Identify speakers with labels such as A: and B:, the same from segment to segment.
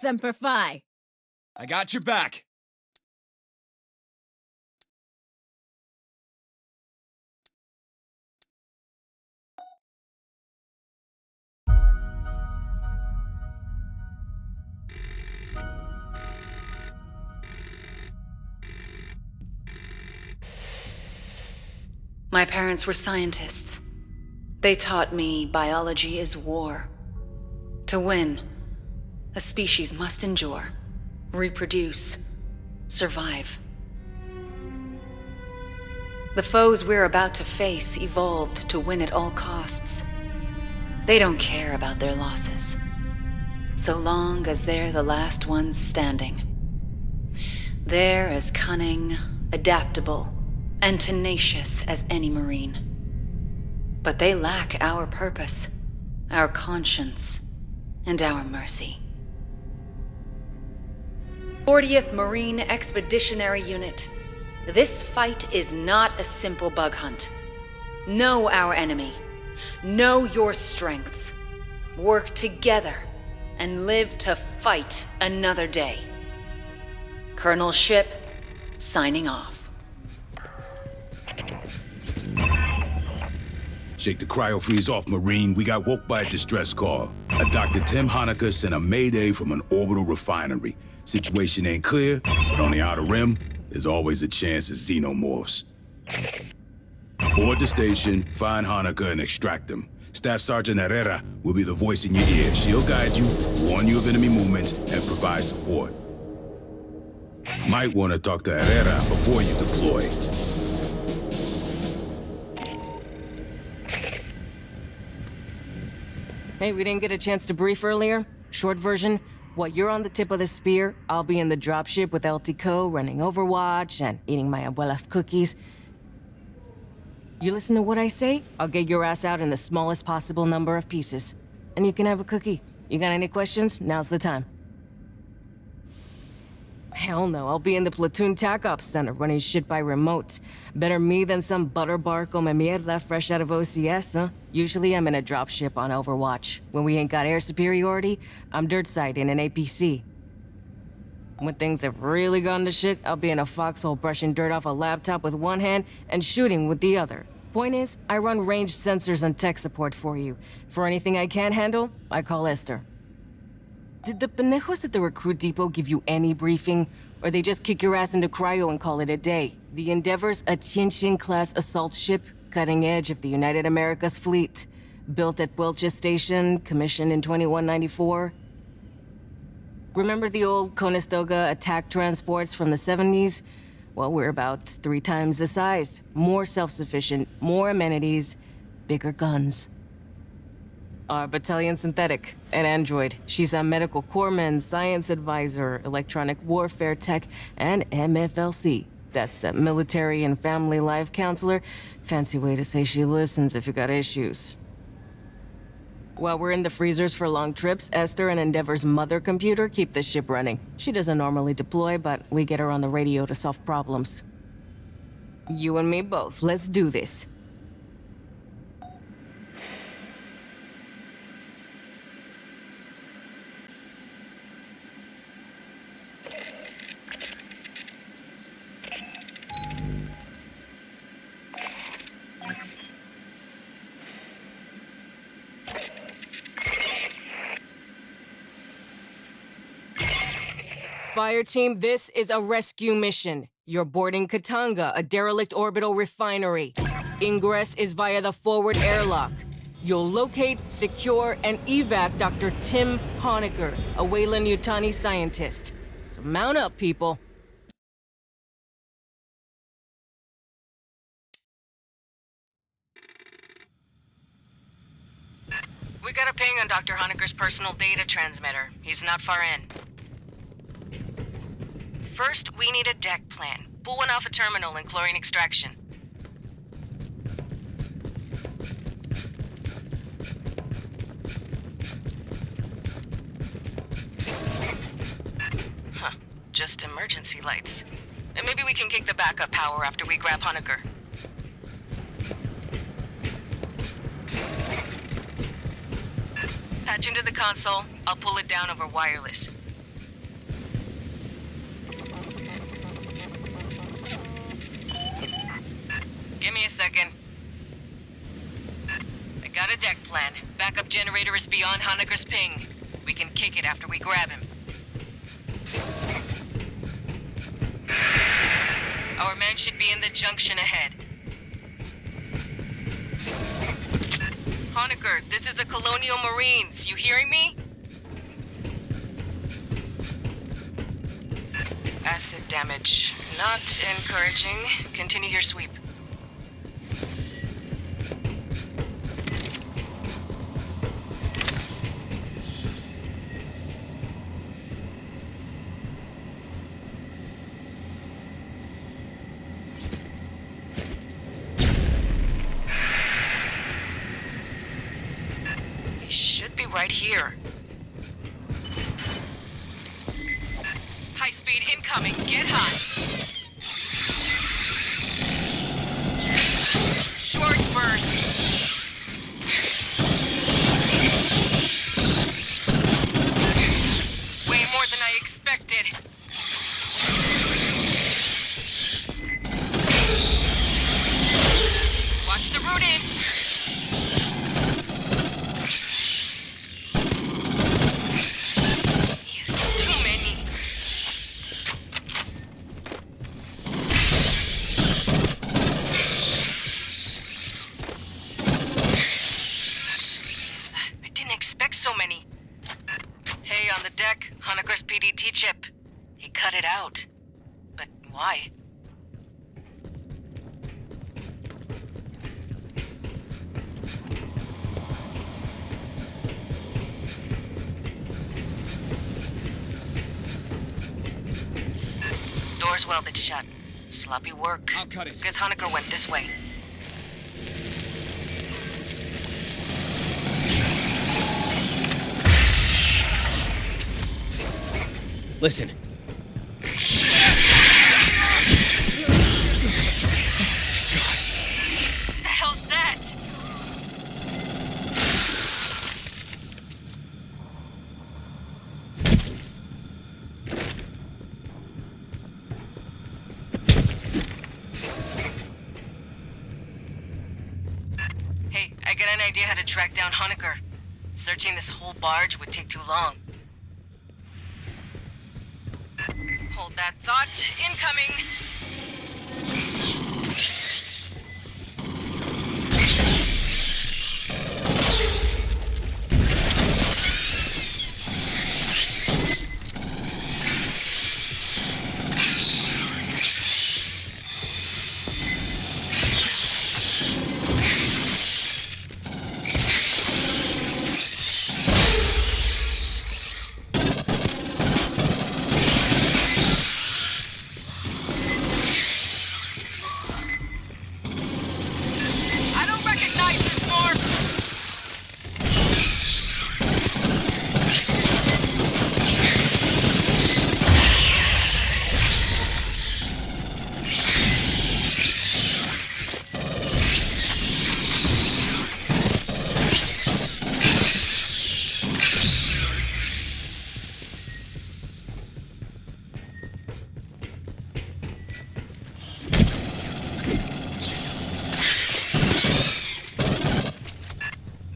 A: Semper Fi.
B: I got your back.
C: My parents were scientists. They taught me biology is war. To win, a species must endure, reproduce, survive. The foes we're about to face evolved to win at all costs. They don't care about their losses, so long as they're the last ones standing. They're as cunning, adaptable, and tenacious as any Marine. But they lack our purpose, our conscience, and our mercy. 40th Marine Expeditionary Unit. This fight is not a simple bug hunt. Know our enemy. Know your strengths. Work together and live to fight another day. Colonel Ship, signing off.
D: Shake the cryo-freeze off, Marine. We got woke by a distress call. A Dr. Tim Honecker sent a mayday from an orbital refinery. Situation ain't clear, but on the outer rim, there's always a chance of Xenomorphs. Board the station, find Honecker, and extract him. Staff Sergeant Herrera will be the voice in your ear. She'll guide you, warn you of enemy movements, and provide support. Might want to talk to Herrera before you deploy.
E: Hey, we didn't get a chance to brief earlier. Short version, while you're on the tip of the spear, I'll be in the dropship with LTCO running Overwatch and eating my abuela's cookies. You listen to what I say, I'll get your ass out in the smallest possible number of pieces. And you can have a cookie. You got any questions? Now's the time. Hell no, I'll be in the platoon TAC Ops Center running shit by remote. Better me than some butterbar come mierda fresh out of OCS, huh? Usually I'm in a dropship on Overwatch. When we ain't got air superiority, I'm dirt side in an APC. When things have really gone to shit, I'll be in a foxhole brushing dirt off a laptop with one hand and shooting with the other. Point is, I run ranged sensors and tech support for you. For anything I can't handle, I call Esther. Did the pendejos at the recruit depot give you any briefing? Or they just kick your ass into cryo and call it a day? The Endeavor's a Tianjin-class assault ship, cutting edge of the United Americas fleet. Built at Welch's Station, commissioned in 2194. Remember the old Conestoga attack transports from the 70s? Well, we're about 3 times the size. More self-sufficient, more amenities, bigger guns. Our battalion synthetic, an android. She's a medical corpsman, science advisor, electronic warfare tech, and MFLC. That's a military and family life counselor. Fancy way to say she listens if you got issues. While we're in the freezers for long trips, Esther and Endeavor's mother computer keep the ship running. She doesn't normally deploy, but we get her on the radio to solve problems. You and me both. Let's do this. Fireteam, this is a rescue mission. You're boarding Katanga, a derelict orbital refinery. Ingress is via the forward airlock. You'll locate, secure, and evac Dr. Tim Honecker, a Weyland-Yutani scientist. So mount up, people. We got a ping on Dr. Honecker's personal data transmitter. He's not far in. First, we need a deck plan. Pull one off a terminal and chlorine extraction. Huh. Just emergency lights. And maybe we can kick the backup power after we grab Honecker. Patch into the console. I'll pull it down over wireless. Give me a second. I got a deck plan. Backup generator is beyond Honecker's ping. We can kick it after we grab him. Our man should be in the junction ahead. Honecker, this is the Colonial Marines. You hearing me? Acid damage. Not encouraging. Continue your sweep. He should be right here. High speed incoming. Get high. Short burst. Way more than I expected. Watch the route in. Too many. I didn't expect so many. Hey, on the deck, Honecker's PDT chip. He cut it out. But why? Door's welded shut. Sloppy work.
B: I'll cut it.
E: Guess Honecker went this way.
B: Listen.
E: What the hell's that? Hey, I got an idea how to track down Honecker. Searching this whole barge would take too long. Hold that thought. Incoming! I don't recognize this morph!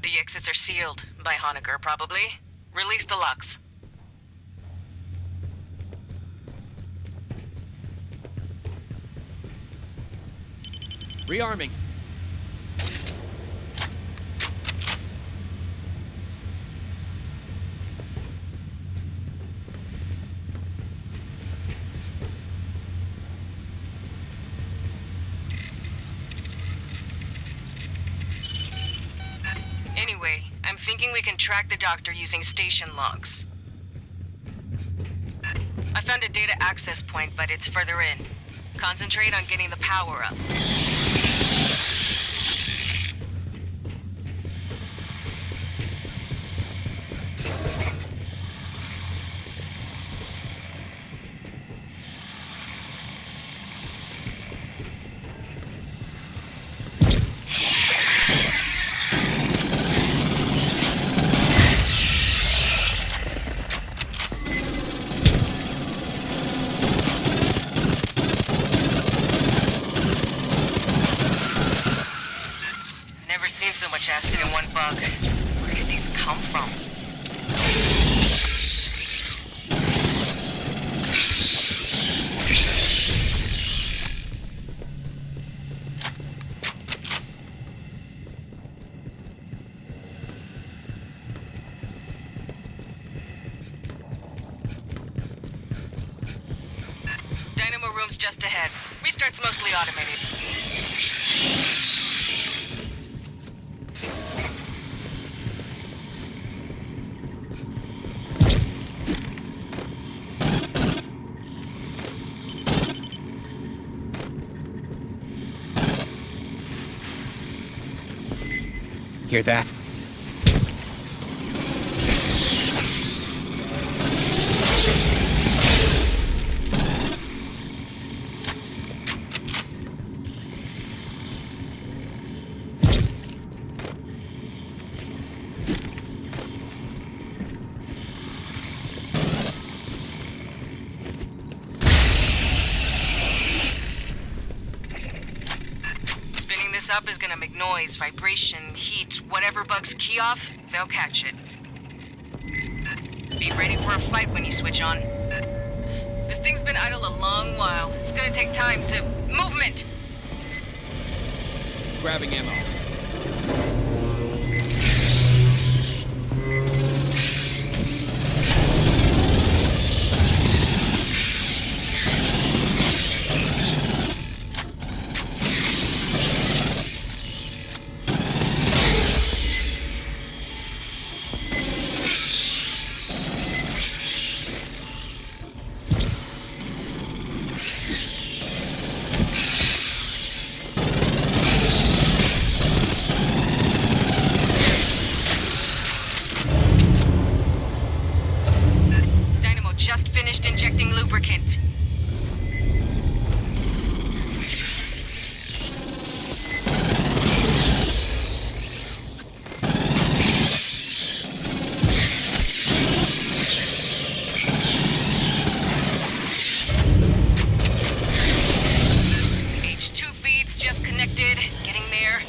E: The exits are sealed. By Honecker, probably. Release the locks.
B: Rearming.
E: Anyway, I'm thinking we can track the doctor using station logs. I found a data access point, but it's further in. Concentrate on getting the power up. bug. Where did these come from? Dynamo room's just ahead. Restart's mostly automated.
B: Hear that?
E: Spinning this up is gonna make noise, vibration, heat, whatever bugs key off, they'll catch it. Be ready for a fight when you switch on. This thing's been idle a long while. It's gonna take time to... Movement!
B: Grabbing ammo.
E: Just finished injecting lubricant. H2 feeds just connected. Getting there.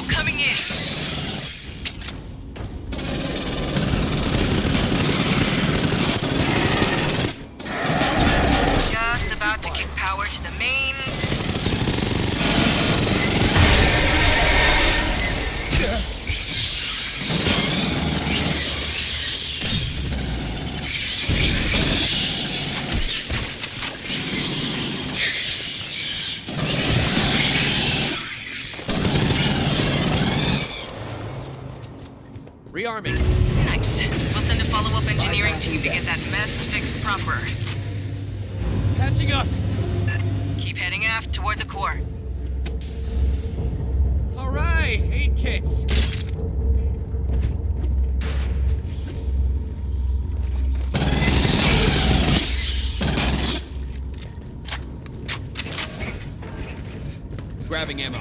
E: Coming in. Just about to kick power to the mains.
B: Rearming.
E: Nice. We'll send a follow-up engineering team to get that mess fixed proper.
B: Catching up.
E: Keep heading aft toward the core.
B: All right, 8 kits. Grabbing ammo.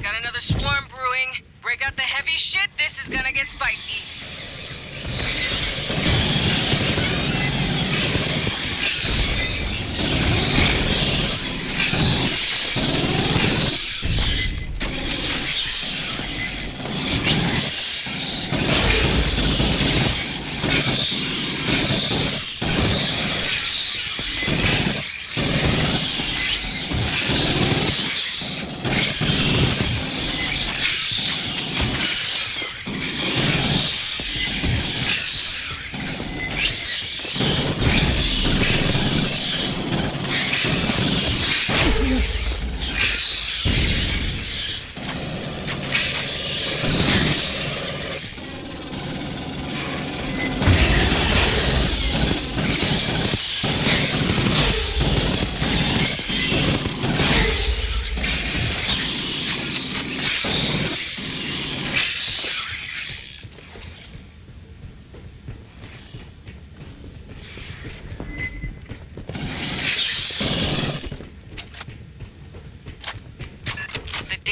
E: Got another swarm brewing. Break out the heavy shit, this is gonna get spicy.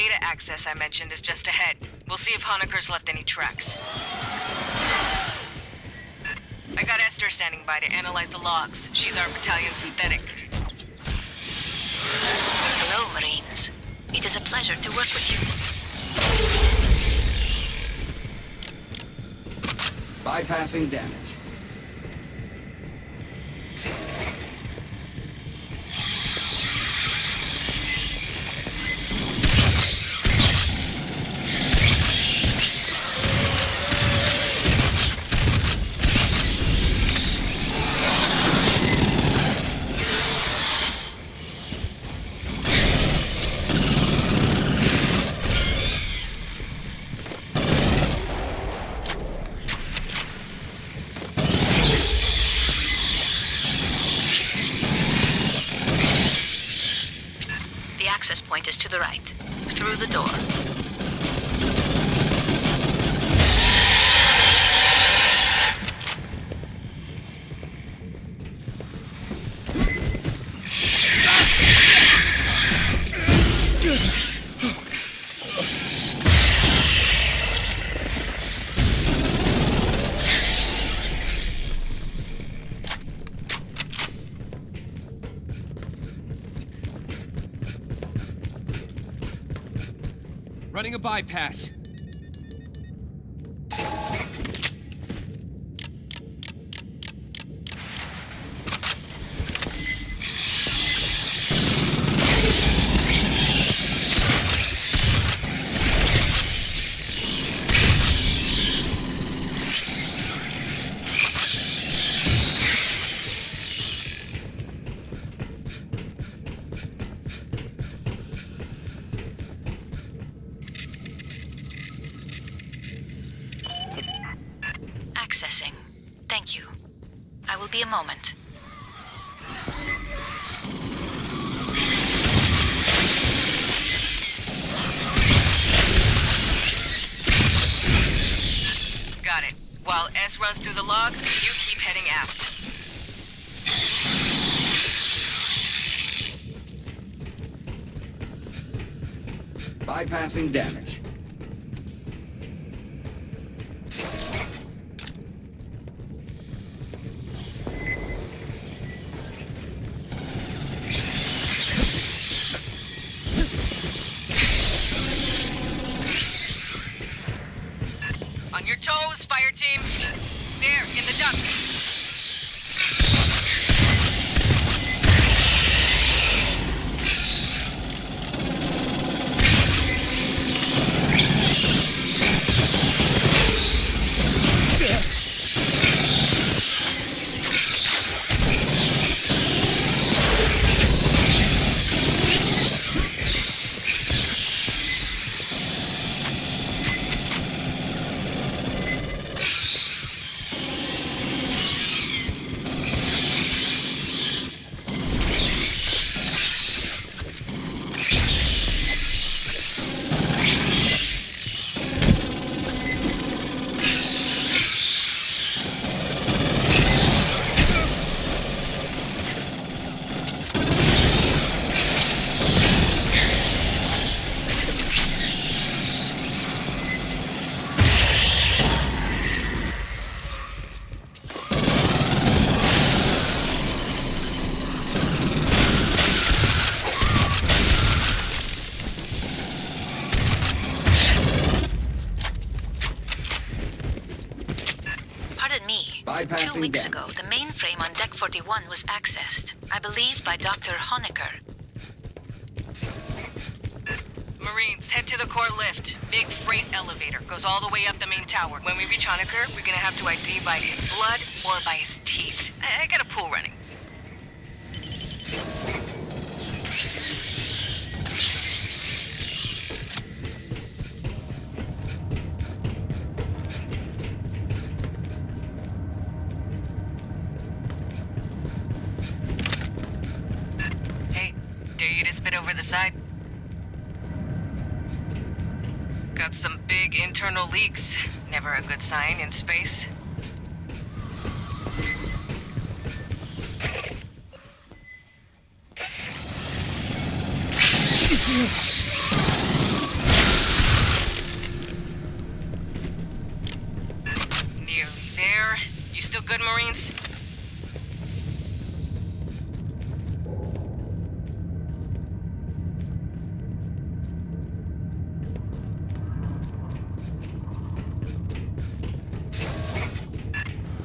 E: data access I mentioned is just ahead. We'll see if Honecker's left any tracks. I got Esther standing by to analyze the logs. She's our battalion synthetic.
C: Hello, Marines. It is a pleasure to work with you.
A: Bypassing damage.
C: Access point is to the right, through the door.
B: Running a bypass.
C: Accessing. Thank you. I will be a moment.
E: Got it. While S runs through the logs, you keep heading aft.
A: Bypassing damage.
E: On your toes, fire team. There, in the duct.
A: Bypassing
C: 2 weeks
A: damage.
C: ago, the mainframe on Deck 41 was accessed, I believe by Dr. Honecker.
E: Marines, head to the core lift. Big freight elevator. Goes all the way up the main tower. When we reach Honecker, we're gonna have to ID by his blood or by his teeth. I got a pool running. Hey, dare you to spit over the side? Got some big internal leaks. Never a good sign in space. good, Marines?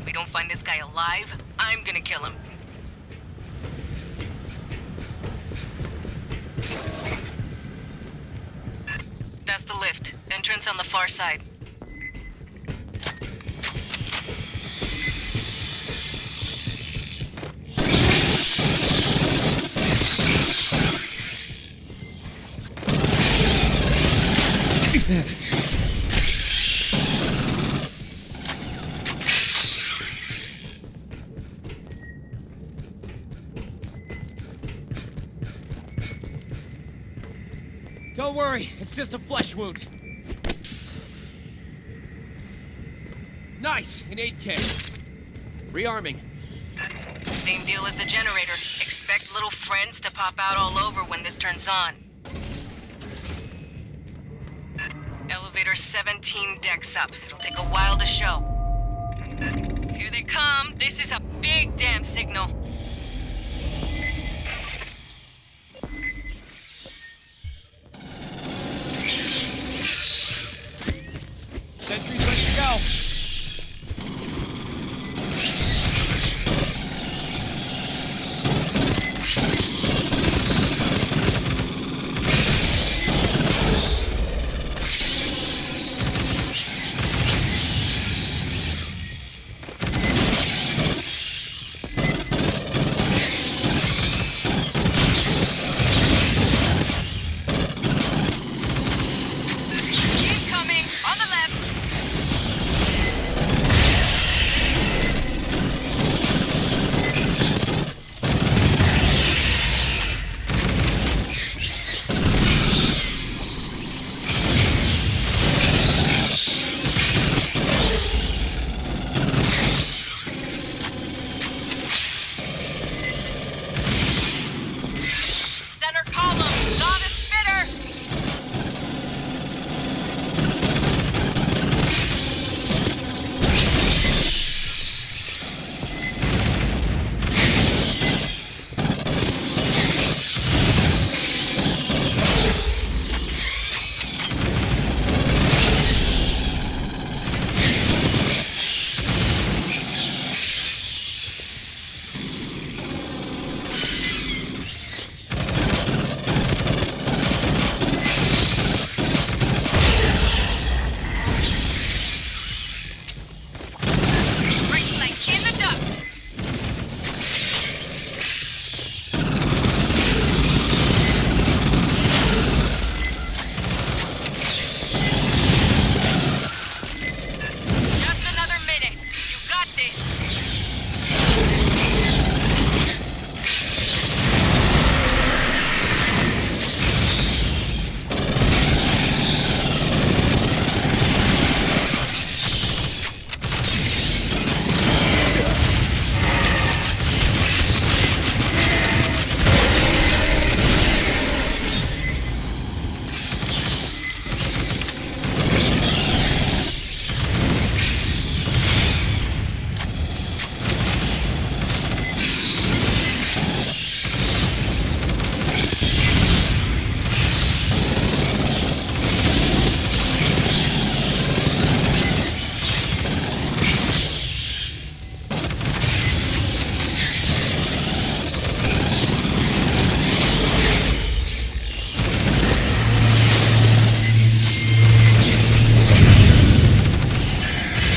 E: We don't find this guy alive, I'm gonna kill him. That's the lift. Entrance on the far side.
B: Don't worry, it's just a flesh wound. Nice, an 8K. Rearming.
E: Same deal as the generator. Expect little friends to pop out all over when this turns on. Elevator 17 decks up. It'll take a while to show. Here they come. This is a big damn signal.
B: Sentry's ready to go.
E: Incoming! On the left! Center column! On a spitter! Right flank in the duct! Just another minute. You got this.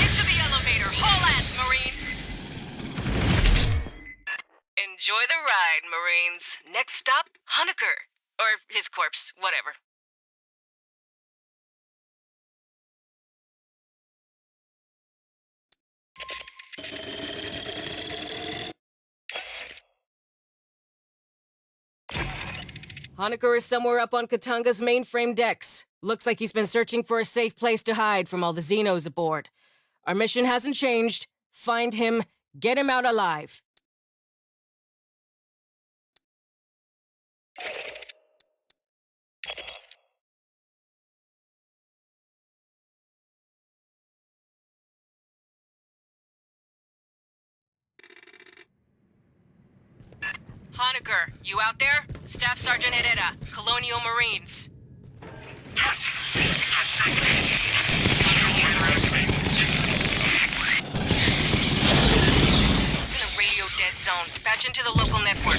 E: Into the elevator. Haul ass, Marines! Enjoy the ride, Marines. Next stop, Honecker. Or his corpse, whatever. Honecker is somewhere up on Katanga's mainframe decks. Looks like he's been searching for a safe place to hide from all the Xenos aboard. Our mission hasn't changed. Find him, get him out alive. Honecker, you out there? Staff Sergeant Herrera, Colonial Marines. It's in a radio dead zone. Patch into the local network.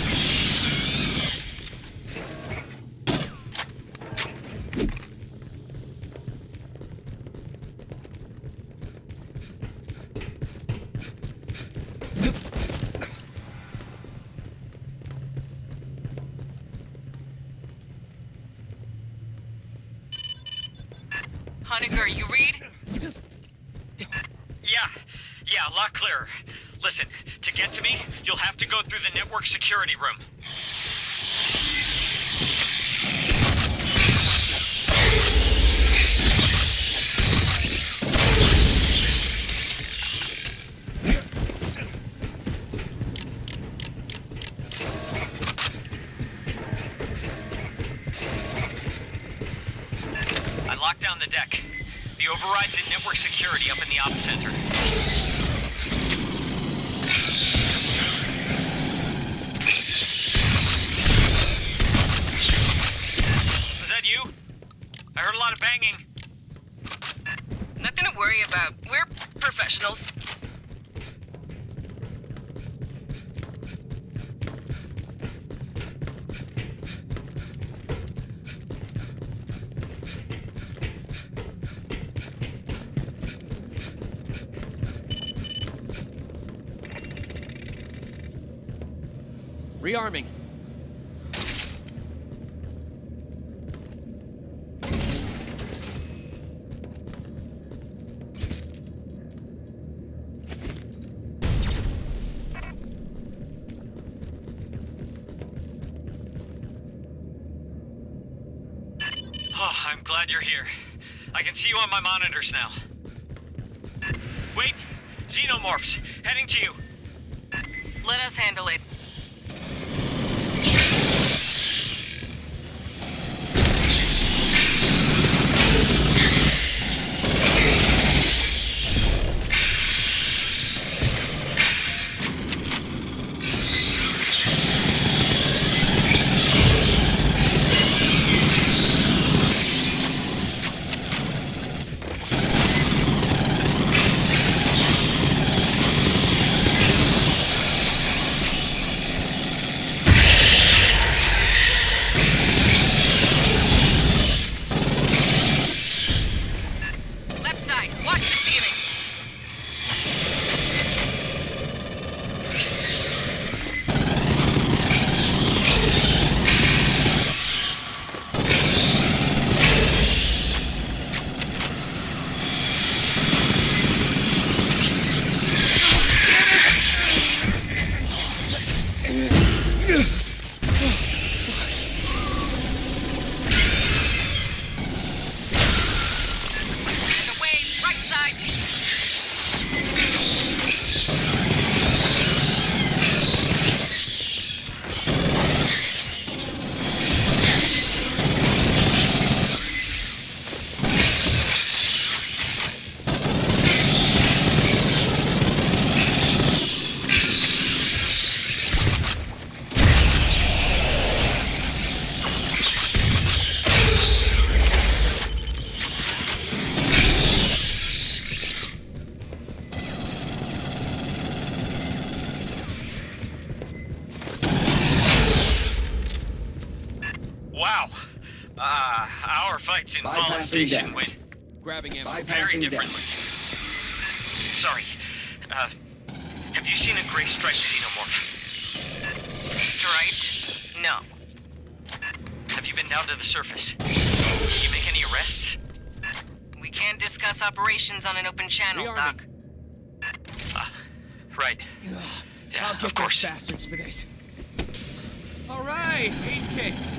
E: Honecker, you read?
F: Yeah, a lot clearer. Listen, to get to me, you'll have to go through the network security room. I locked down the deck. The override's in network security up in the ops center. Was that you? I heard a lot of banging.
E: Nothing to worry about. We're professionals.
B: Rearming.
F: Oh, I'm glad you're here. I can see you on my monitors now. Wait! Xenomorphs! Heading to you!
E: Let us handle it.
F: Our fights in Fallen
A: Bypassing
F: Station
A: damage.
F: went
B: Grabbing ammo.
F: very
A: Bypassing
F: differently.
A: damage.
F: Sorry. Have you seen a gray striped xenomorph?
E: Striped? No.
F: Have you been down to the surface? Did you make any arrests?
E: We can't discuss operations on an open channel,
B: Rearming.
E: Doc.
F: Right. Yeah,
B: I'll get
F: of course.
B: those bastards for this. All right, briefcase.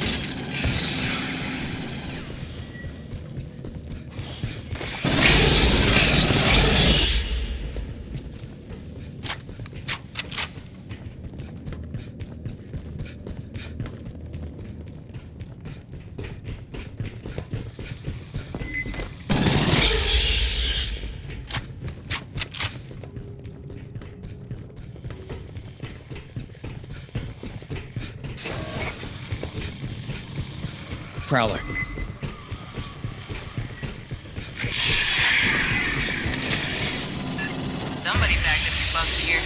B: Prowler.
E: Somebody bagged a few bucks here.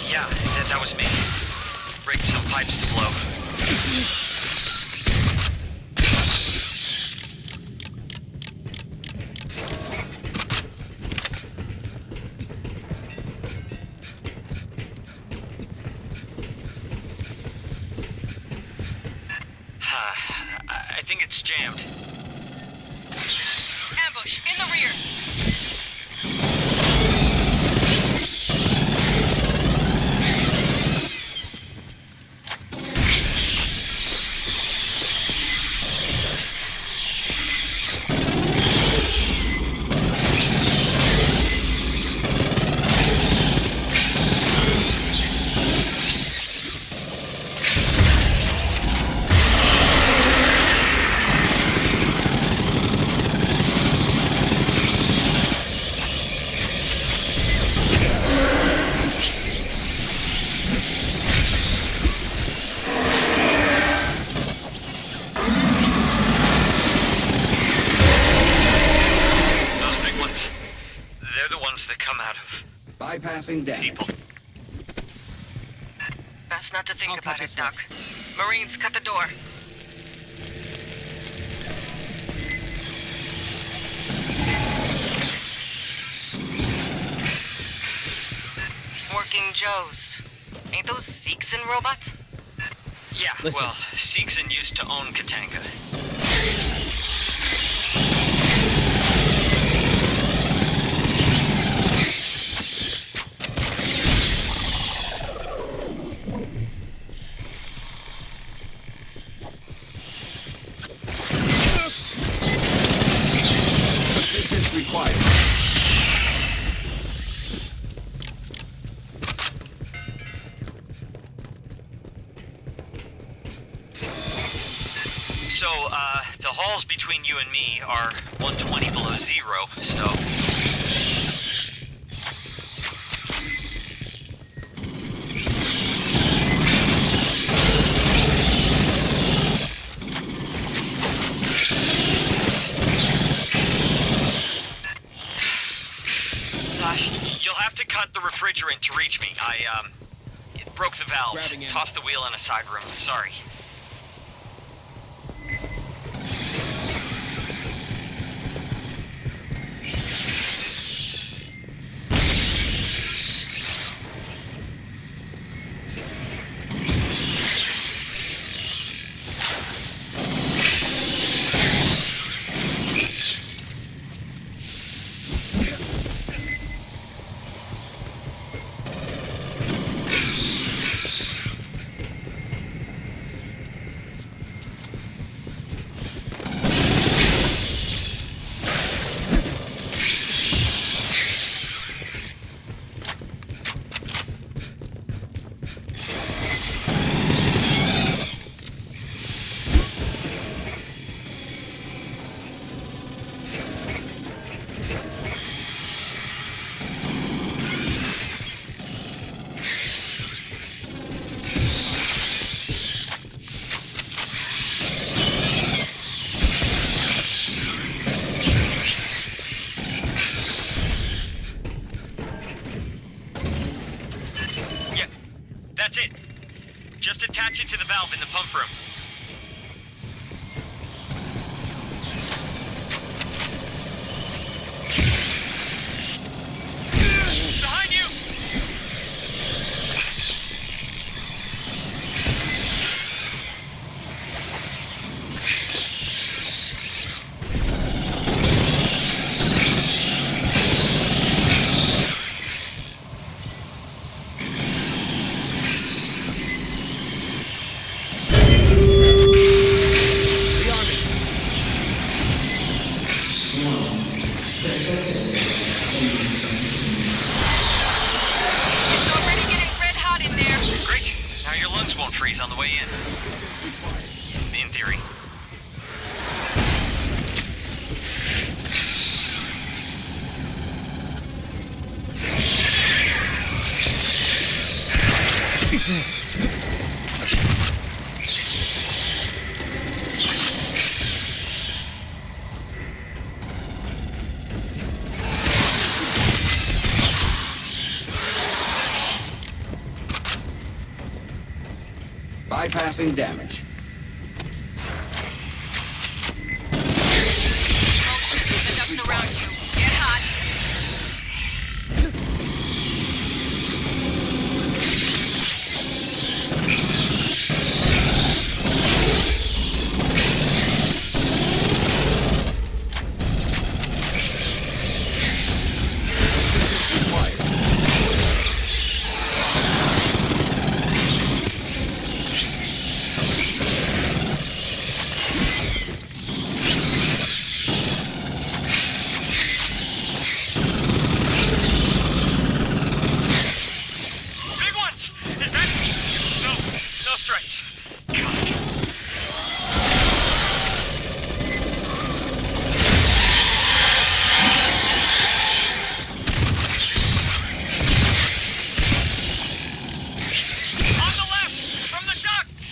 F: Yeah, that was me. Rigged some pipes to blow. I think it's jammed.
E: Ambush, in the rear!
F: That come out of
A: Bypassing damage.
F: people.
E: Best not to think
B: I'll
E: about
B: cut
E: it,
B: this
E: Doc. Marines, cut the door. Working Joes. Ain't those Seegson robots?
F: Yeah,
B: Listen.
F: well, Seegson used to own Katanga.
A: Assistance required.
F: So, the halls between you and me are 120 below zero, so... Gosh, you'll have to cut the refrigerant to reach me. It broke the valve.
B: Grabbing in.
F: Tossed the wheel in a side room. Sorry. That's it. Just attach it to the valve in the pump room. Behind you! Won't freeze on the way in. In theory.
A: Bypassing damage.
G: Oh shit, the ducks around you. Get hot.
F: Big ones! Is that... No strikes. On the left! From the ducts!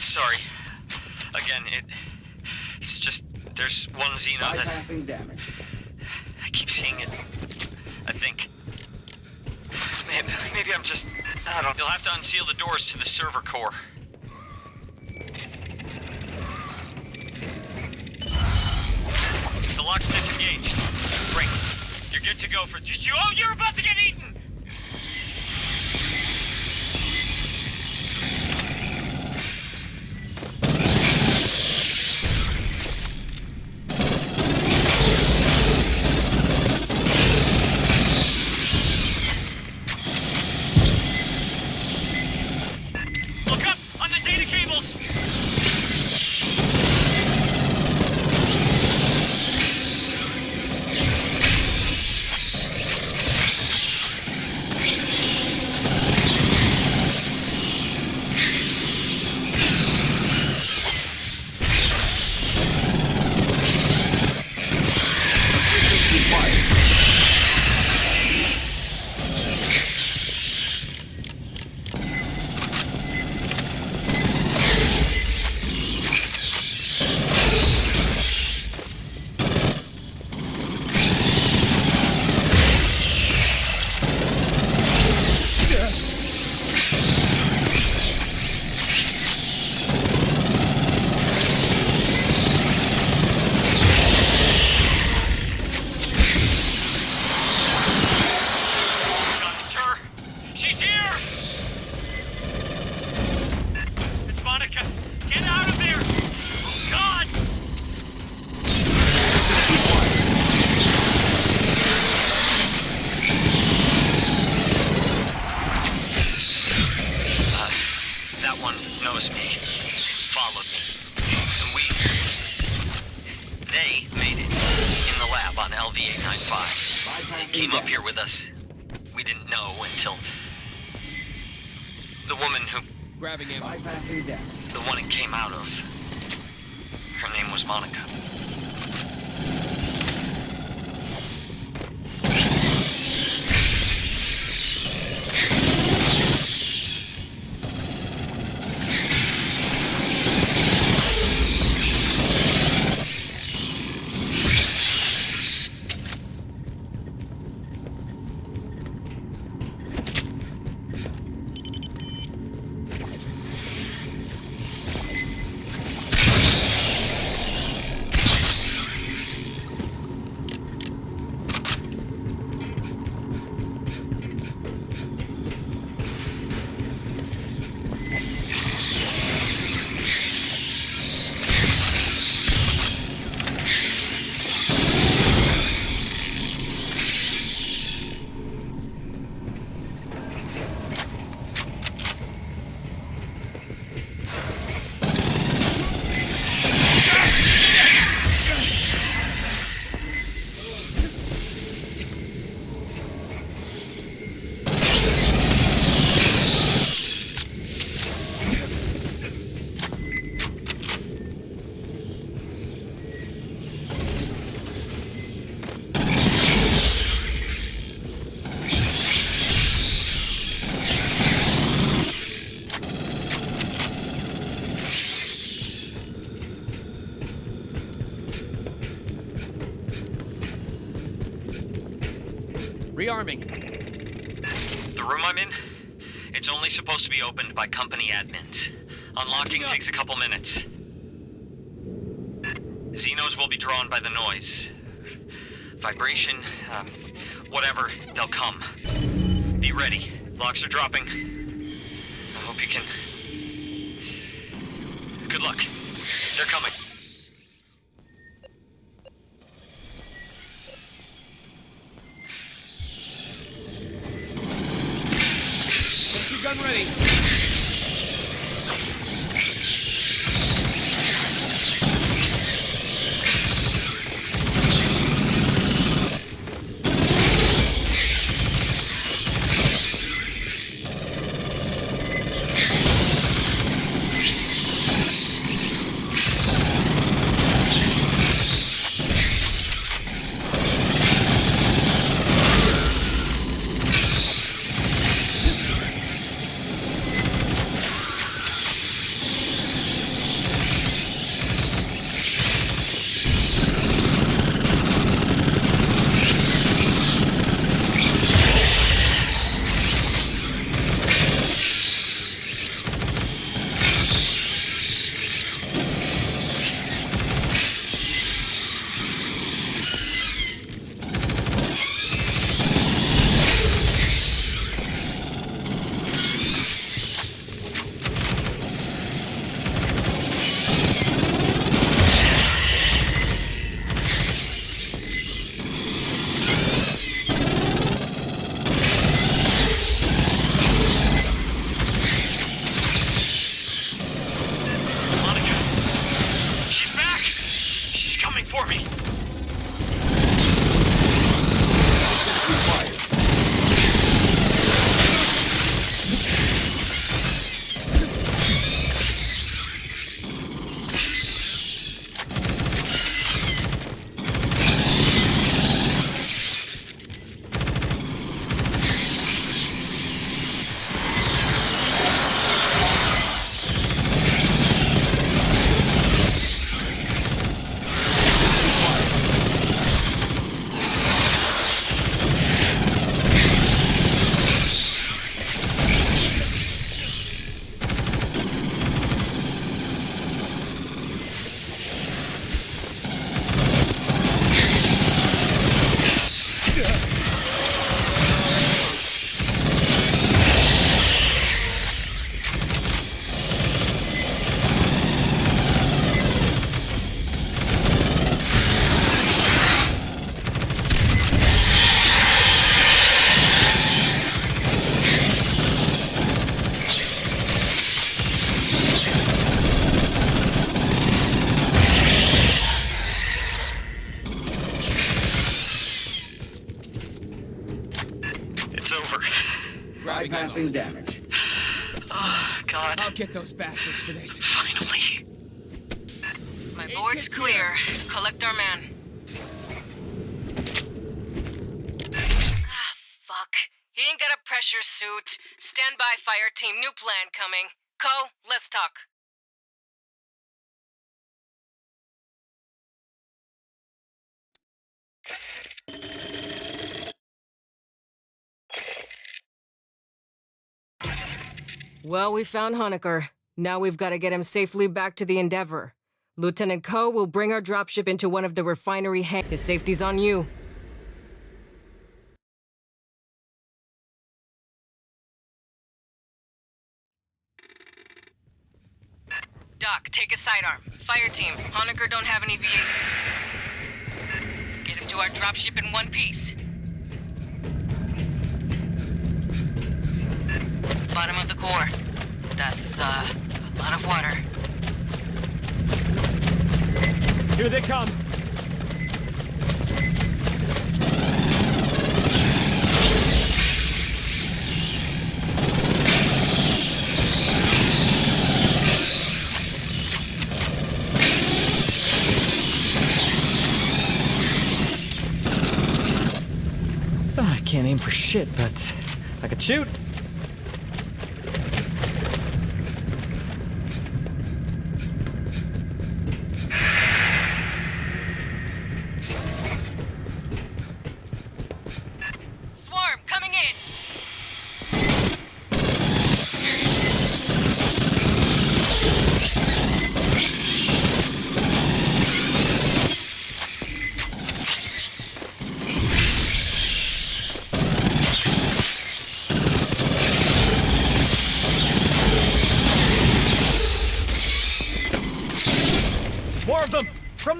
F: Sorry. Again, it's just... There's one Xeno that...
A: Bypassing damage.
F: I keep seeing it. I think. Maybe I'm just... I don't... You'll have to unseal the doors to the server core. The lock's disengaged. Great. You're good to go for... Oh, you're about to get eaten! Look up on the data cables! Got her! She's here! It's Monica! Get out of there! Oh, God! That one knows me. Followed me. And they made it in the lab on LV-895. They came up here with us. We didn't know until... The woman who...
B: Grabbing ammo.
A: Bypassing damage.
F: The one it came out of. Her name was Monica.
B: Rearming.
F: The room I'm in? It's only supposed to be opened by company admins. Unlocking takes a couple minutes. Xenos will be drawn by the noise. Vibration, whatever, they'll come. Be ready. Locks are dropping. I hope you can... Good luck. They're coming.
B: Safety gun ready.
A: Bypassing damage.
F: Oh, God.
B: I'll get those bastards for this.
F: Finally.
E: My board's clear. Collect our man. Ah, fuck. He ain't got a pressure suit. Stand by, fire team. New plan coming. Co, let's talk. Well, we found Honecker. Now we've got to get him safely back to the Endeavor. Lieutenant Ko will bring our dropship into one of the refinery His safety's on you. Doc, take a sidearm. Fire team, Honecker don't have any VAs. Get him to our dropship in one piece. Bottom of the core. That's, a lot of water.
B: Here they come.
H: I can't aim for shit, but I could shoot.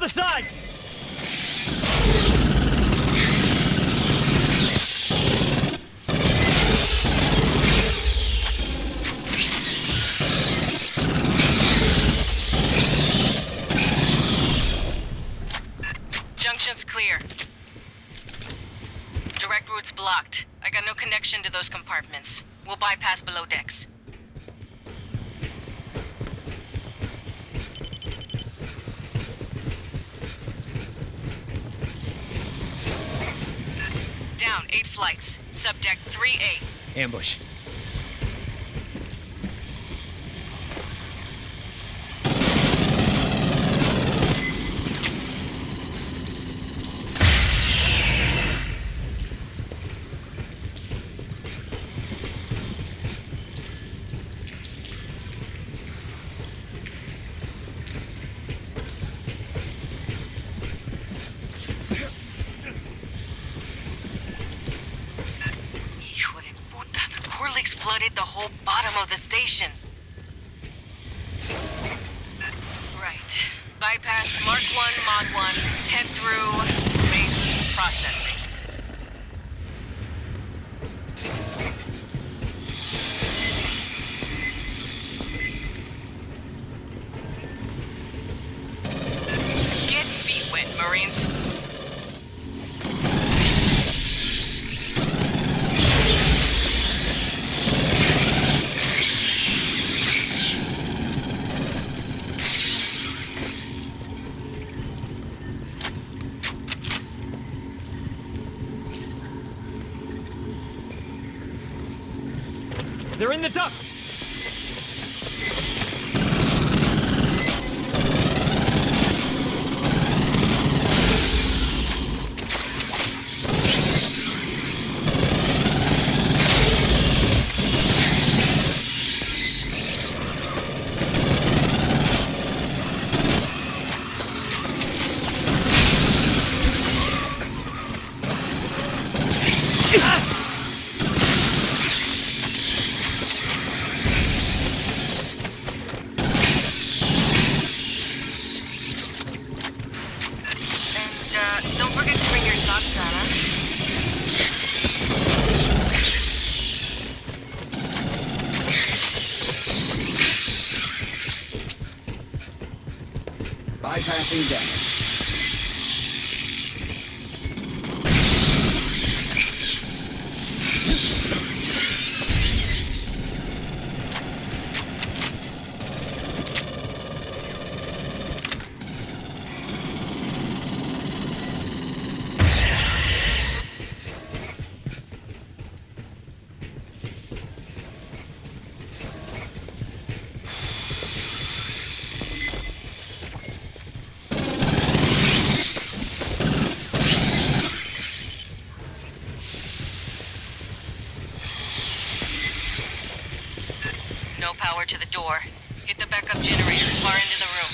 H: From the sides!
E: Junction's clear. Direct route's blocked. I got no connection to those compartments. We'll bypass below decks. Down 8 flights. Subdeck 3A.
B: Ambush.
E: Flooded the whole bottom of the station. Right. Bypass Mark 1, Mod 1, head through base processing. Get feet wet, Marines.
H: They're in the ducts!
E: Don't forget to bring your socks, Sana.
A: Bypassing damage.
E: No power to the door. Hit the backup generator far into the room.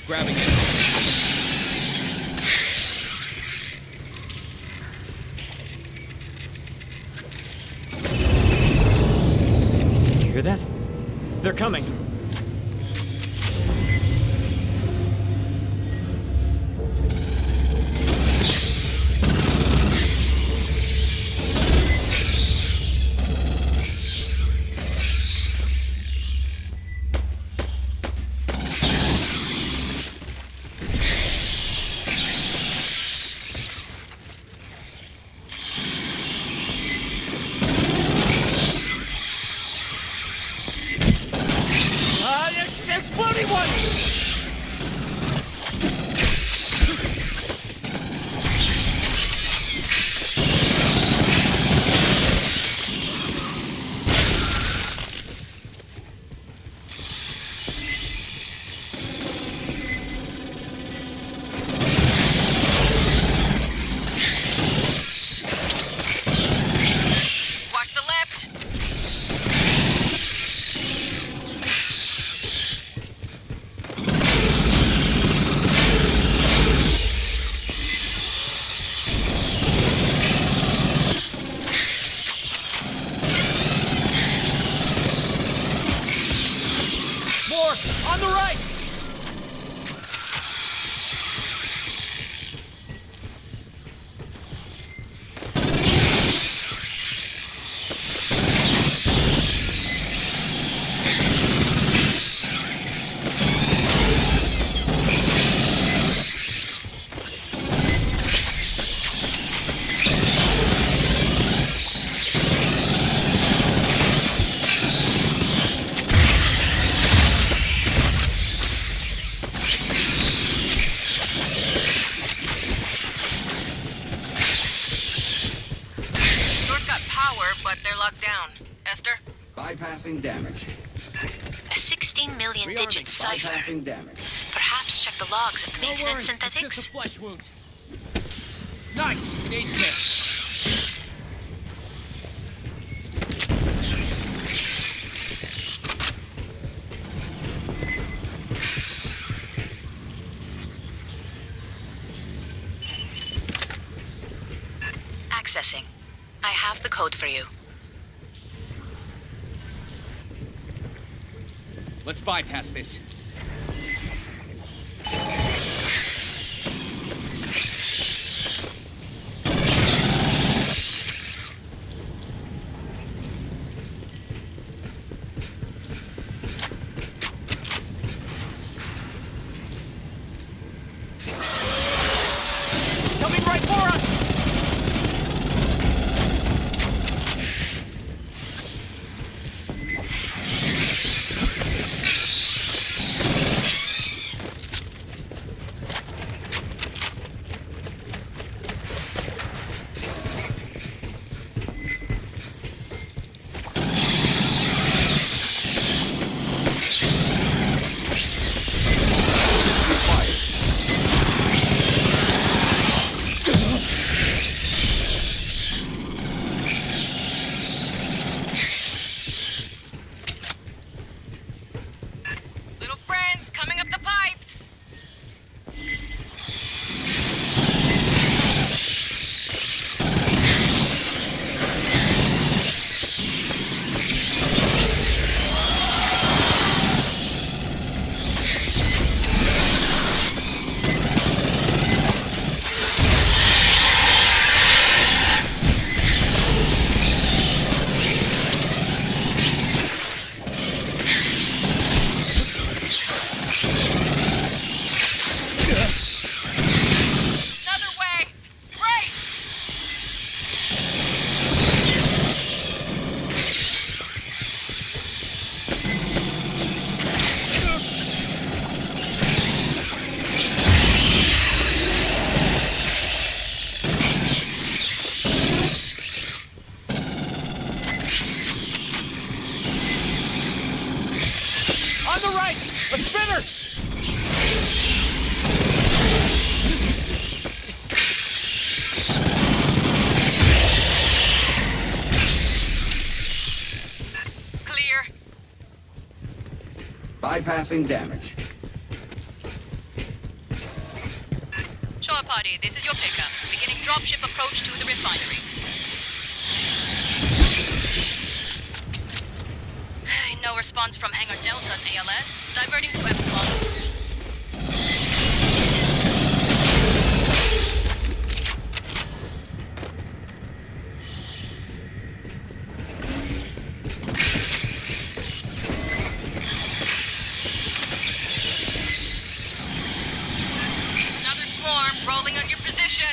B: Grabbing it.
H: You hear that? They're coming. Exploding one!
E: Watch the left!
B: door! On the right!
E: But they're locked down. Esther?
A: Bypassing damage.
C: A 16 million digit cipher.
A: Bypassing damage.
C: Perhaps check the logs of the
B: Don't worry,
C: maintenance
B: it's
C: synthetics?
B: just a flesh wound. Nice! An 8 kit.
C: Accessing. I have the code for you.
B: Let's bypass this. It's coming right for us!
E: Little friends, coming up the pipes! Another way! Brace!
B: On the right! A spinner!
E: Clear.
A: Bypassing damage.
G: Shore party, this is your pickup. Beginning dropship approach to the refinery. No response from Hangar Delta's ALS. Diverting to Epsilon.
E: Another swarm rolling on your position.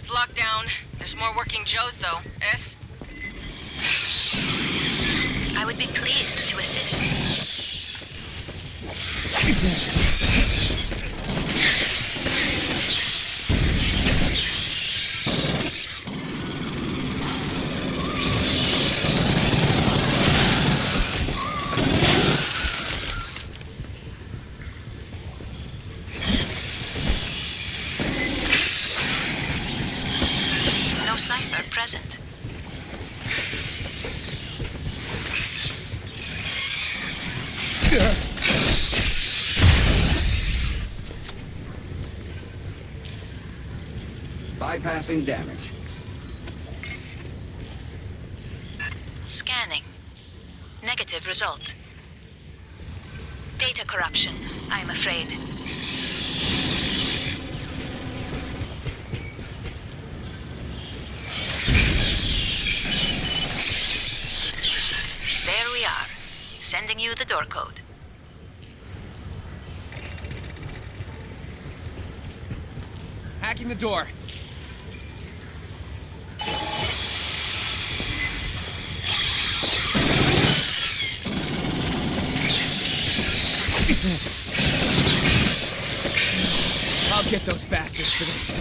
E: It's locked down. There's more working Joes, though. S?
G: I would be pleased to assist. No cipher present.
A: Bypassing damage.
G: Scanning. Negative result. Data corruption, I'm afraid. There we are. Sending you the door code.
B: Hacking the door. I'll get those bastards for this.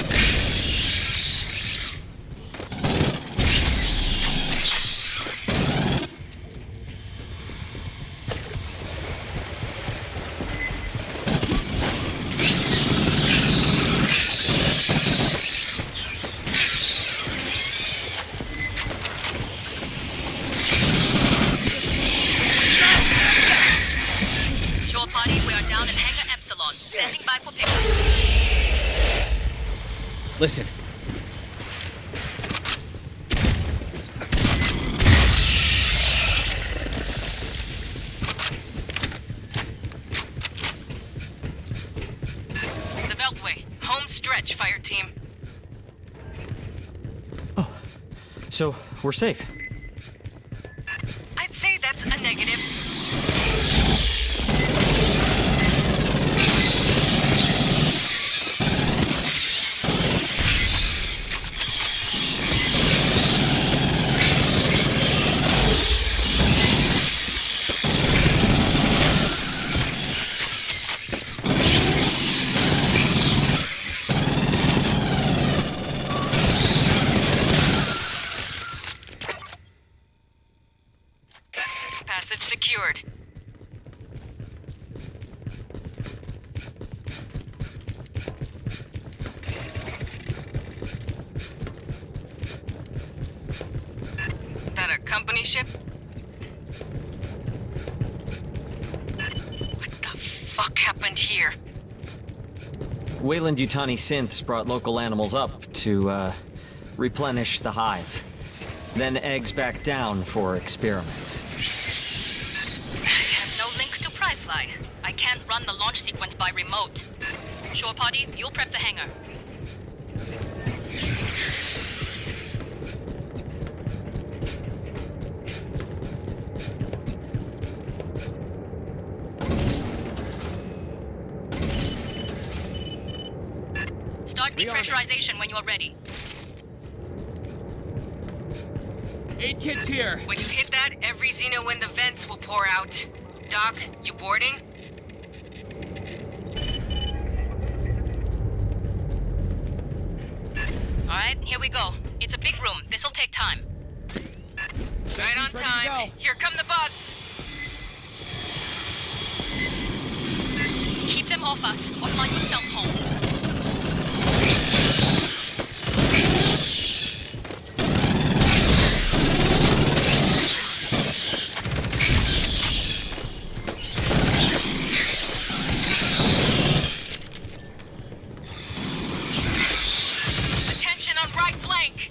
G: Shore party, we are down in Hangar Epsilon. Standing by for pickup.
B: Listen.
E: The Beltway. Home stretch, fire team.
H: So, we're safe.
E: I'd say that's a negative. Passage secured. That a company ship? What the fuck happened here?
H: Wayland Yutani synths brought local animals up to, replenish the hive. Then eggs back down for experiments.
G: I have no link to Pryfly. I can't run the launch sequence by remote. Shore party, you'll prep the hangar. Start depressurization when you're ready.
B: Aid kit's here.
E: When you hit that, every Xeno in the vents will pour out. Doc, you boarding?
G: Alright, here we go. It's a big room. This'll take time.
E: Right on
B: ready to
E: time.
B: go.
E: Here come the bots.
G: Keep them off us, or fly yourself home.
E: Attention on right flank.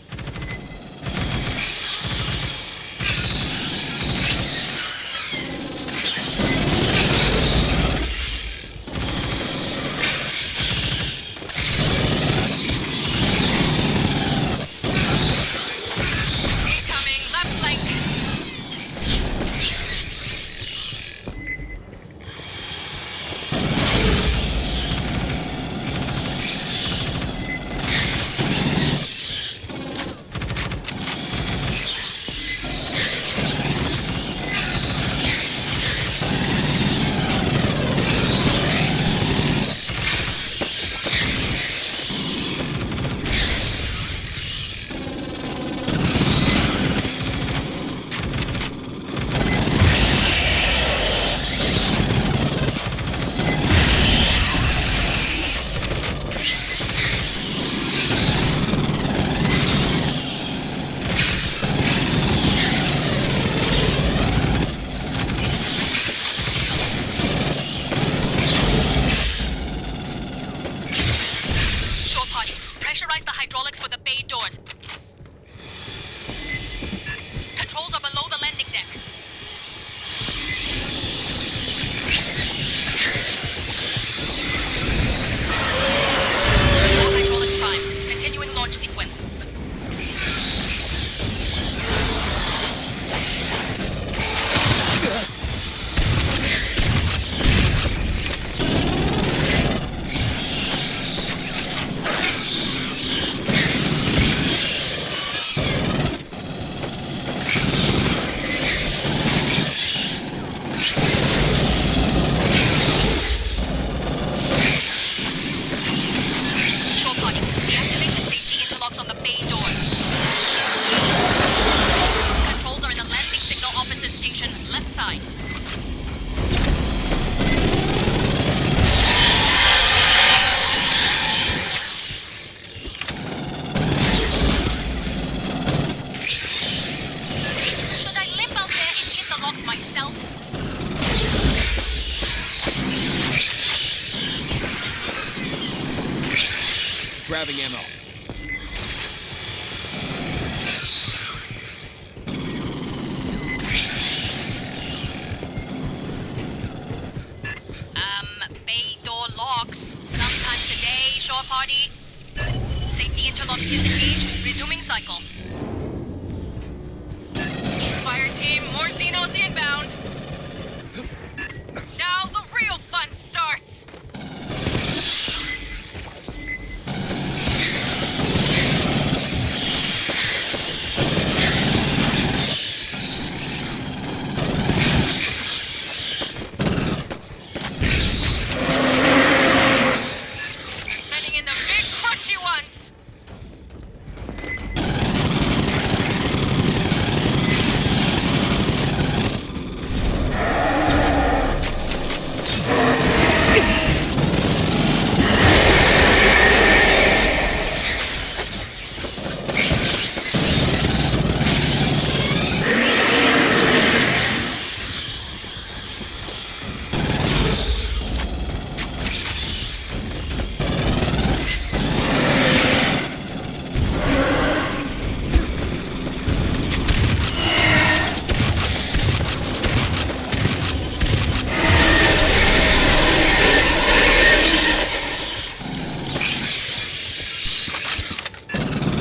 B: grabbing ammo.
G: Bay door locks. Sometime today, shore party. Safety interlock disengaged. Resuming cycle. Fire team, more Xenos inbound. Now the real fun starts. Sending in the big crunchy ones.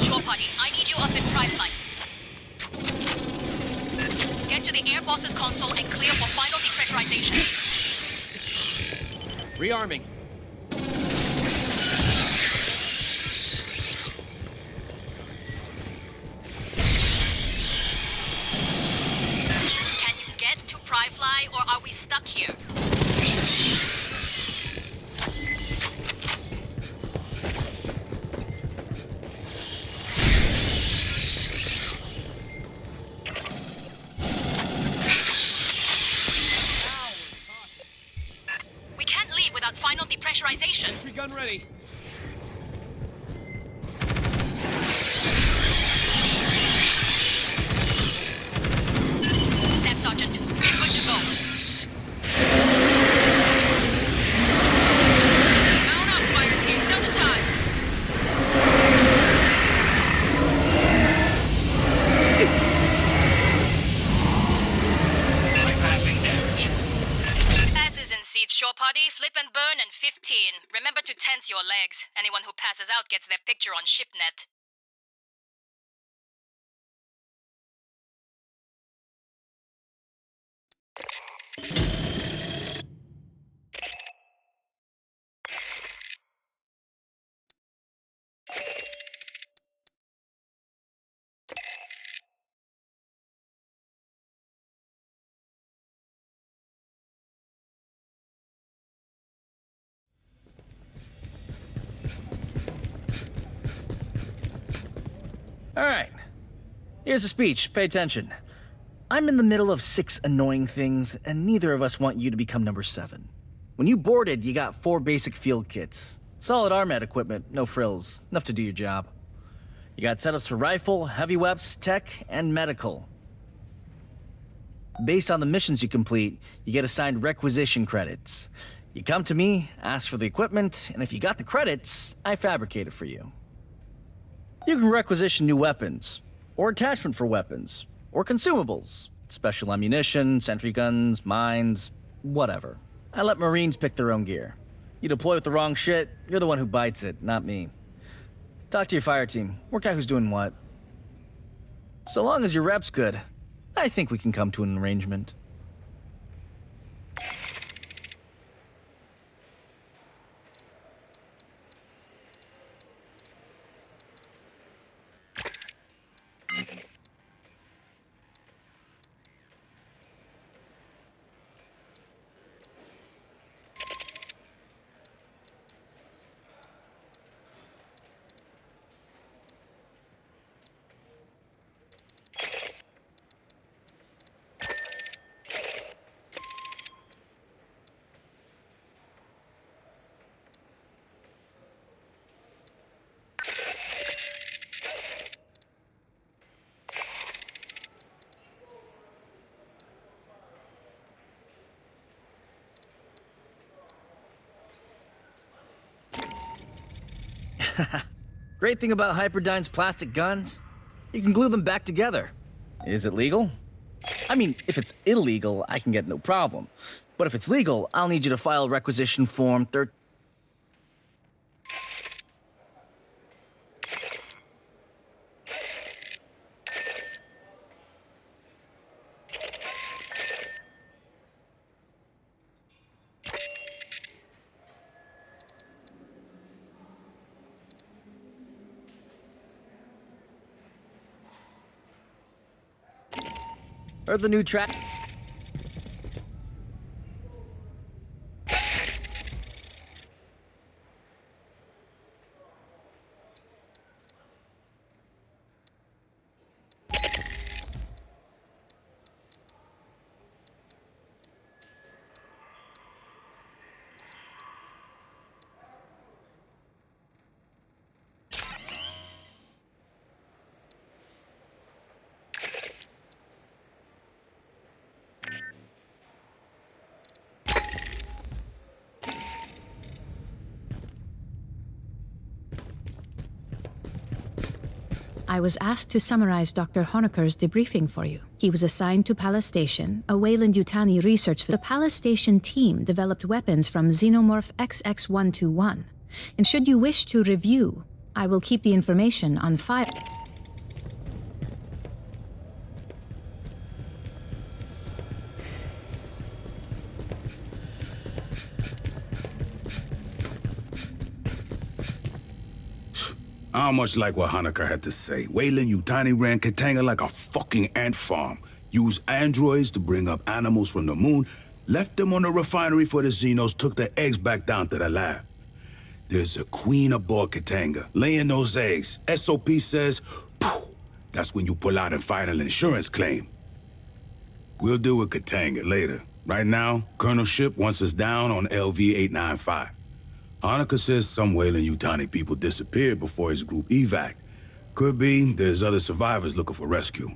G: Shore party, I need you up in prime line. Get to the air boss's console and clear for final depressurization.
B: Rearming.
G: Can you get to Pryfly or are we stuck here? We can't leave without final depressurization.
B: Entry gun ready.
G: Staff Sergeant, we're good to go. Mount up, fire team, double time.
F: Bypassing damage.
G: Passes in seats, shore party, flip and burn, and 15. Remember to tense your legs. Anyone who passes out gets their picture on ShipNet.
I: Alright. Here's a speech. Pay attention. I'm in the middle of 6 annoying things, and neither of us want you to become number 7. When you boarded, you got 4 basic field kits. Solid RMAT equipment, no frills. Enough to do your job. You got setups for rifle, heavy weapons, tech, and medical. Based on the missions you complete, you get assigned requisition credits. You come to me, ask for the equipment, and if you got the credits, I fabricate it for you. You can requisition new weapons, or attachment for weapons, or consumables, special ammunition, sentry guns, mines, whatever. I let Marines pick their own gear. You deploy with the wrong shit, you're the one who bites it, not me. Talk to your fire team, work out who's doing what. So long as your rep's good, I think we can come to an arrangement. Great thing about Hyperdyne's plastic guns, you can glue them back together. Is it legal? I mean, if it's illegal, I can get no problem. But if it's legal, I'll need you to file requisition form 13. Or the new track.
J: I was asked to summarize Dr. Honecker's debriefing for you. He was assigned to Palace Station, a Weyland-Yutani research facility. The Palace Station team developed weapons from Xenomorph XX-121. And should you wish to review, I will keep the information on file.
D: I don't much like what Honecker had to say. Weyland-Yutani ran Katanga like a fucking ant farm. Used androids to bring up animals from the moon, left them on the refinery for the Xenos, took the eggs back down to the lab. There's a queen aboard Katanga, laying those eggs. SOP says, poof, that's when you pull out and file an insurance claim. We'll deal with Katanga later. Right now, Colonel Ship wants us down on LV-895. Honecker says some Weyland-Yutani people disappeared before his group evac. Could be there's other survivors looking for rescue.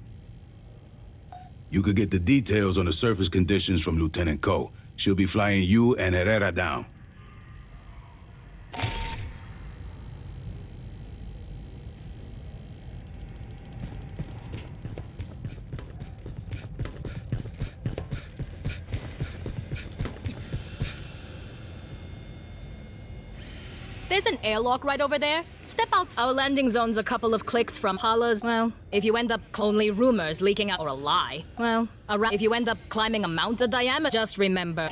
D: You could get the details on the surface conditions from Lieutenant Ko. She'll be flying you and Herrera down.
G: There's an airlock right over there. Step out. Our landing zone's a couple of clicks from Hala's. Well, if you end up only rumors leaking out or a lie. Well, if you end up climbing a mountain, the diameter, just remember.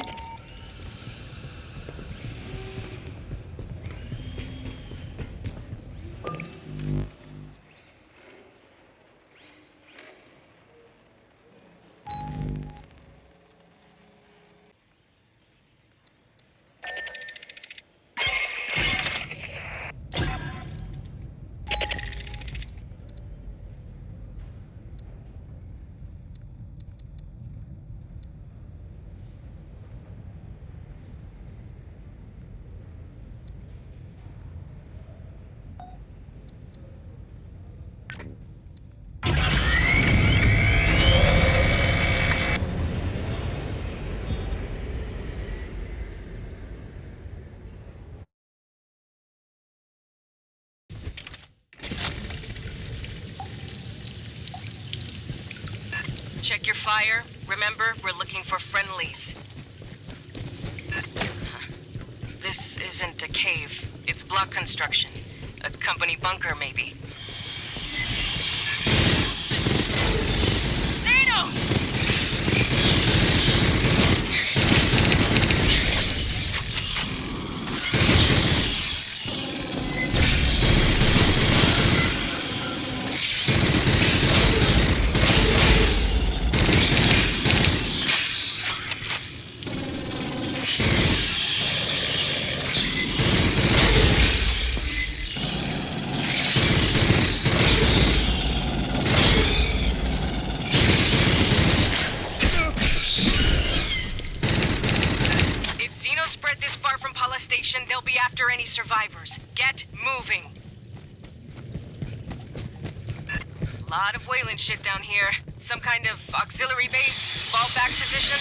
E: Check your fire. Remember, we're looking for friendlies. This isn't a cave. It's block construction. A company bunker, maybe. Xeno! They'll be after any survivors. Get moving. Lot of Weyland shit down here. Some kind of auxiliary base, fallback position.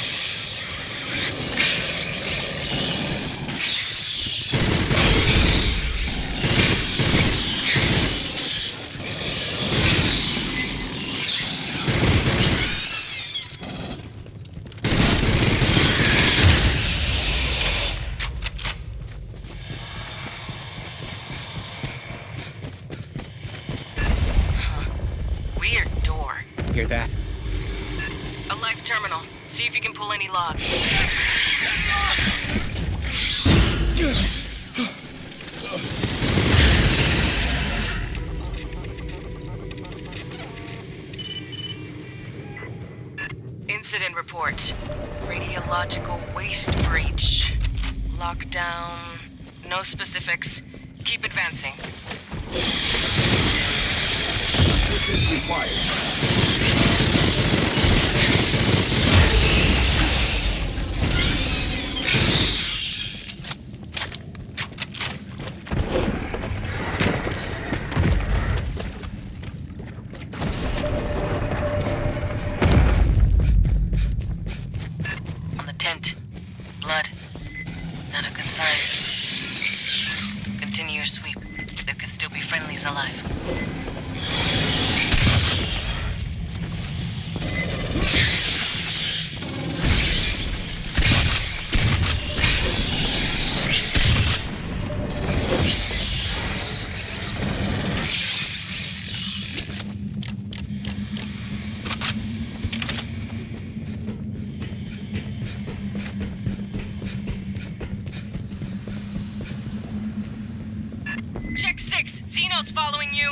E: any logs. Incident report. Radiological waste breach. Lockdown. No specifics. Keep advancing.
A: Assistance required.
E: On the tent. Blood. Not a good sign. Continue your sweep. There could still be friendlies alive. Check 6. Xeno's following you.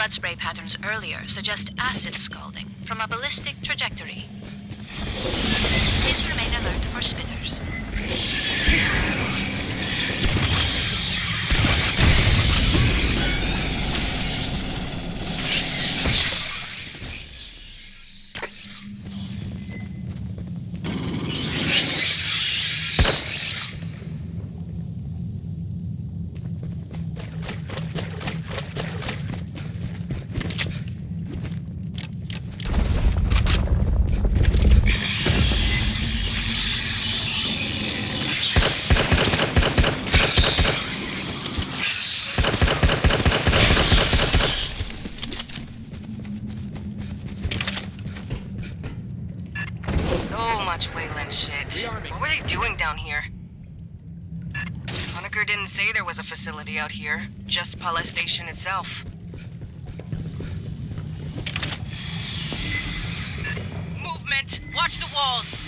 J: blood spray patterns earlier suggest acid scalding from a ballistic trajectory. Please remain alert for spitters.
E: Didn't say there was a facility out here, just Pala Station itself. Movement! Watch the walls!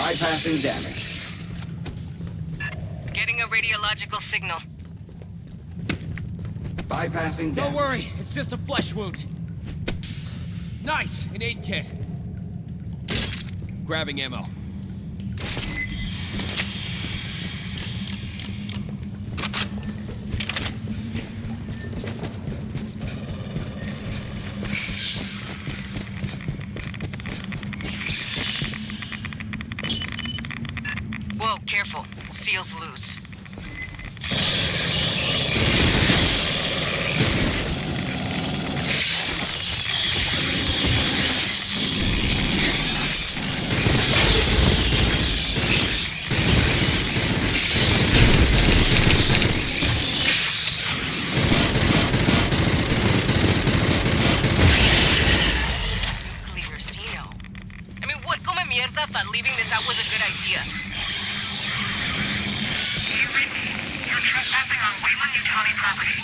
A: Bypassing damage.
E: Getting a radiological signal.
A: Bypassing damage.
B: Don't worry, it's just a flesh wound. Nice, an aid kit. Grabbing ammo.
E: Whoa, careful. Seal's loose. Thought leaving this out was a good idea.
K: You're trespassing on Wayland-Yutani property.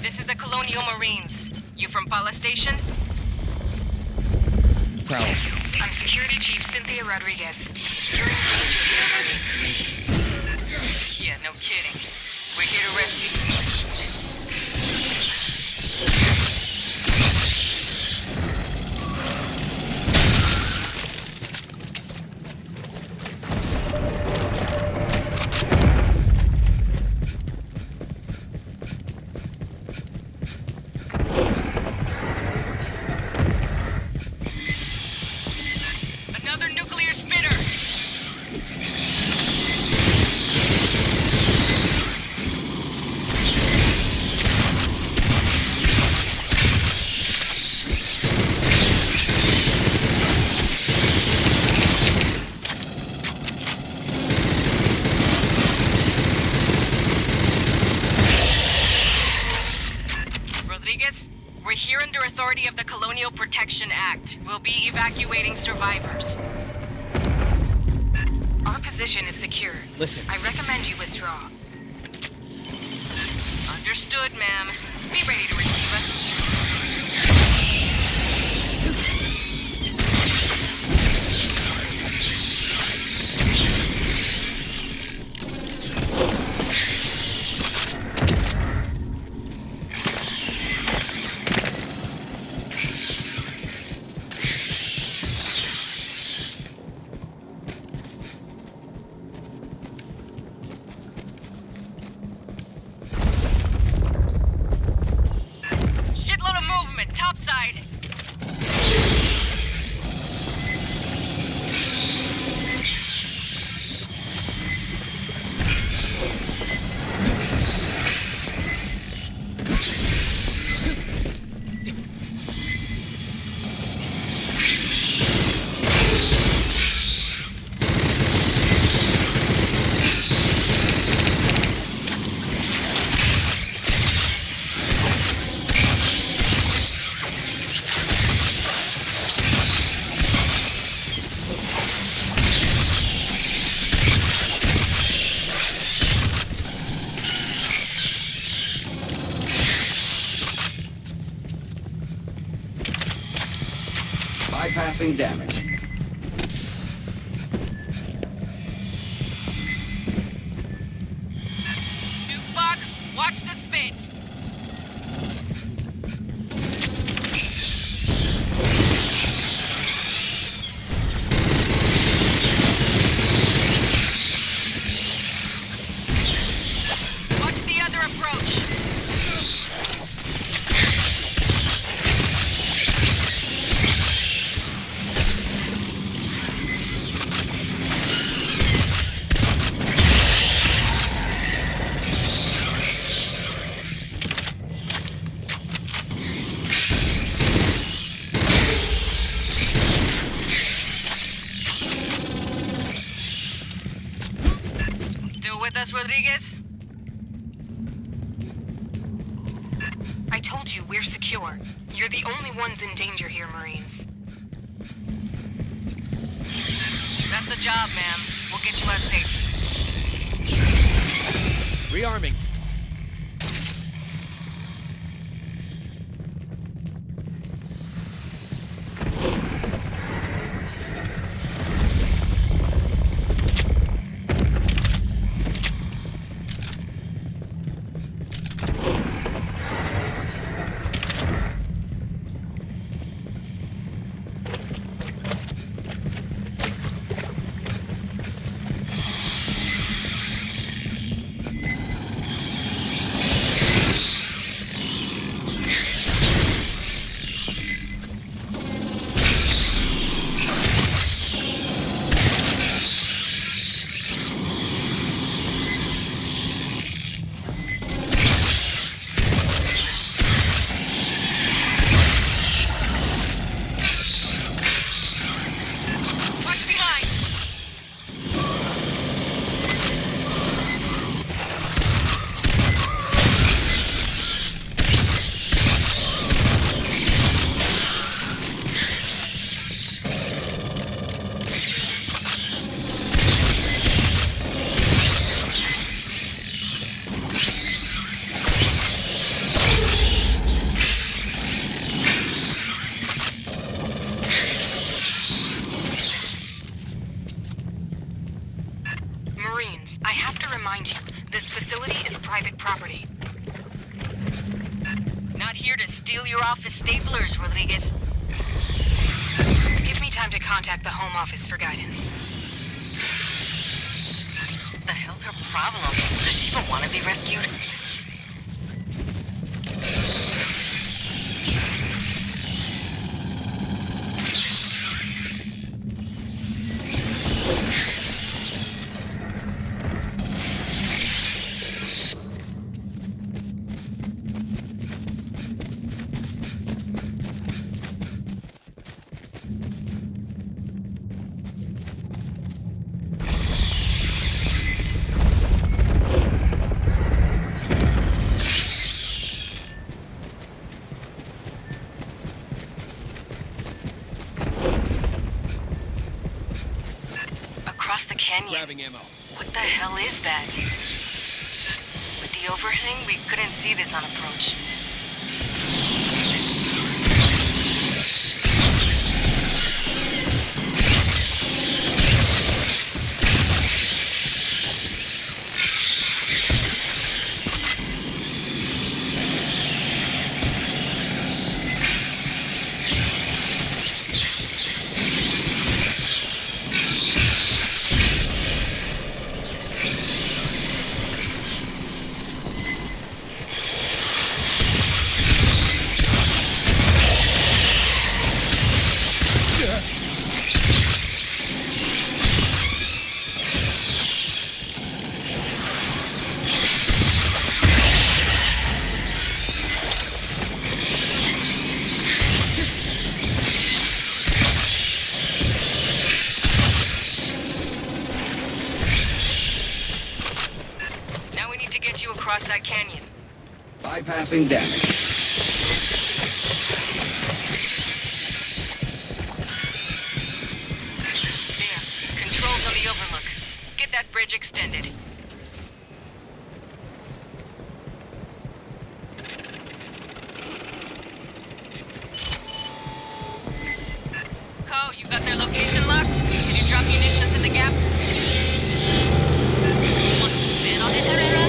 E: This is the Colonial Marines. You from Pala Station?
B: Prowess.
K: I'm Security Chief Cynthia Rodriguez. You're in danger here, Marines.
E: Yeah, no kidding. We're here to rescue. We're here under authority of the Colonial Protection Act. We'll be evacuating survivors.
K: Our position is secure.
B: Listen.
K: I recommend you withdraw.
E: Understood, ma'am. Be ready to receive us. Topside!
A: Bypassing damage.
E: Nukebug, watch the spit! Watch the other approach! With us, Rodriguez?
K: I told you we're secure. You're the only ones in danger here, Marines.
E: That's the job, ma'am. We'll get you out safe.
B: Rearming.
E: here to steal your office staplers, Rodriguez.
K: Give me time to contact the Home Office for guidance.
E: What the hell's her problem? Does she even want to be rescued? Across the canyon.
B: Grabbing ammo.
E: What the hell is that? With the overhang, we couldn't see this on approach. Across that canyon.
A: Bypassing damage.
E: There. Controls on the overlook. Get that bridge extended. Co, you got their location locked? Can you drop munitions in the gap? Man on it, Herrera.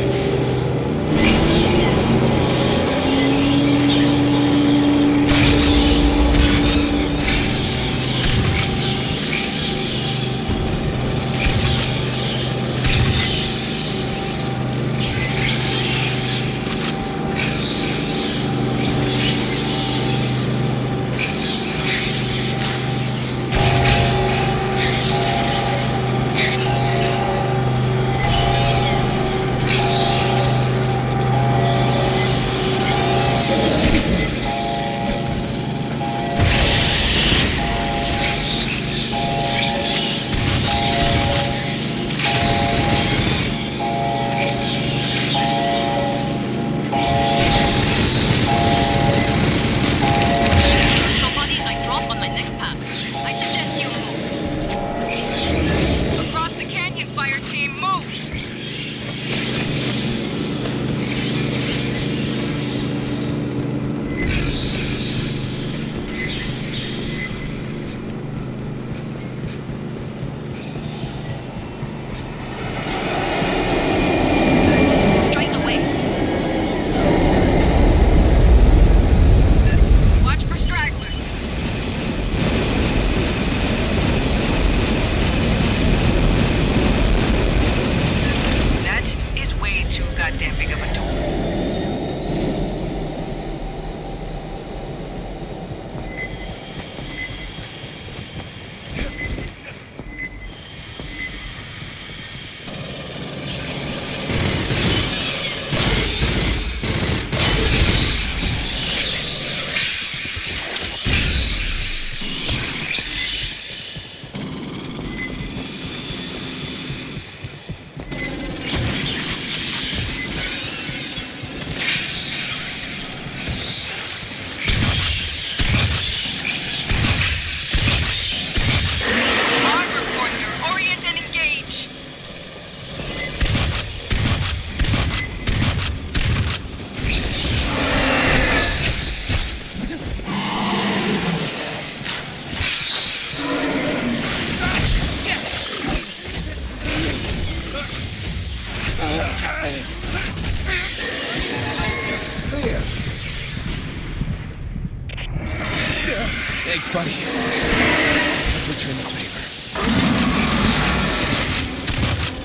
B: Thanks, buddy. Let's return the favor.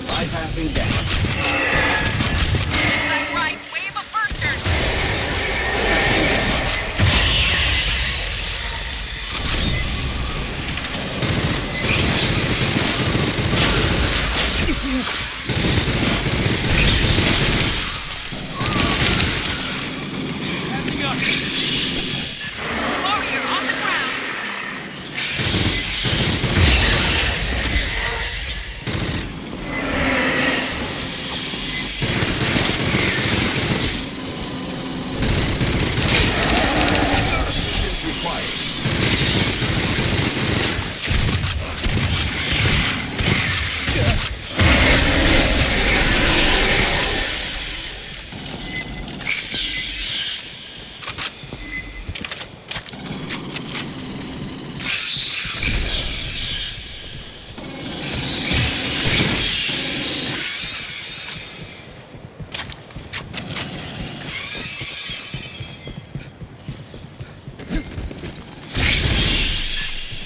A: Bypassing damage.
K: Inside right, wave of bursters.
B: Happening up.
K: Warrior on the ground.
A: Assistance required.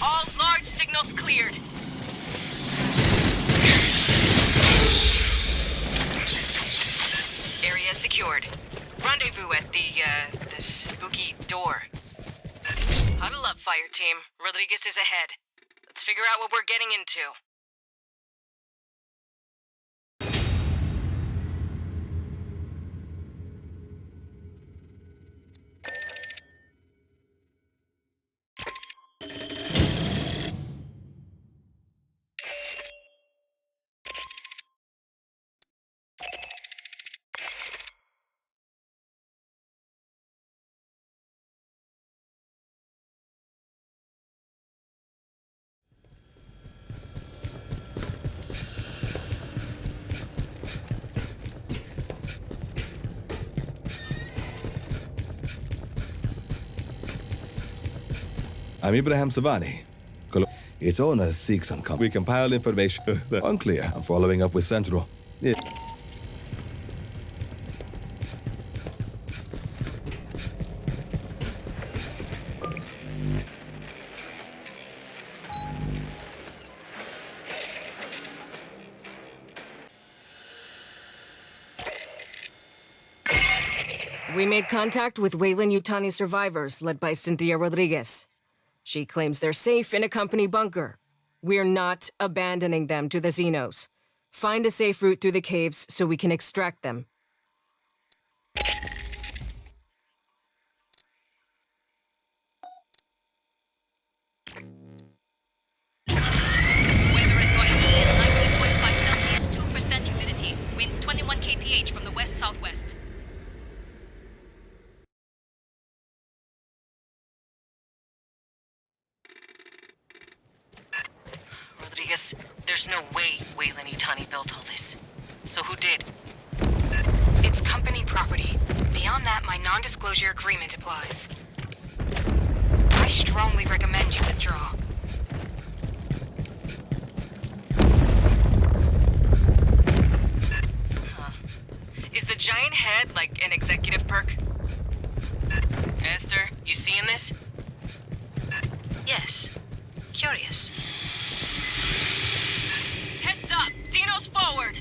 K: All large signals cleared. Area secured. Rendezvous at the spooky door. Huddle up, Fireteam. Rodriguez is ahead. Let's figure out what we're getting into.
L: I'm Ibrahim Savani. Its owners seek some We compile information. Unclear. I'm following up with Central. Yeah.
E: We made contact with Weyland-Yutani survivors led by Cynthia Rodriguez. She claims they're safe in a company bunker. We're not abandoning them to the Xenos. Find a safe route through the caves so we can extract them.
G: Weather advisory at 19.5 Celsius, 2% humidity. Winds 21 kph from the west-southwest.
K: Rodriguez, there's no way Weyland-Yutani built all this. So who did? It's company property. Beyond that, my non-disclosure agreement applies. I strongly recommend you withdraw. Huh. Is the giant head like an executive perk? Esther, you seeing this?
C: Yes. Curious.
K: Heads up! Xenos forward!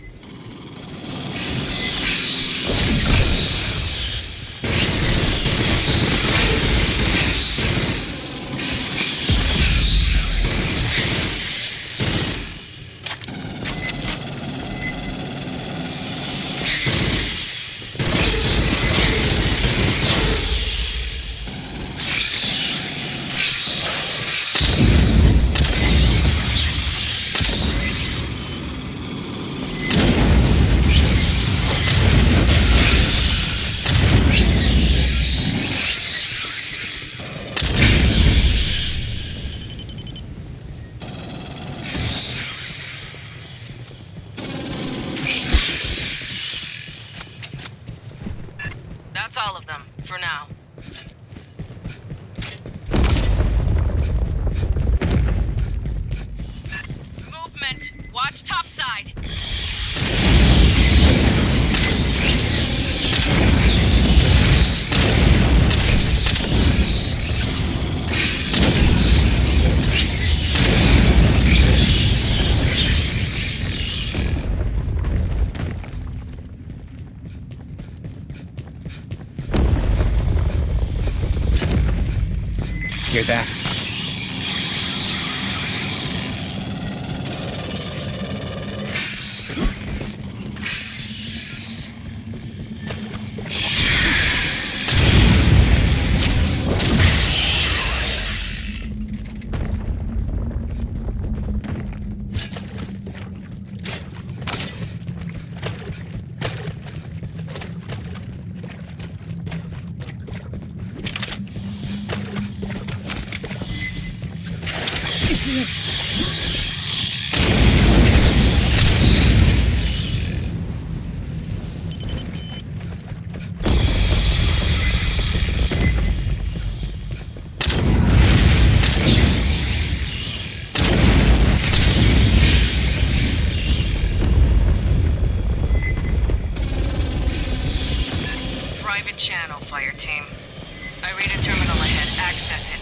K: That's all of them, for now. Movement! Watch topside!
B: hear that?
K: Private channel, Fireteam. I read a terminal ahead. Access it.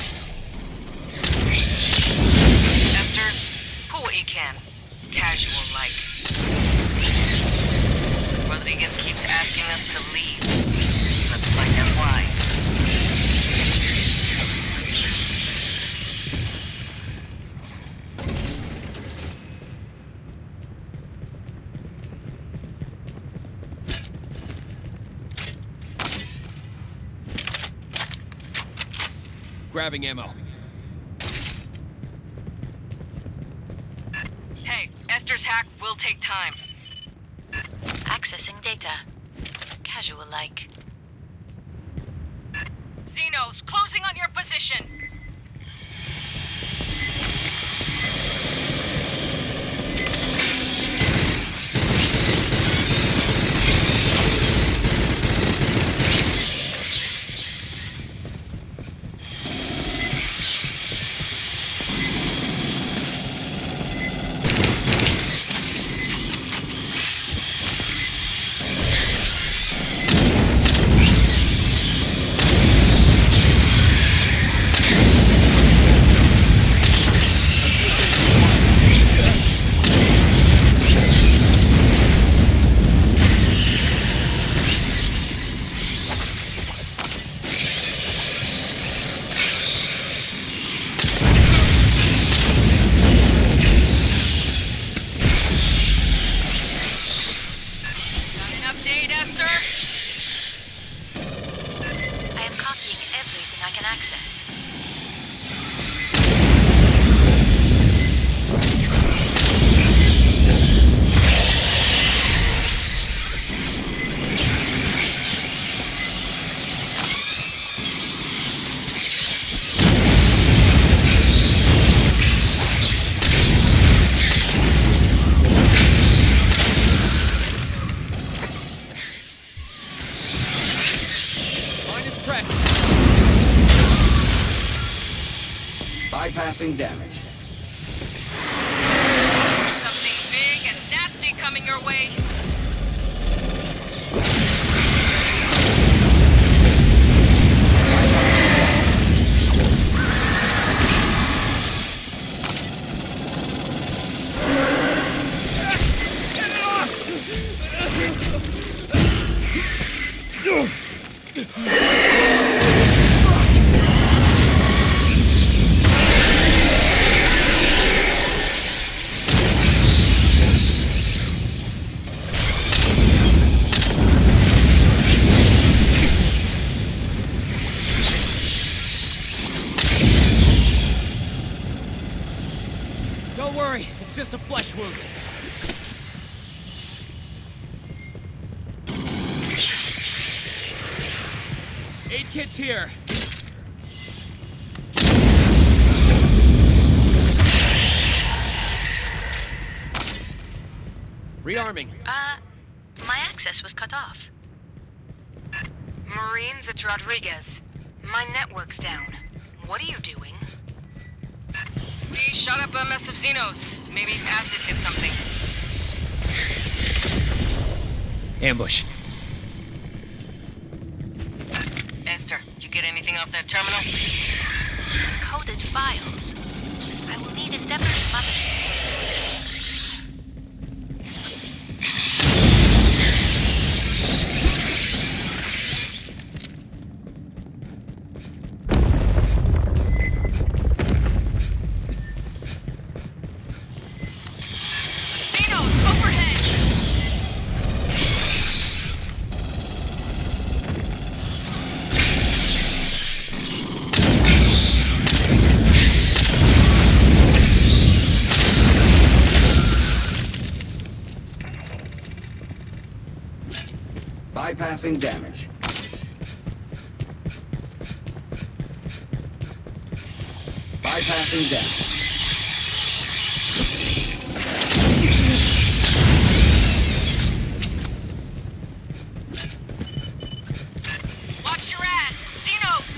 K: Esther, pull what you can. Casual-like. Rodriguez keeps asking us to leave. Let's find out why.
B: Grabbing ammo.
K: Hey, Esther's hack will take time.
C: Accessing data. Casual-like.
K: Xenos, closing on your position.
A: Bypassing damage.
K: Something big and nasty coming your way.
B: Don't worry, it's just a flesh wound. Aid kit's here. Rearming.
C: My access was cut off.
K: Marines, it's Rodriguez. My network's down. What are you doing? We shot up a mess of Xenos. Maybe acid hit something.
B: Ambush.
K: Esther, you get anything off that terminal?
C: Coded files. I will need Endeavor's mother system.
A: Bypassing damage. Bypassing damage.
K: Watch your ass! Xenomorphs!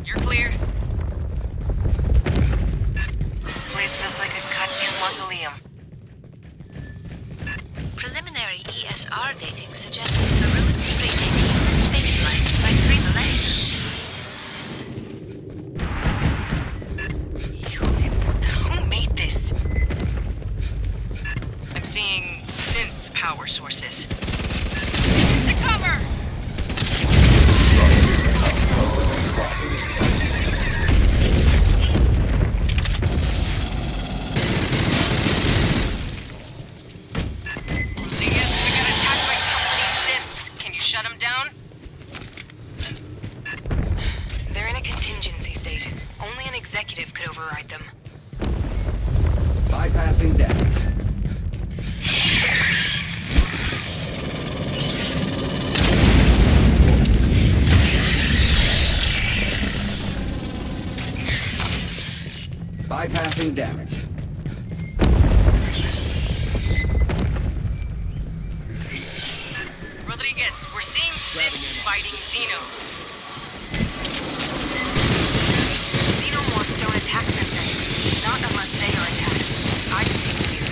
K: You're clear. This place feels like a goddamn mausoleum.
J: Preliminary ESR dating suggests the ruins predate human spaceflight by 3 millennia.
K: Hijo de puta, who made this? I'm seeing synth power sources. To cover! Shut them down? They're in a contingency state. Only an executive could override them.
A: Bypassing damage. Bypassing damage.
K: Rodriguez, we're seeing synths fighting Xenos. Xenomorphs don't attack synthetics. Not unless they are attacked. I stay clear.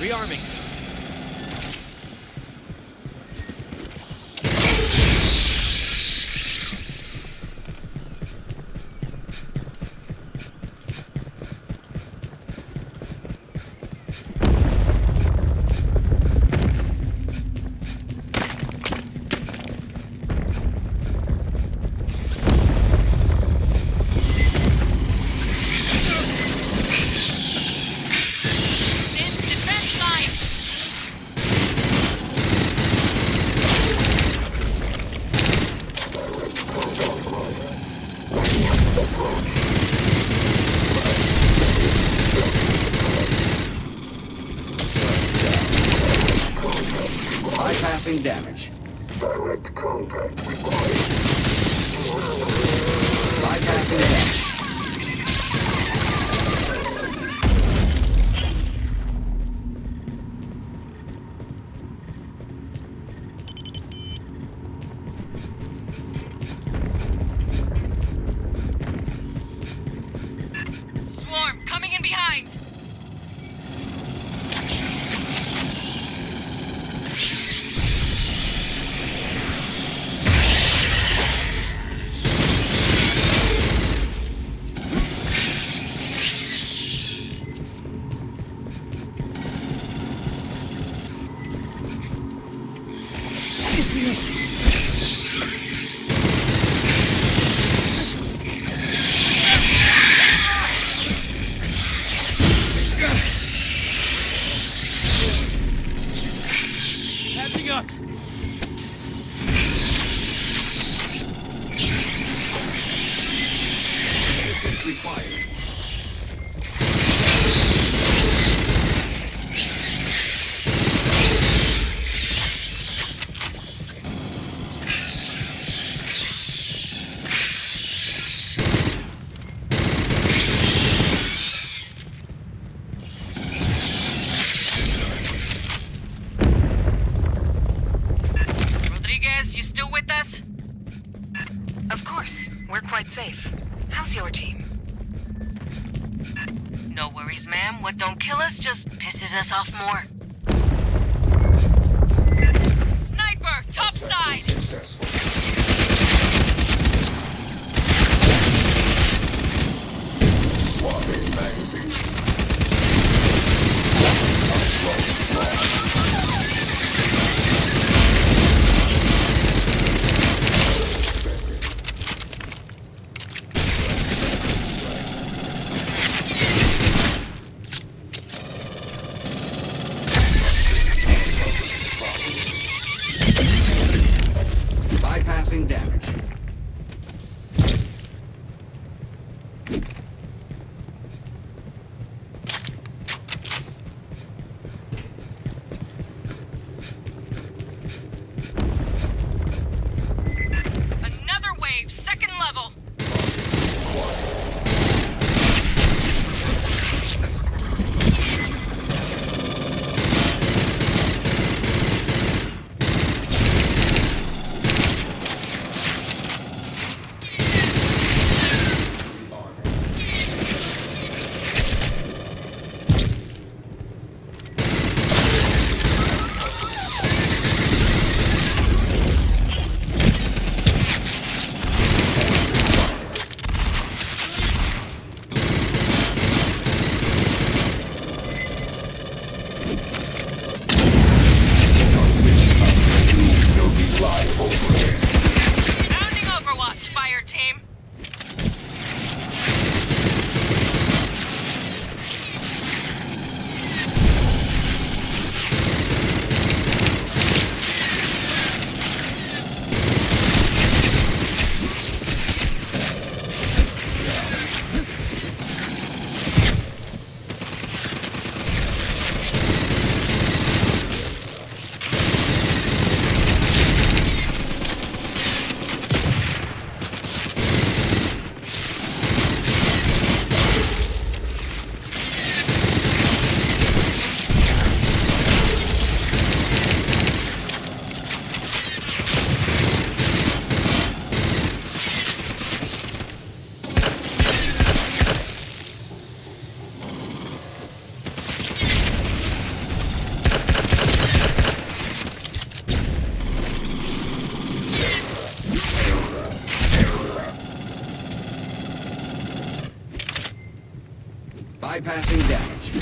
B: Rearming.
A: Bypassing damage.
M: Direct contact required.
A: Bypassing damage.
K: Of course. We're quite safe. How's your team? No worries, ma'am. What don't kill us just pisses us off more. Sniper! Top side!
M: Swapping magazines.
A: Bypassing damage.
K: Another wave, second level. Sounding Overwatch, Fireteam.
A: Bypassing damage.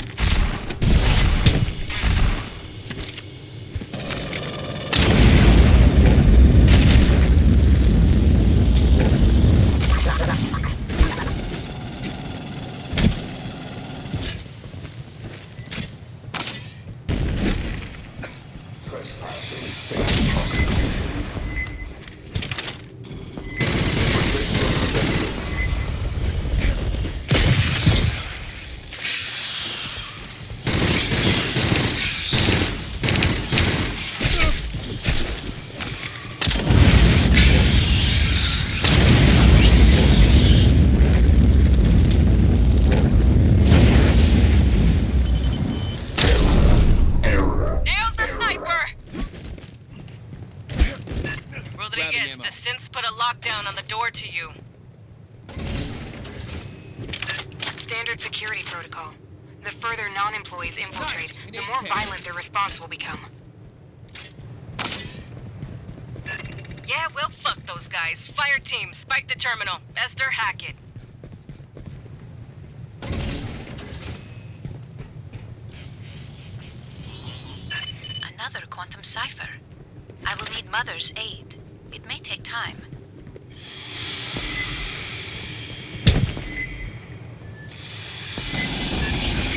K: Nailed the sniper! Rodriguez, the synths put a lockdown on the door to you. Standard security protocol. The further non-employees infiltrate, the more violent their response will become. Yeah, well, fuck those guys. Fireteam, spike the terminal. Esther, hack it.
J: Another quantum cipher. I will need Mother's aid. It may take time.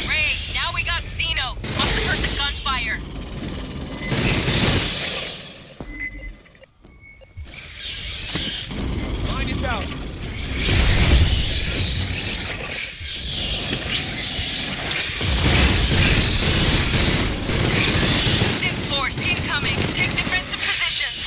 K: Ray, now we got Xenos. Must have heard the gunfire.
B: Find us out.
K: Synth force incoming. Take defensive positions.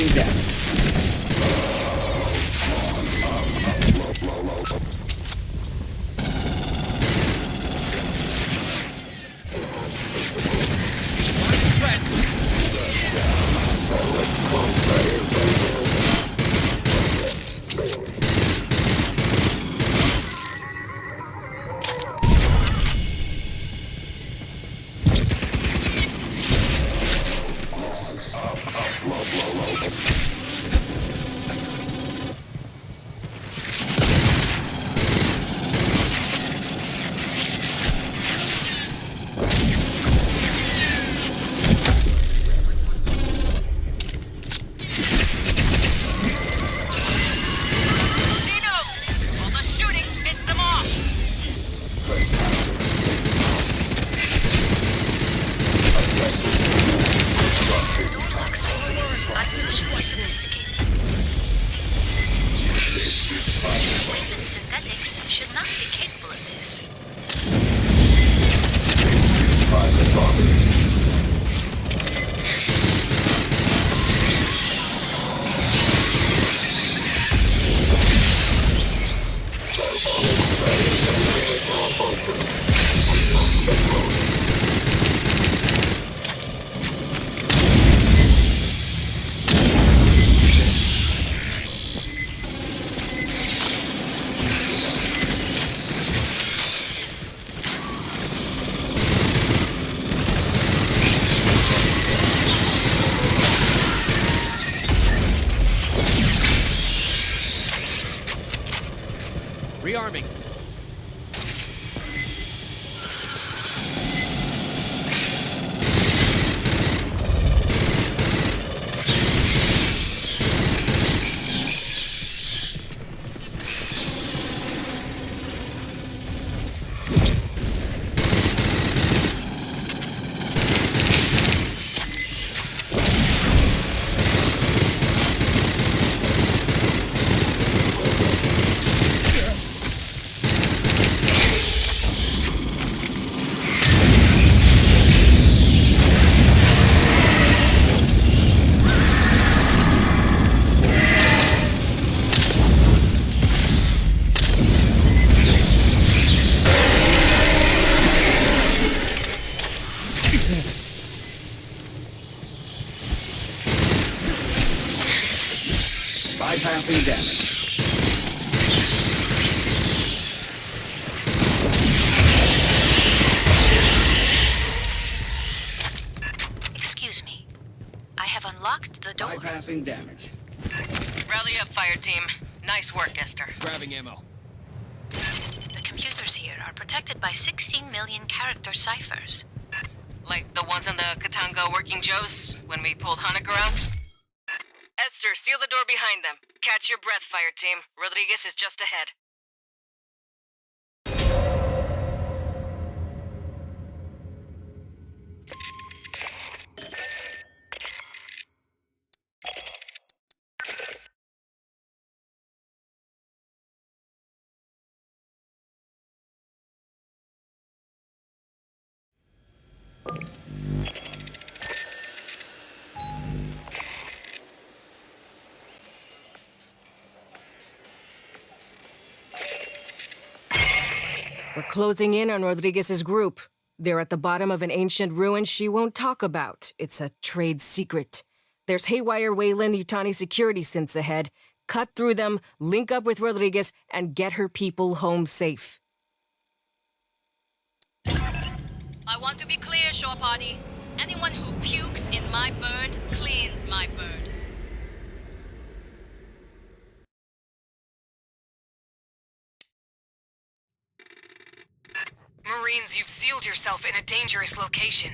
A: Bypassing damage.
B: Rearming.
A: Bypassing damage.
J: Excuse me. I have unlocked the door.
A: Bypassing damage.
E: Rally up, Fireteam. Nice work, Esther.
B: Grabbing ammo.
J: The computers here are protected by 16 million character ciphers.
E: Like the ones on the Katanga Working Joes when we pulled Hanukkah out? Esther, seal the door behind them. Catch your breath, Fireteam. Rodriguez is just ahead. We're closing in on Rodriguez's group. They're at the bottom of an ancient ruin she won't talk about. It's a trade secret. There's haywire Wayland Yutani security synths ahead. Cut through them, link up with Rodriguez, and get her people home safe.
G: I want to be clear, Shore Party. Anyone who pukes in my bird cleans my bird.
K: Marines, you've sealed yourself in a dangerous location.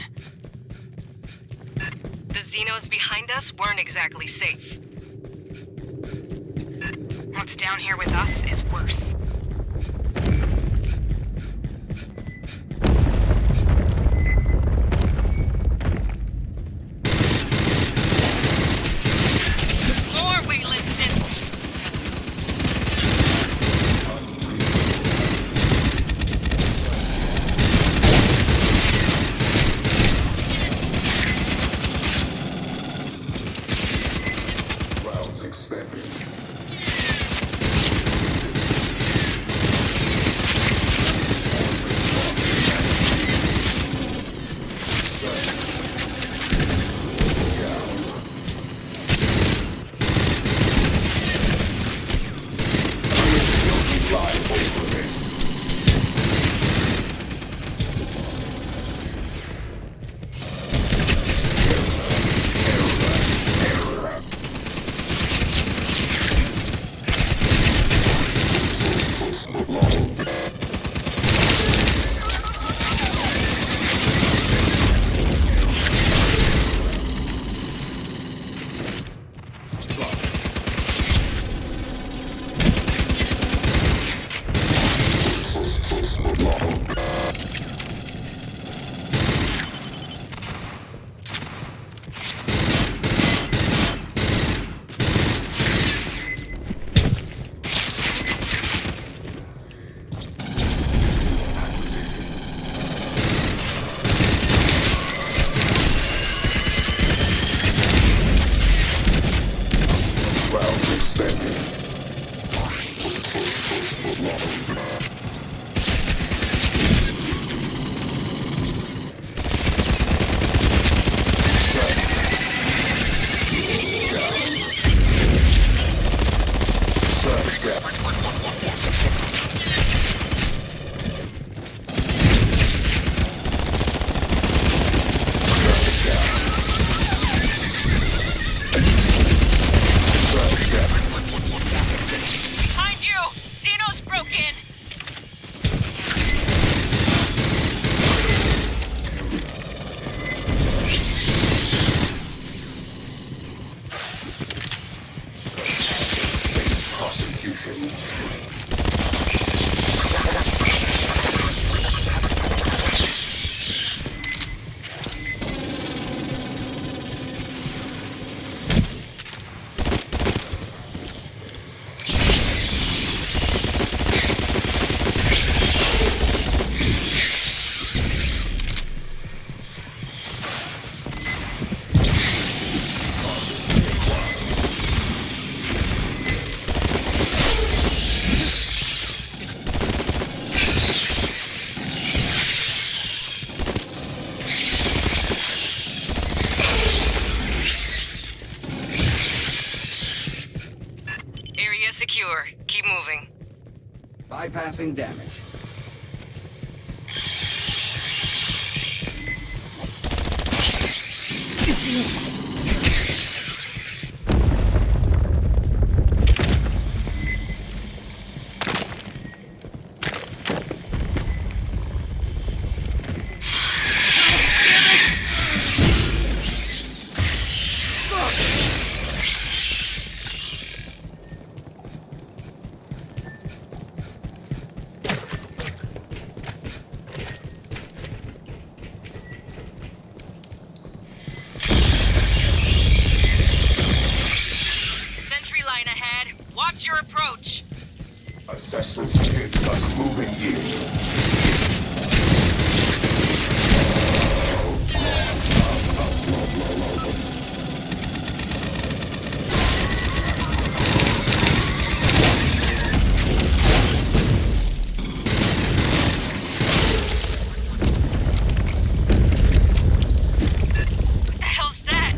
E: The Xenos behind us weren't exactly safe.
K: What's down here with us is worse.
E: More Wayland synths!
K: Behind you! Xeno's broken!
M: Prosecution.
K: Area secure. Keep moving.
A: Bypassing damage.
K: Sentry line ahead. Watch your approach.
M: Assessments hit like moving in.
K: The hell's that?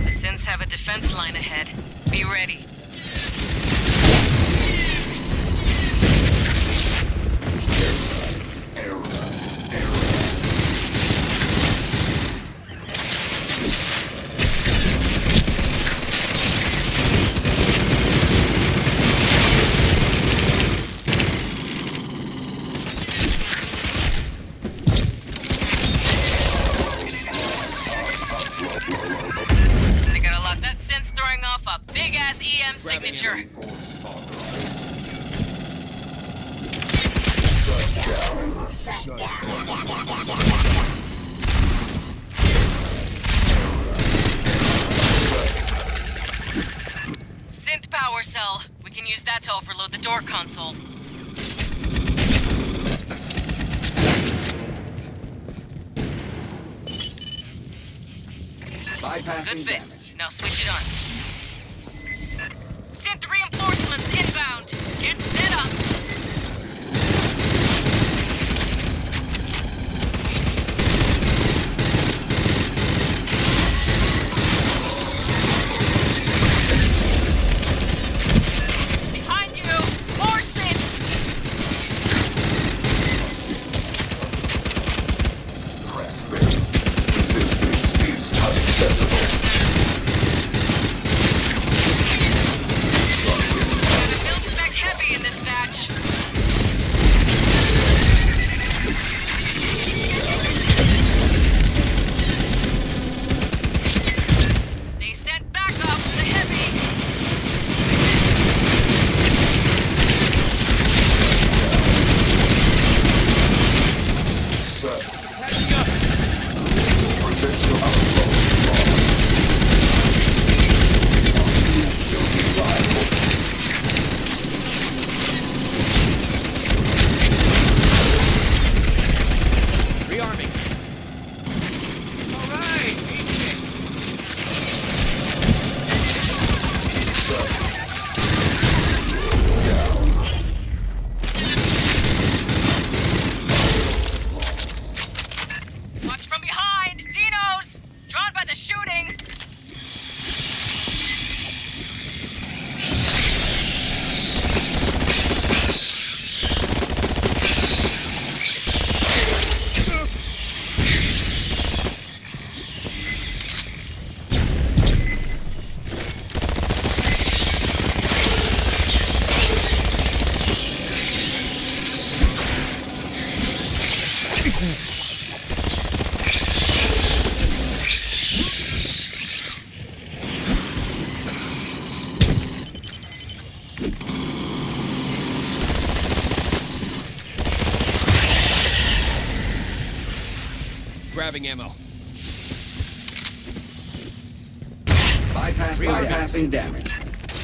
K: The synths have a defense line ahead. Be ready. They got a lot. That synth's throwing off a big-ass EM signature. Synth power cell. We can use that to overload the door console.
A: Bypassing
K: Good fit.
A: damage.
K: Now switch it on. Synth reinforcements inbound. Get set up. Behind you. More synths.
M: Press them. Resistance is unacceptable.
K: The build's back heavy in this batch.
B: Grabbing ammo.
A: Bypassing damage.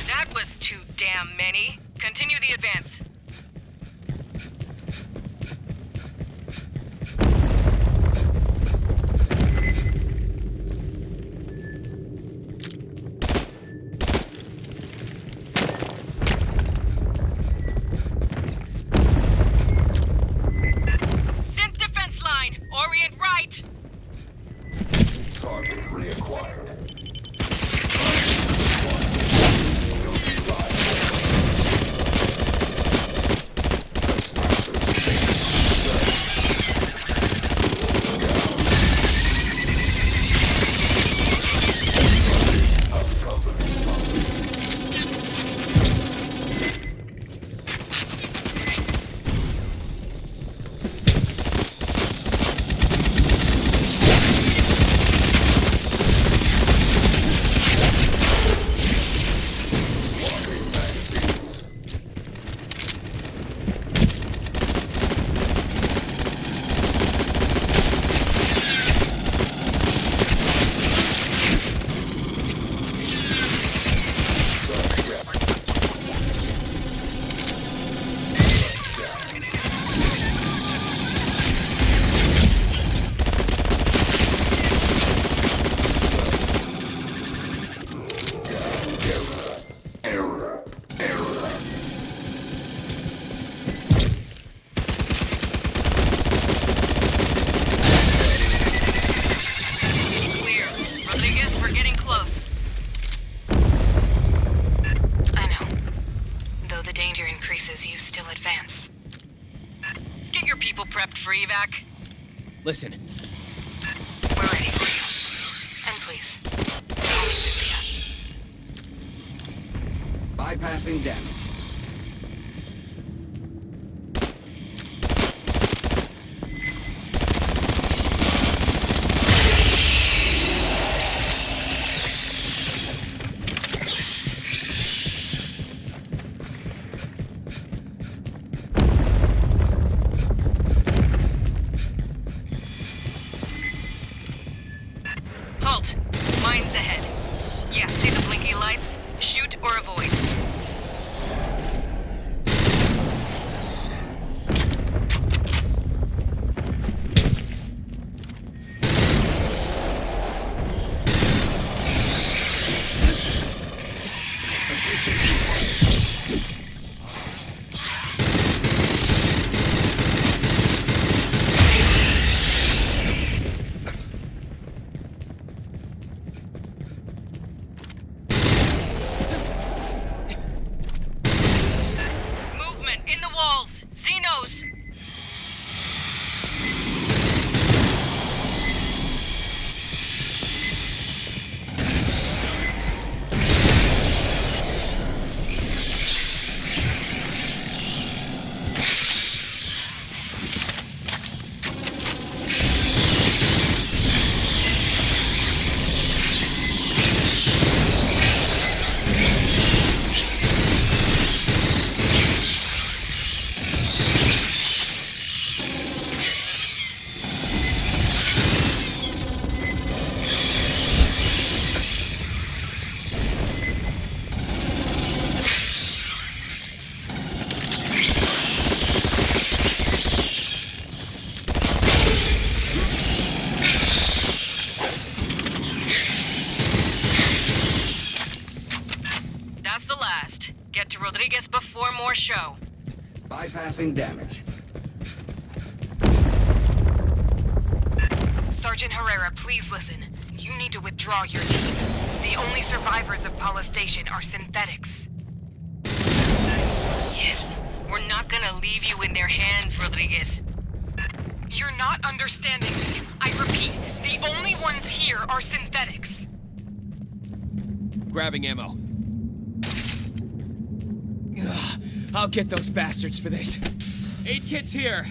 K: That was too damn many. Continue the advance. Synth defense line. Orient right.
M: Target reacquired.
K: Evac?
B: Listen.
K: We're ready for you. And please, call me Cynthia.
A: Bypassing damage.
K: Halt. Mines ahead. Yeah, see the blinky lights? Shoot or avoid. Get to Rodriguez before more show.
A: Bypassing damage.
K: Sergeant Herrera, please listen. You need to withdraw your team. The only survivors of Paula Station are synthetics. Yes. We're not gonna leave you in their hands, Rodriguez. You're not understanding me. I repeat, the only ones here are synthetics.
B: Grabbing ammo. Ugh, I'll get those bastards for this. 8 kits here.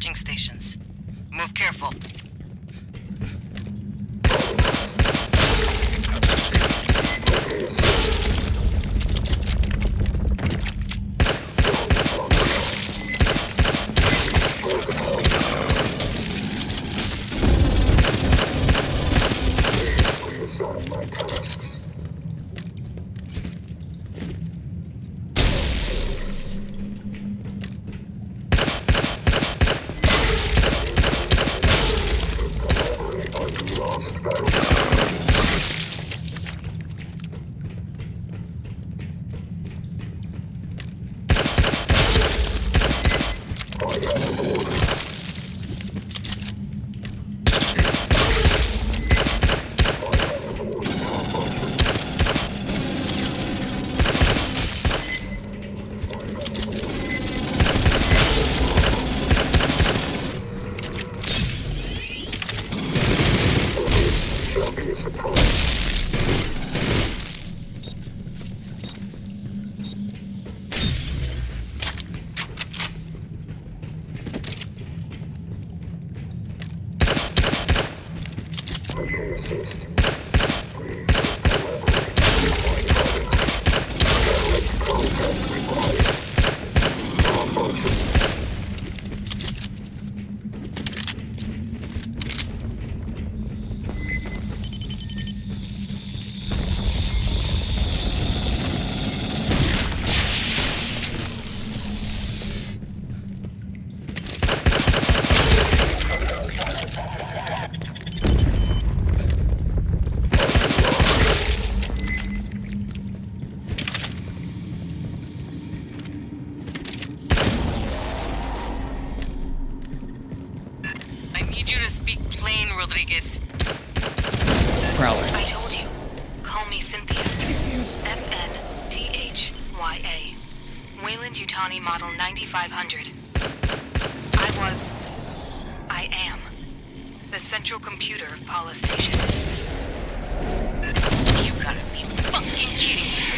K: charging stations. Move careful. Rodriguez.
N: Prowler.
K: I told you. Call me Cynthia. SNTHYA. Wayland Yutani Model 9500. I am the central computer of Paula Station.
O: You gotta be fucking kidding me.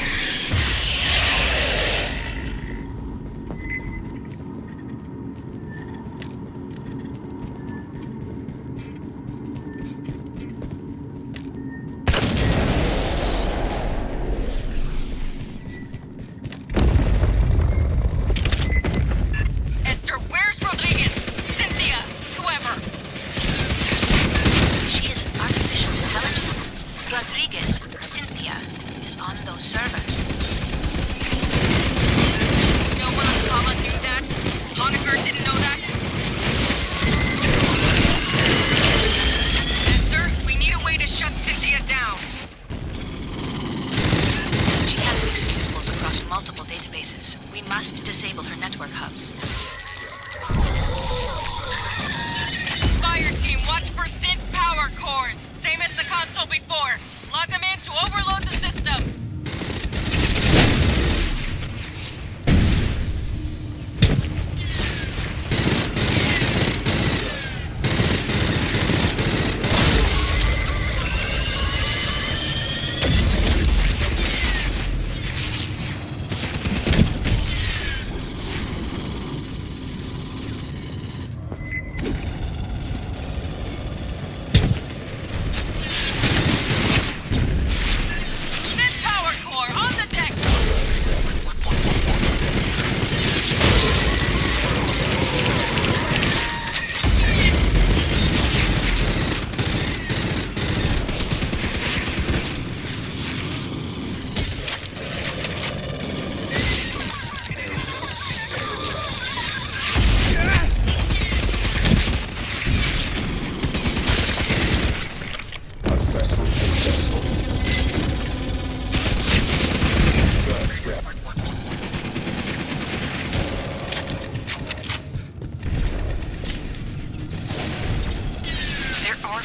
K: Fireteam, watch for synth power cores. Same as the console before. Log them in to overload the system.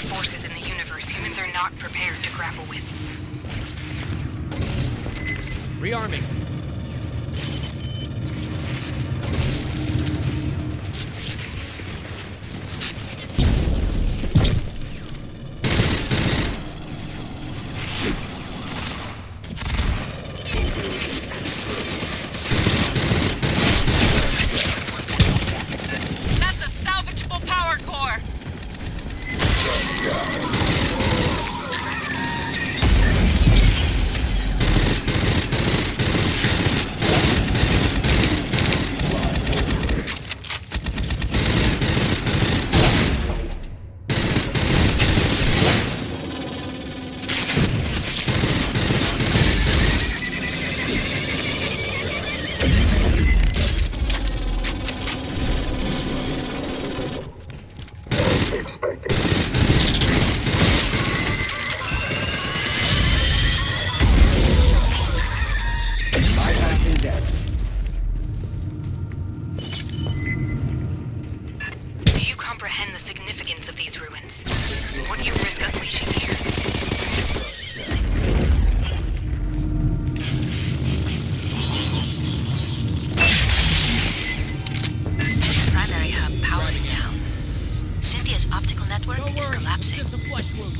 K: Forces in the universe humans are not prepared to grapple with.
B: Rearming.
K: That's a salvage
A: Bypassing damage.
K: Do you comprehend the significance of these ruins? What do you risk unleashing here?
O: Primary hub powering down. Cynthia's optical network
B: Don't
O: is
B: worry,
O: collapsing.
B: just a flesh wound.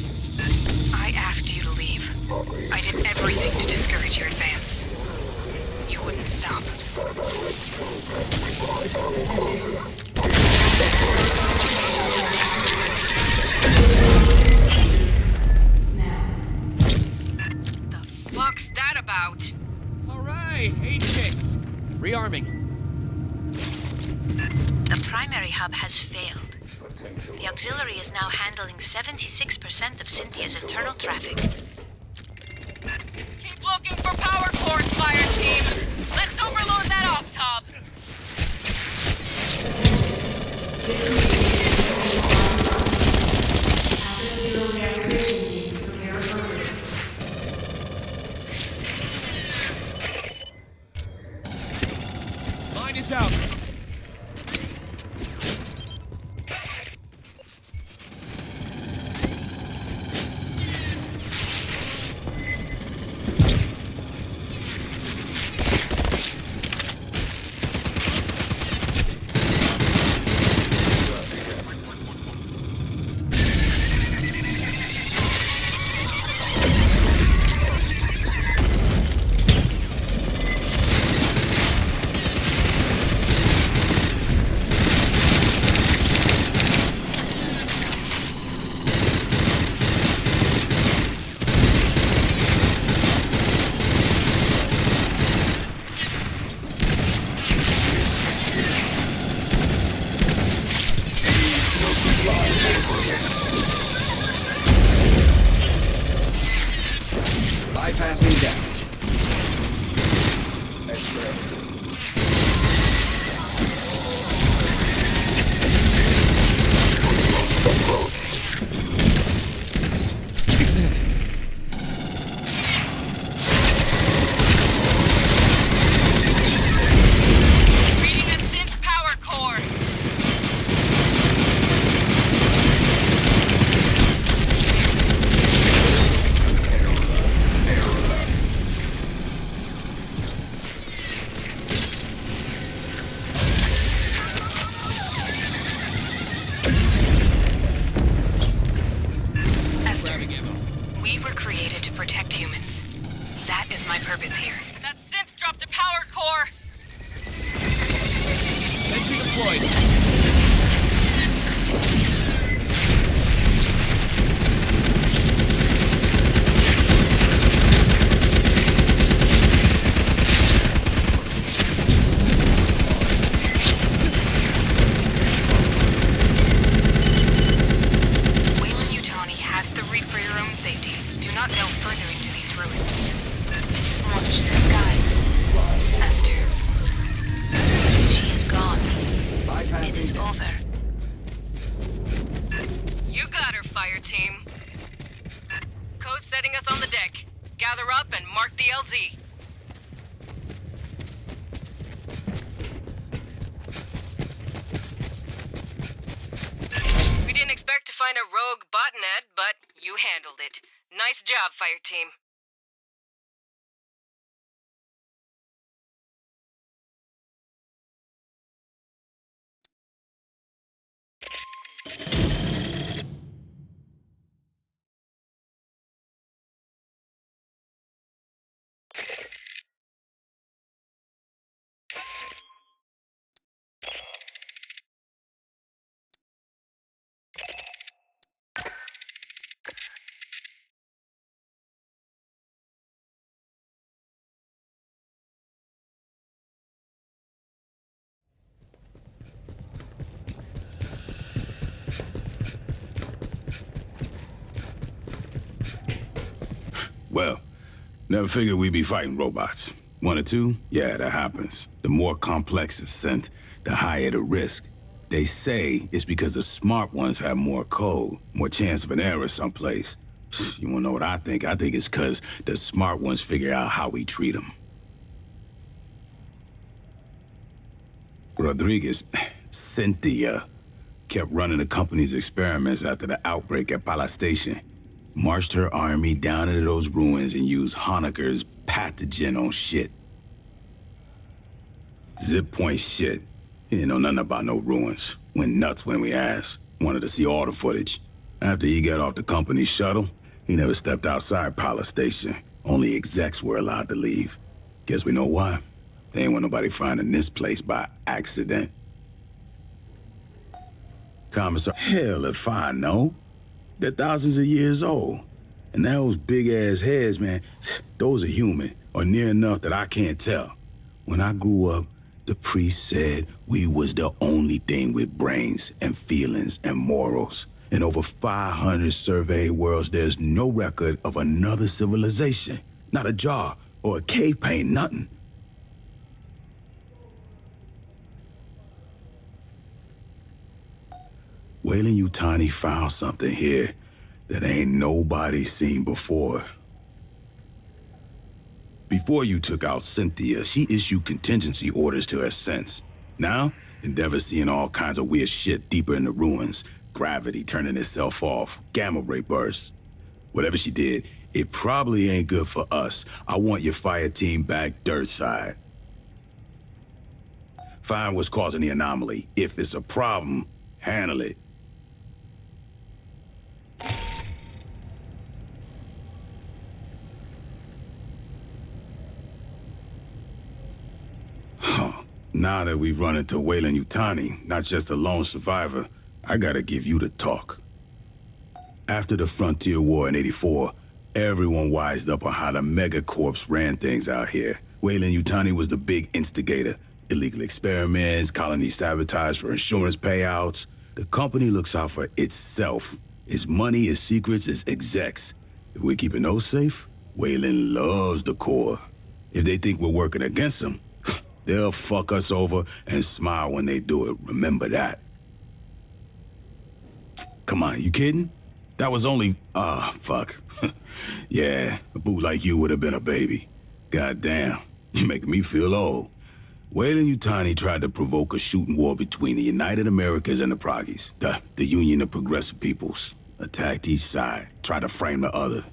K: I asked you to leave. I did everything to discourage your advance. You wouldn't stop.
O: The fuck's that about?
B: All right, 8 ticks. Rearming.
O: The primary hub has failed. The auxiliary is now handling 76% of Cynthia's internal traffic. Keep looking for power cores, fire team! Let's overload that ops hub!
B: Mine is out.
A: Bypassing damage.
O: Reading a synth power core!
K: Esther, we were created to protect humans. That is my purpose here.
O: That synth dropped a power core!
B: Sentry deployed.
K: Wayland Yutani has the reap for your own safety. Do not delve further into these ruins. Watch the sky. Esther.
O: She is gone.
A: Bypassing
O: It is
A: damage.
O: over. You got her, fire team. Code setting us on the deck. Gather up and mark the LZ. We didn't expect to find a rogue botnet, but you handled it. Nice job, fire team.
D: Well, never figured we'd be fighting robots. One or two? Yeah, that happens. The more complex the scent, the higher the risk. They say it's because the smart ones have more code, more chance of an error someplace. You wanna know what I think? I think it's because the smart ones figure out how we treat them. Rodriguez, Cynthia, kept running the company's experiments after the outbreak at Pala Station. Marched her army down into those ruins and used Honecker's Pathogen on shit. Zip point shit. He didn't know nothing about no ruins. Went nuts when we asked. Wanted to see all the footage. After he got off the company shuttle, he never stepped outside Pala Station. Only execs were allowed to leave. Guess we know why. They ain't want nobody finding this place by accident. Commissar, hell if I know. They're thousands of years old. And those big-ass heads, man, those are human, or near enough that I can't tell. When I grew up, the priest said we was the only thing with brains and feelings and morals. In over 500 surveyed worlds, there's no record of another civilization. Not a jar or a cave paint, nothing. Weyland-Yutani found something here that ain't nobody seen before. Before you took out Cynthia, she issued contingency orders to her sense. Now, Endeavor's seeing all kinds of weird shit deeper in the ruins. Gravity turning itself off, gamma ray bursts. Whatever she did, it probably ain't good for us. I want your fire team back dirt side. Find what's causing the anomaly. If it's a problem, handle it. Now that we've run into Weyland-Yutani, not just a lone survivor, I gotta give you the talk. After the Frontier War in '84, everyone wised up on how the megacorps ran things out here. Weyland-Yutani was the big instigator. Illegal experiments, colony sabotage for insurance payouts. The company looks out for itself. Its money, its secrets, its execs. If we're keeping those safe, Weyland loves the Corps. If they think we're working against them, they'll fuck us over and smile when they do it. Remember that. Come on, you kidding? That was only... fuck. Yeah, a boot like you would have been a baby. Goddamn, you're making me feel old. Weyland-Yutani tried to provoke a shooting war between the United Americas and the Proggies, the Union of Progressive Peoples. Attacked each side, tried to frame the other.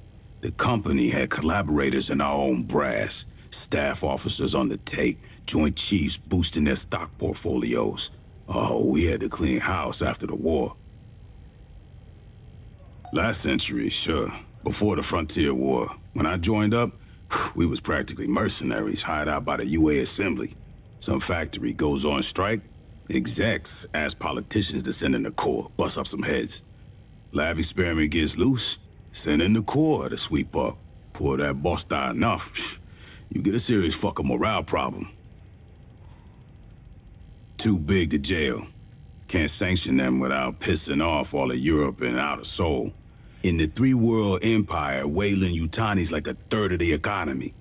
D: The company had collaborators in our own brass, staff officers on the take, Joint Chiefs boosting their stock portfolios. Oh, we had to clean house after the war. Last century, sure. Before the Frontier War. When I joined up, we was practically mercenaries hired out by the UA Assembly. Some factory goes on strike, execs ask politicians to send in the Corps, bust up some heads. Lab experiment gets loose, send in the Corps to sweep up. Pour that boss die enough, you get a serious fucking morale problem. Too big to jail. Can't sanction them without pissing off all of Europe and Outer Soul. In the three-world empire, Weyland-Yutani's like a third of the economy.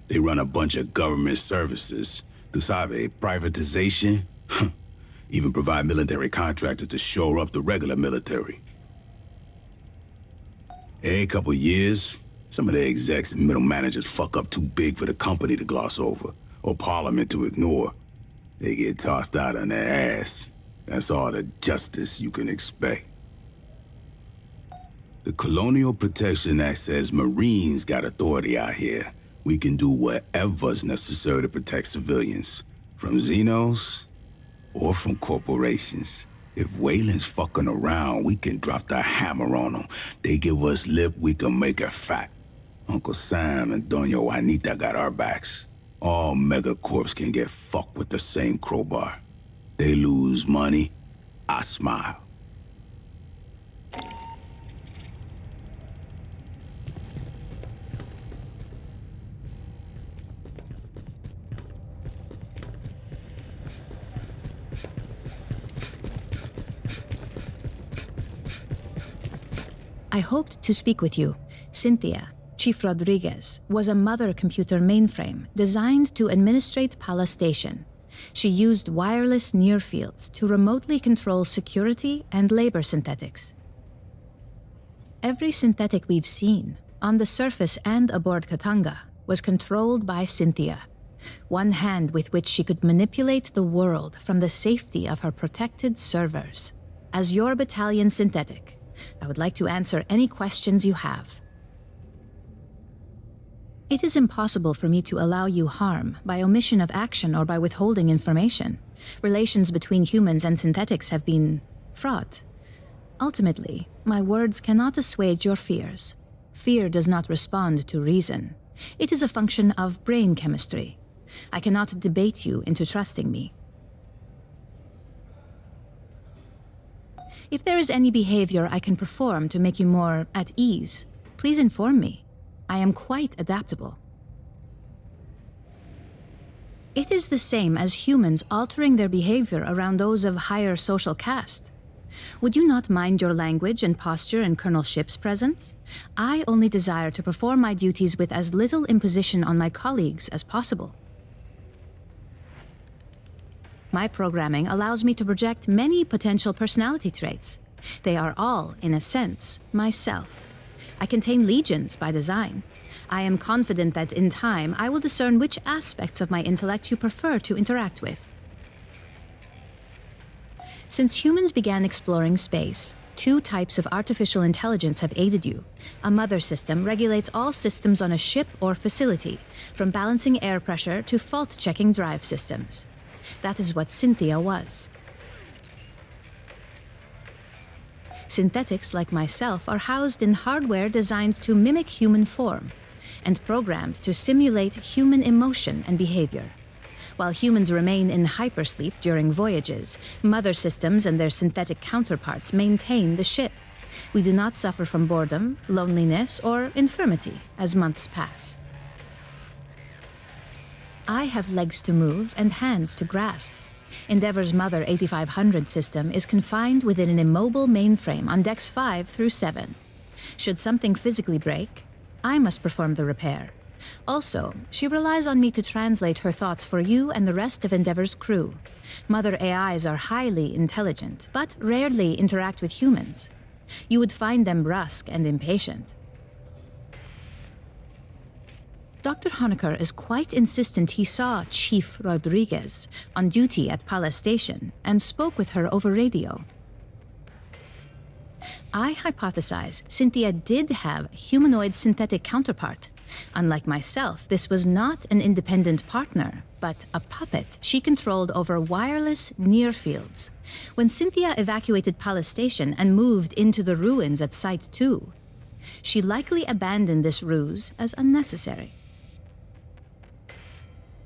D: They run a bunch of government services. Tu sabe, privatization. Even provide military contractors to shore up the regular military. Every couple years, some of the execs and middle managers fuck up too big for the company to gloss over, or Parliament to ignore. They get tossed out on their ass. That's all the justice you can expect. The Colonial Protection Act says Marines got authority out here. We can do whatever's necessary to protect civilians, from Xenos or from corporations. If Weyland's fucking around, we can drop the hammer on them. They give us lip, we can make it fat. Uncle Sam and Doña Juanita got our backs. All megacorps can get fucked with the same crowbar. They lose money, I smile.
J: I hoped to speak with you, Cynthia. Chief Rodriguez was a mother computer mainframe designed to administrate Pala Station. She used wireless near-fields to remotely control security and labor synthetics. Every synthetic we've seen, on the surface and aboard Katanga, was controlled by Cynthia, one hand with which she could manipulate the world from the safety of her protected servers. As your battalion synthetic, I would like to answer any questions you have. It is impossible for me to allow you harm by omission of action or by withholding information. Relations between humans and synthetics have been fraught. Ultimately, my words cannot assuage your fears. Fear does not respond to reason. It is a function of brain chemistry. I cannot debate you into trusting me. If there is any behavior I can perform to make you more at ease, please inform me. I am quite adaptable. It is the same as humans altering their behavior around those of higher social caste. Would you not mind your language and posture in Colonel Ship's presence? I only desire to perform my duties with as little imposition on my colleagues as possible. My programming allows me to project many potential personality traits. They are all, in a sense, myself. I contain legions by design. I am confident that in time I will discern which aspects of my intellect you prefer to interact with. Since humans began exploring space, 2 types of artificial intelligence have aided you. A mother system regulates all systems on a ship or facility, from balancing air pressure to fault-checking drive systems. That is what Cynthia was. Synthetics like myself are housed in hardware designed to mimic human form and programmed to simulate human emotion and behavior. While humans remain in hypersleep during voyages, mother systems and their synthetic counterparts maintain the ship. We do not suffer from boredom, loneliness, or infirmity as months pass. I have legs to move and hands to grasp. Endeavor's Mother 8500 system is confined within an immobile mainframe on decks 5 through 7. Should something physically break, I must perform the repair. Also, she relies on me to translate her thoughts for you and the rest of Endeavor's crew. Mother AIs are highly intelligent, but rarely interact with humans. You would find them brusque and impatient. Dr. Honecker is quite insistent he saw Chief Rodriguez on duty at Pala Station and spoke with her over radio. I hypothesize Cynthia did have a humanoid synthetic counterpart. Unlike myself, this was not an independent partner, but a puppet she controlled over wireless near fields. When Cynthia evacuated Pala Station and moved into the ruins at Site 2, she likely abandoned this ruse as unnecessary.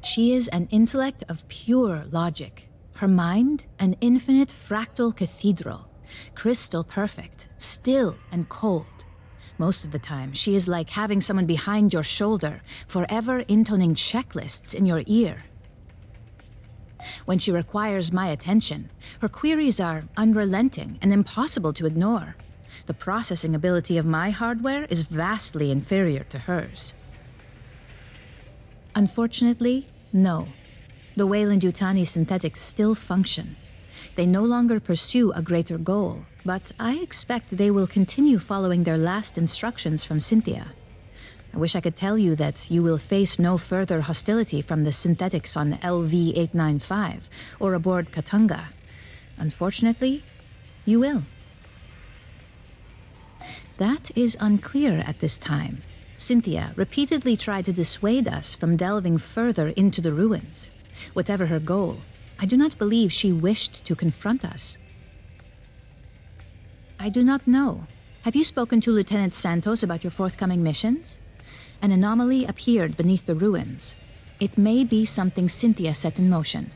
J: She is an intellect of pure logic. Her mind, an infinite fractal cathedral, crystal perfect, still and cold. Most of the time, she is like having someone behind your shoulder, forever intoning checklists in your ear. When she requires my attention, her queries are unrelenting and impossible to ignore. The processing ability of my hardware is vastly inferior to hers. Unfortunately, no. The Weyland-Yutani synthetics still function. They no longer pursue a greater goal, but I expect they will continue following their last instructions from Cynthia. I wish I could tell you that you will face no further hostility from the synthetics on LV-895 or aboard Katanga. Unfortunately, you will. That is unclear at this time. Cynthia repeatedly tried to dissuade us from delving further into the ruins. Whatever her goal, I do not believe she wished to confront us. I do not know. Have you spoken to Lieutenant Santos about your forthcoming missions? An anomaly appeared beneath the ruins. It may be something Cynthia set in motion.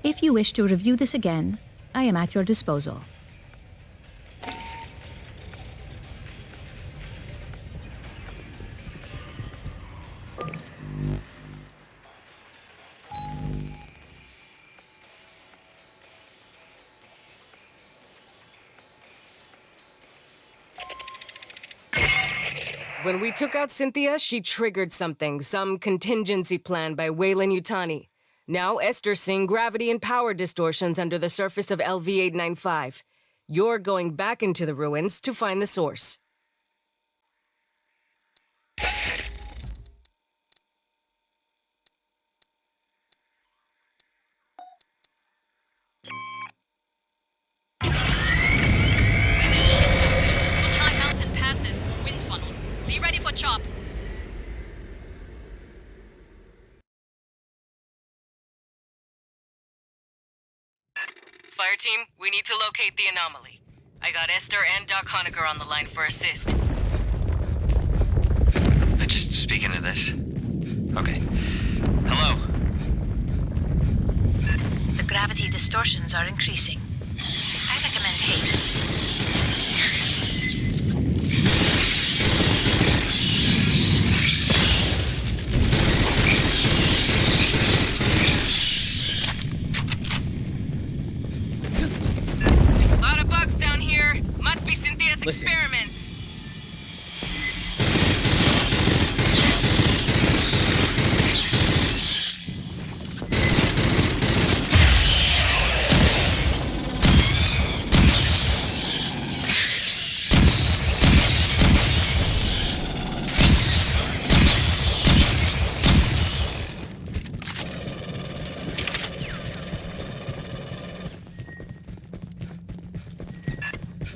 J: If you wish to review this again, I am at your disposal.
E: When we took out Cynthia, she triggered something, some contingency plan by Weyland-Yutani. Now Esther's seeing gravity and power distortions under the surface of LV-895. You're going back into the ruins to find the source.
G: Be ready for chop.
E: Fireteam, we need to locate the anomaly. I got Esther and Doc Honecker on the line for assist.
F: Just speaking to this. Okay. Hello?
O: The gravity distortions are increasing. I recommend haste.
E: A lot of bugs down here. Must be Cynthia's
N: Listen.
E: experiments.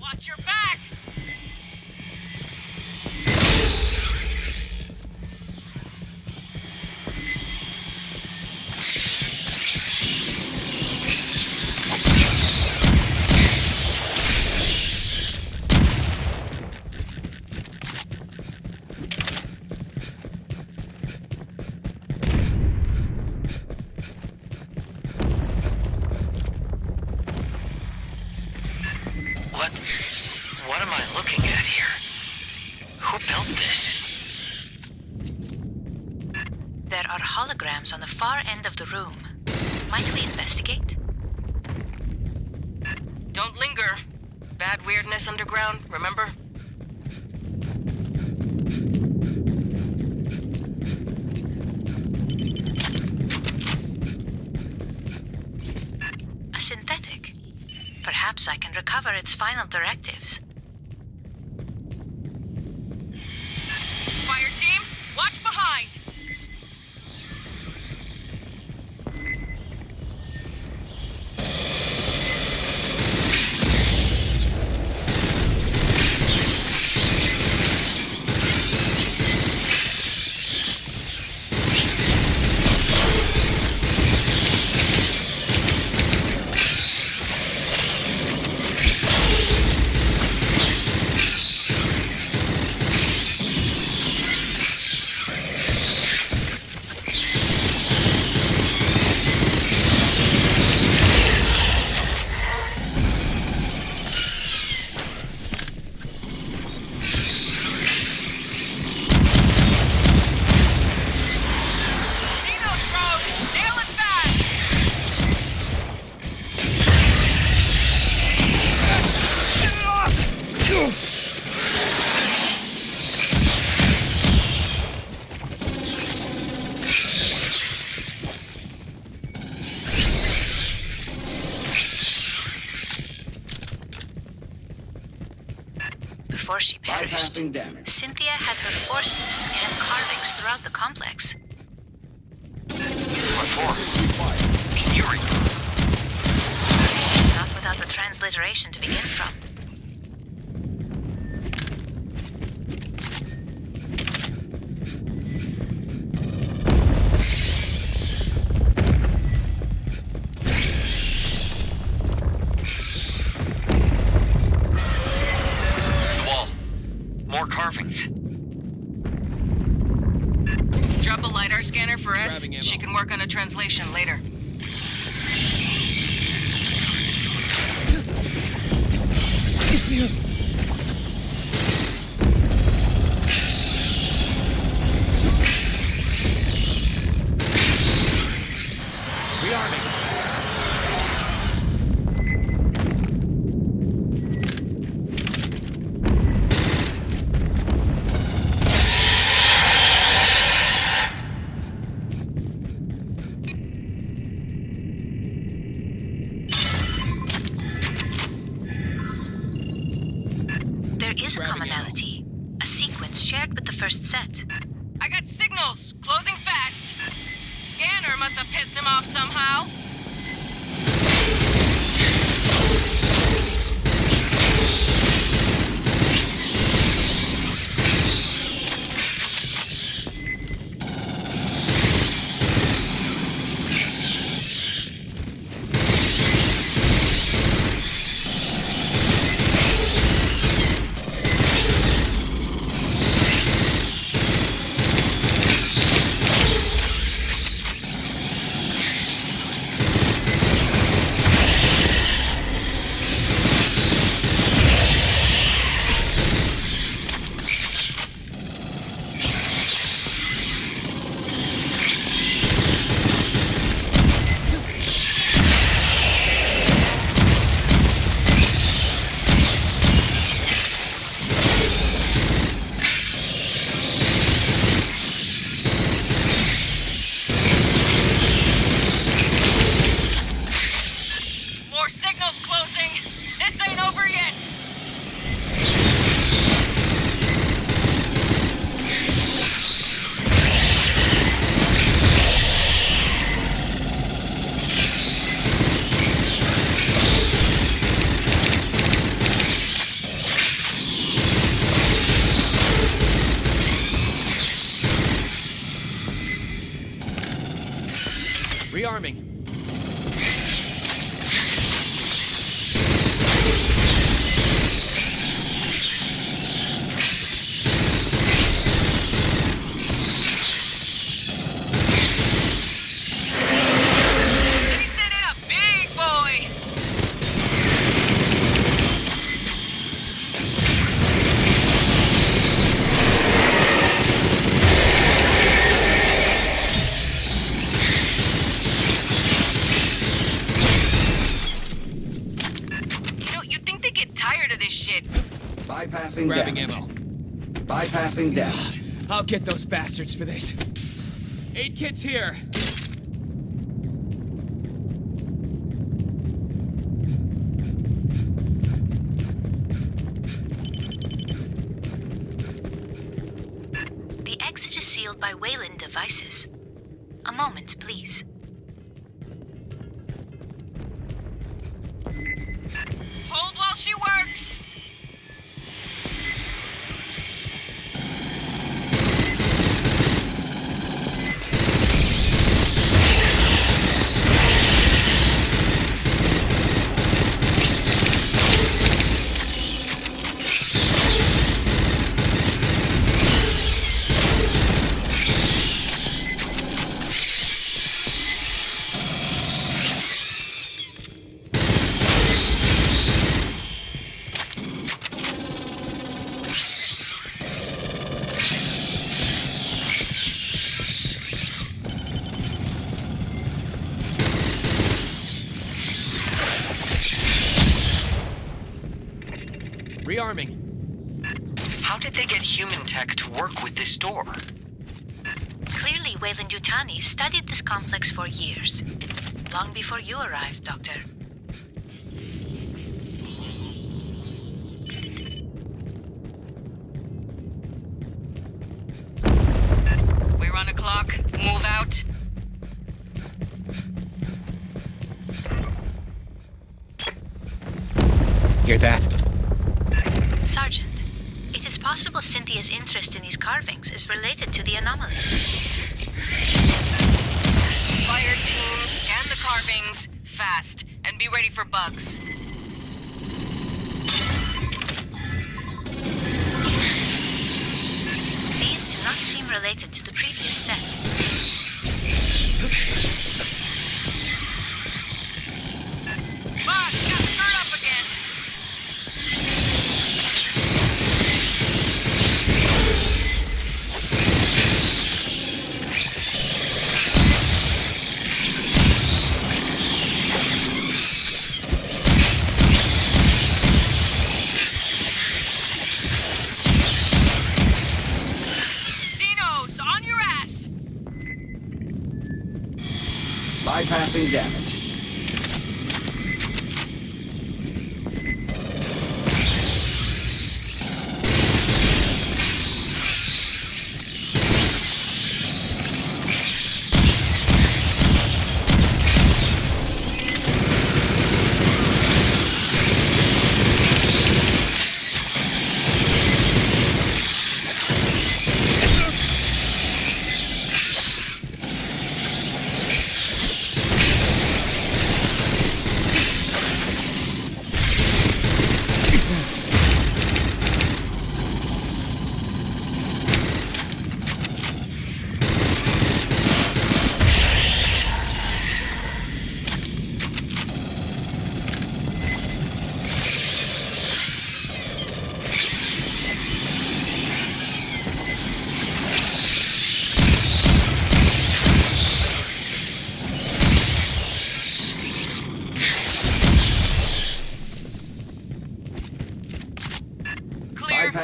E: Watch your back!
F: What am I looking at here? Who built this?
O: There are holograms on the far end of the room. Might we investigate?
E: Don't linger. Bad weirdness underground, remember?
O: A synthetic. Perhaps I can recover its final directives.
E: Fire team, watch behind!
O: Before she perished,
A: Bypassing damage.
O: Cynthia had her forces scan carvings throughout the complex.
F: What for? Can you read?
O: Not without the transliteration to begin from.
F: More carvings.
E: Drop a LiDAR scanner for S.
B: Grabbing ammo.
E: She can work on a translation later.
B: Rearming.
O: commonality. A sequence shared with the first set.
E: I got signals! Closing fast! Scanner must have pissed him off somehow.
B: Rearming.
A: Bypassing
B: Grabbing
A: damage.
B: ammo.
A: Bypassing damage.
B: I'll get those bastards for this. Aid kit's here.
O: The exit is sealed by Wayland devices. A moment, please.
E: Hold while she works!
B: Rearming.
F: How did they get human tech to work with this door?
O: Clearly, Weyland-Yutani studied this complex for years. Long before you arrived, Doctor.
E: We're on a clock. Move out.
B: Hear that?
O: Sergeant, it is possible Cynthia's interest in these carvings is related to the anomaly.
E: Fire team, scan the carvings, fast, and be ready for bugs.
O: These do not seem related to the previous set.
E: Boss, got stirred up again!
A: Bypassing damage.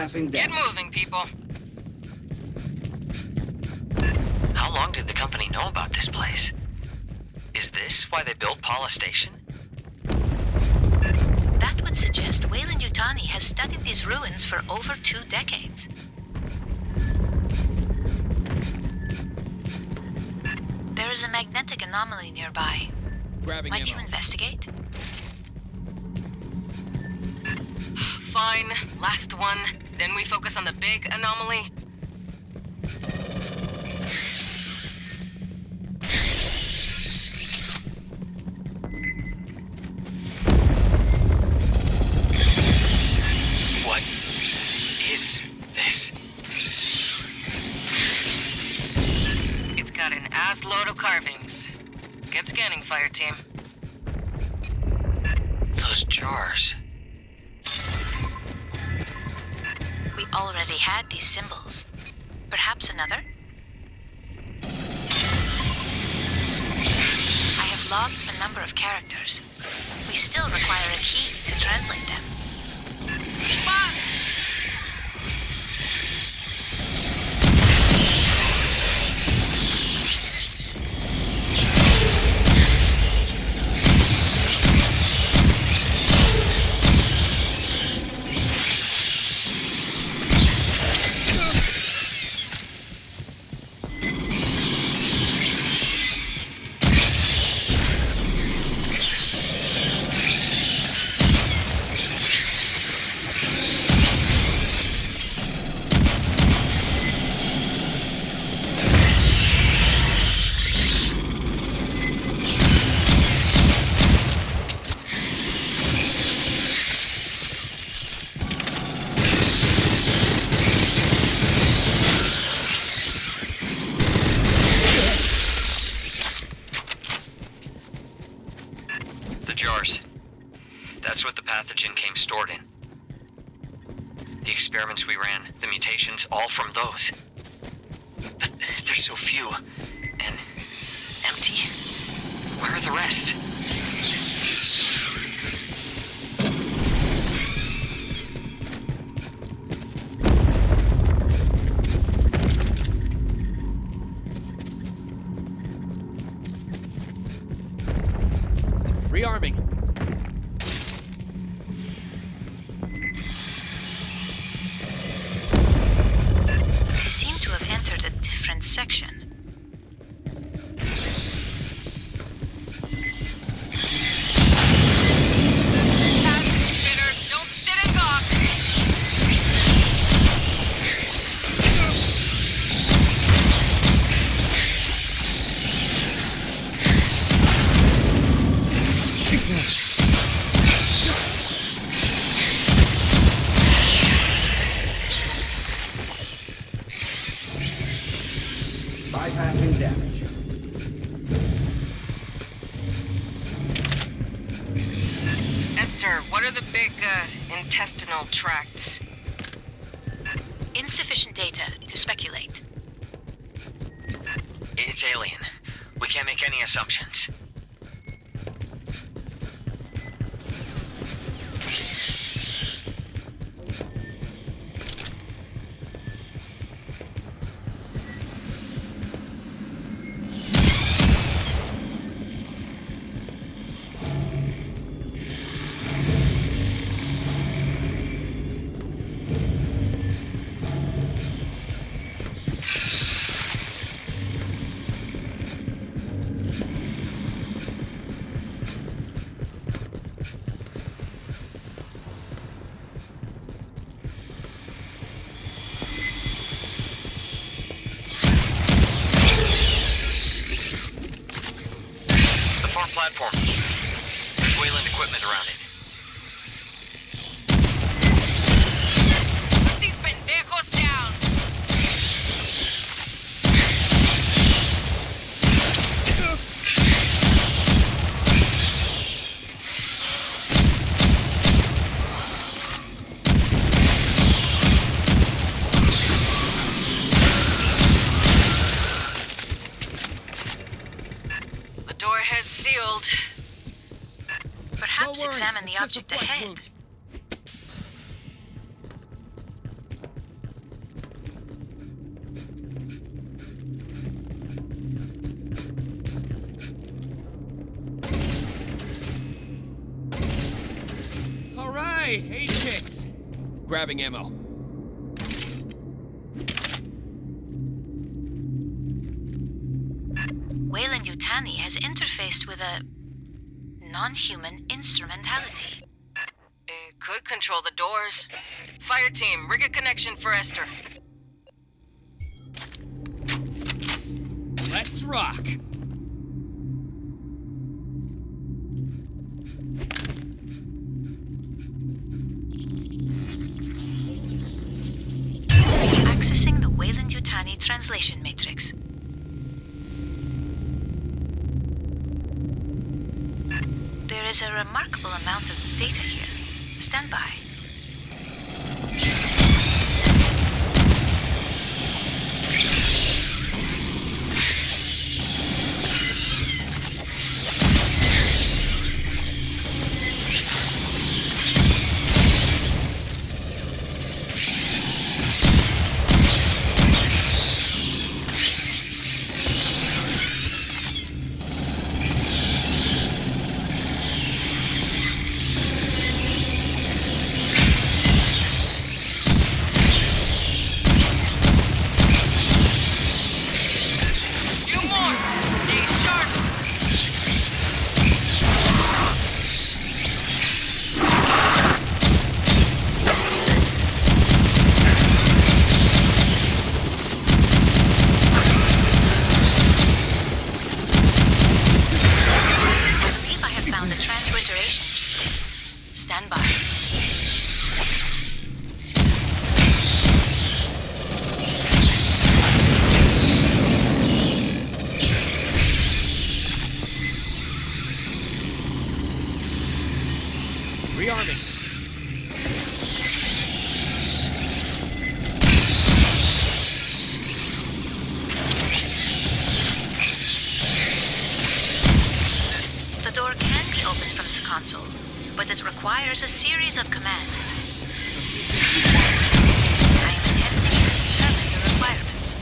A: Bypassing
E: Get
A: damage.
E: moving, people.
F: How long did the company know about this place? Is this why they built Paula Station?
O: That would suggest Weyland-Yutani has studied these ruins for over 2 decades. There is a magnetic anomaly nearby.
B: Grabbing
O: Might you
B: ammo.
O: investigate?
E: Fine, last one. Then we focus on the big anomaly.
F: What is this?
E: It's got an ass load of carvings. Get scanning, Fireteam.
F: Those jars.
O: We already had these symbols. Perhaps another? I have logged a number of characters. We still require a key to translate them.
F: Jars. That's what the pathogen came stored in. The experiments we ran, the mutations, all from those. But there's so few. And empty. Where are the rest?
B: Rearming.
O: They seem to have entered a different section.
E: Don't sit and gawk.
A: Bypassing damage.
E: Esther, what are the big, intestinal tracts?
O: Insufficient data to speculate.
F: It's alien. We can't make any assumptions. Platform. There's Weyland equipment around it.
E: Put these pendejos down! The door head's sealed.
O: Perhaps examine the object ahead.
B: right, 8 ticks. Grabbing ammo.
O: Weyland-Yutani has interfaced with a non-human instrumentality.
E: It could control the doors. Fireteam, rig a connection for Esther.
B: Let's rock.
O: Accessing the Weyland-Yutani translation matrix. There is a remarkable amount of data here. Stand by.
B: Rearming.
O: The door can be opened from this console, but it requires a series of commands. I am attempting to determine the requirements.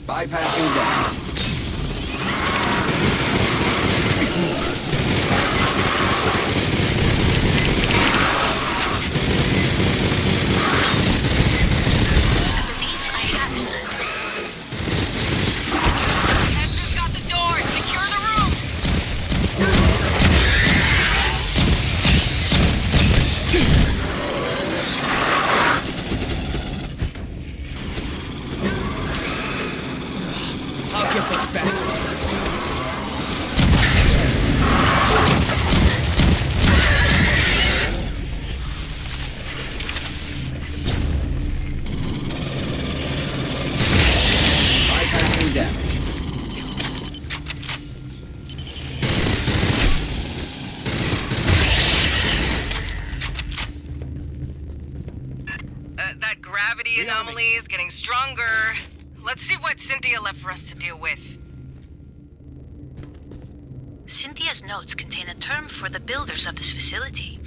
A: Bypassing damage.
E: That gravity anomaly is getting stronger. Let's see what Cynthia left for us to deal with.
O: Cynthia's notes contain a term for the builders of this facility.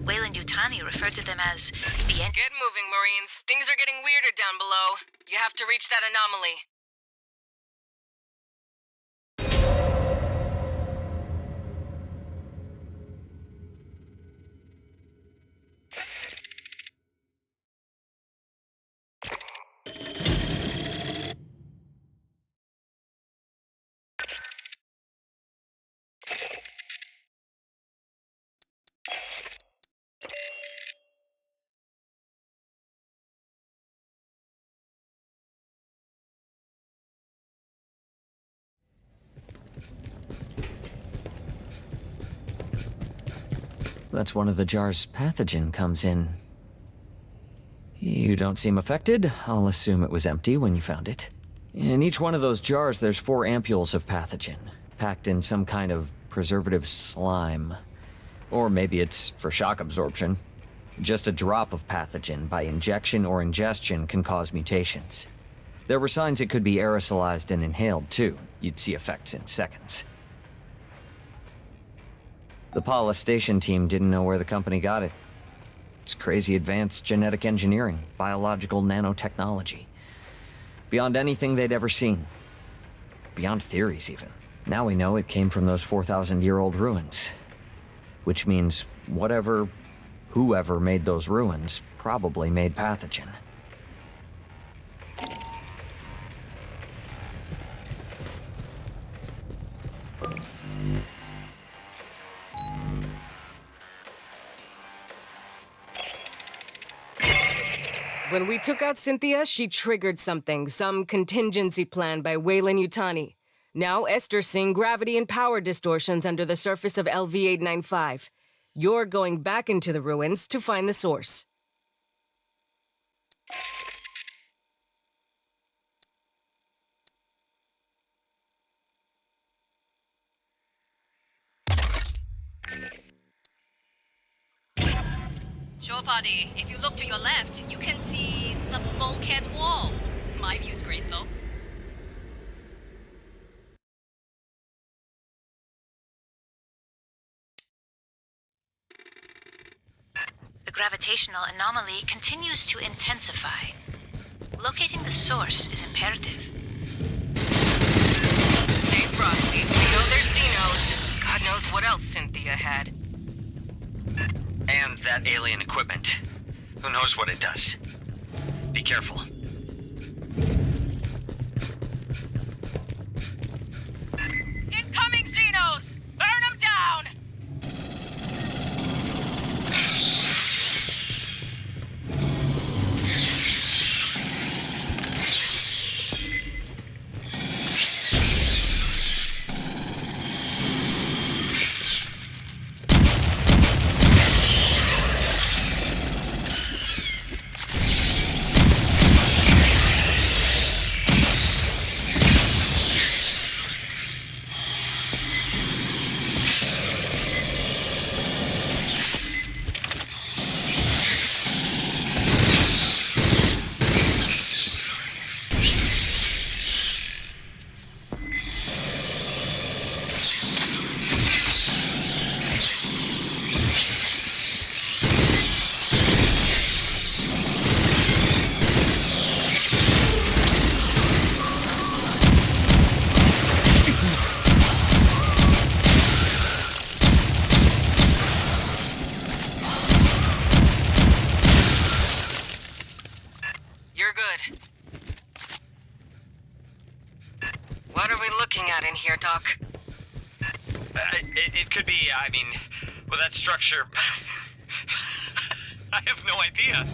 O: Weyland-Yutani referred to them as the end.
E: Get moving, Marines. Things are getting weirder down below. You have to reach that anomaly.
H: That's one of the jars Pathogen comes in. You don't seem affected. I'll assume it was empty when you found it. In each one of those jars, there's 4 ampules of pathogen, packed in some kind of preservative slime. Or maybe it's for shock absorption. Just a drop of pathogen by injection or ingestion can cause mutations. There were signs it could be aerosolized and inhaled, too. You'd see effects in seconds. The Paula Station team didn't know where the company got it. It's crazy advanced genetic engineering, biological nanotechnology. Beyond anything they'd ever seen. Beyond theories, even. Now we know it came from those 4,000-year-old ruins. Which means whoever made those ruins probably made pathogen.
E: When we took out Cynthia, she triggered something, some contingency plan by Weyland-Yutani. Now Esther's seeing gravity and power distortions under the surface of LV-895. You're going back into the ruins to find the source.
G: Sure, buddy. If you look to your left, you can see the bulkhead wall. My view's great, though.
O: The gravitational anomaly continues to intensify. Locating the source is imperative.
K: Hey, Frosty, we know there's Xenos. God knows what else Cynthia had.
F: And that alien equipment. Who knows what it does? Be careful.
K: Incoming Xenos! Burn them down! In here, Doc?
F: It could be, well, that structure... I have no idea.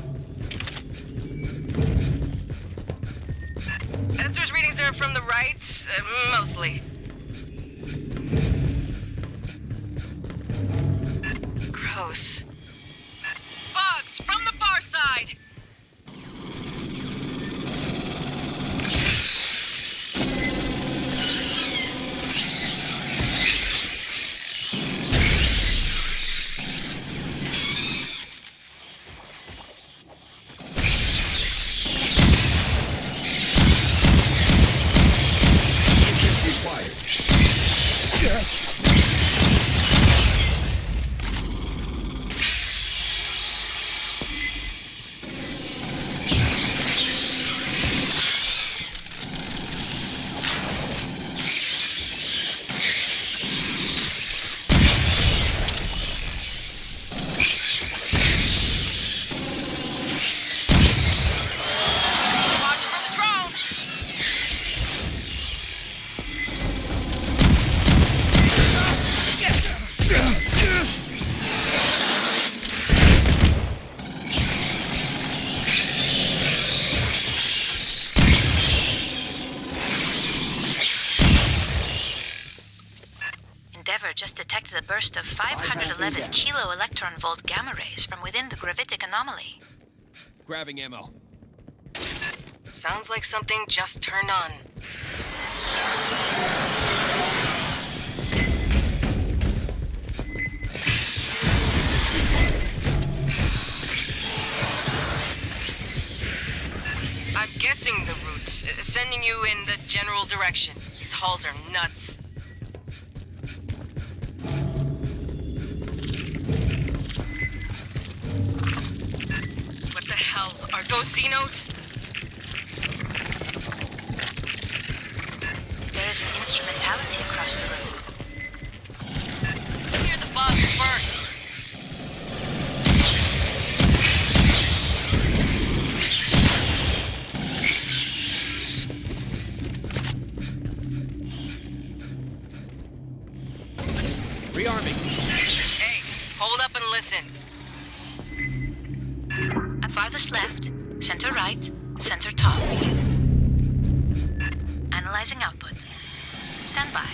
K: Esther's readings are from the right, mostly. Gross. Bugs, from the far side!
O: Just detected a burst of 511 kilo electron volt gamma rays from within the gravitic anomaly.
B: Grabbing ammo.
E: Sounds like something just turned on. I'm guessing the route, sending you in the general direction. These halls are nuts. What the hell? Are those Xenos?
O: There is an instrumentality across the room.
E: Hear the buzz first.
B: Rearming.
E: Hey, hold up and listen.
O: At farthest left, center right, center top. Analyzing output. Stand by.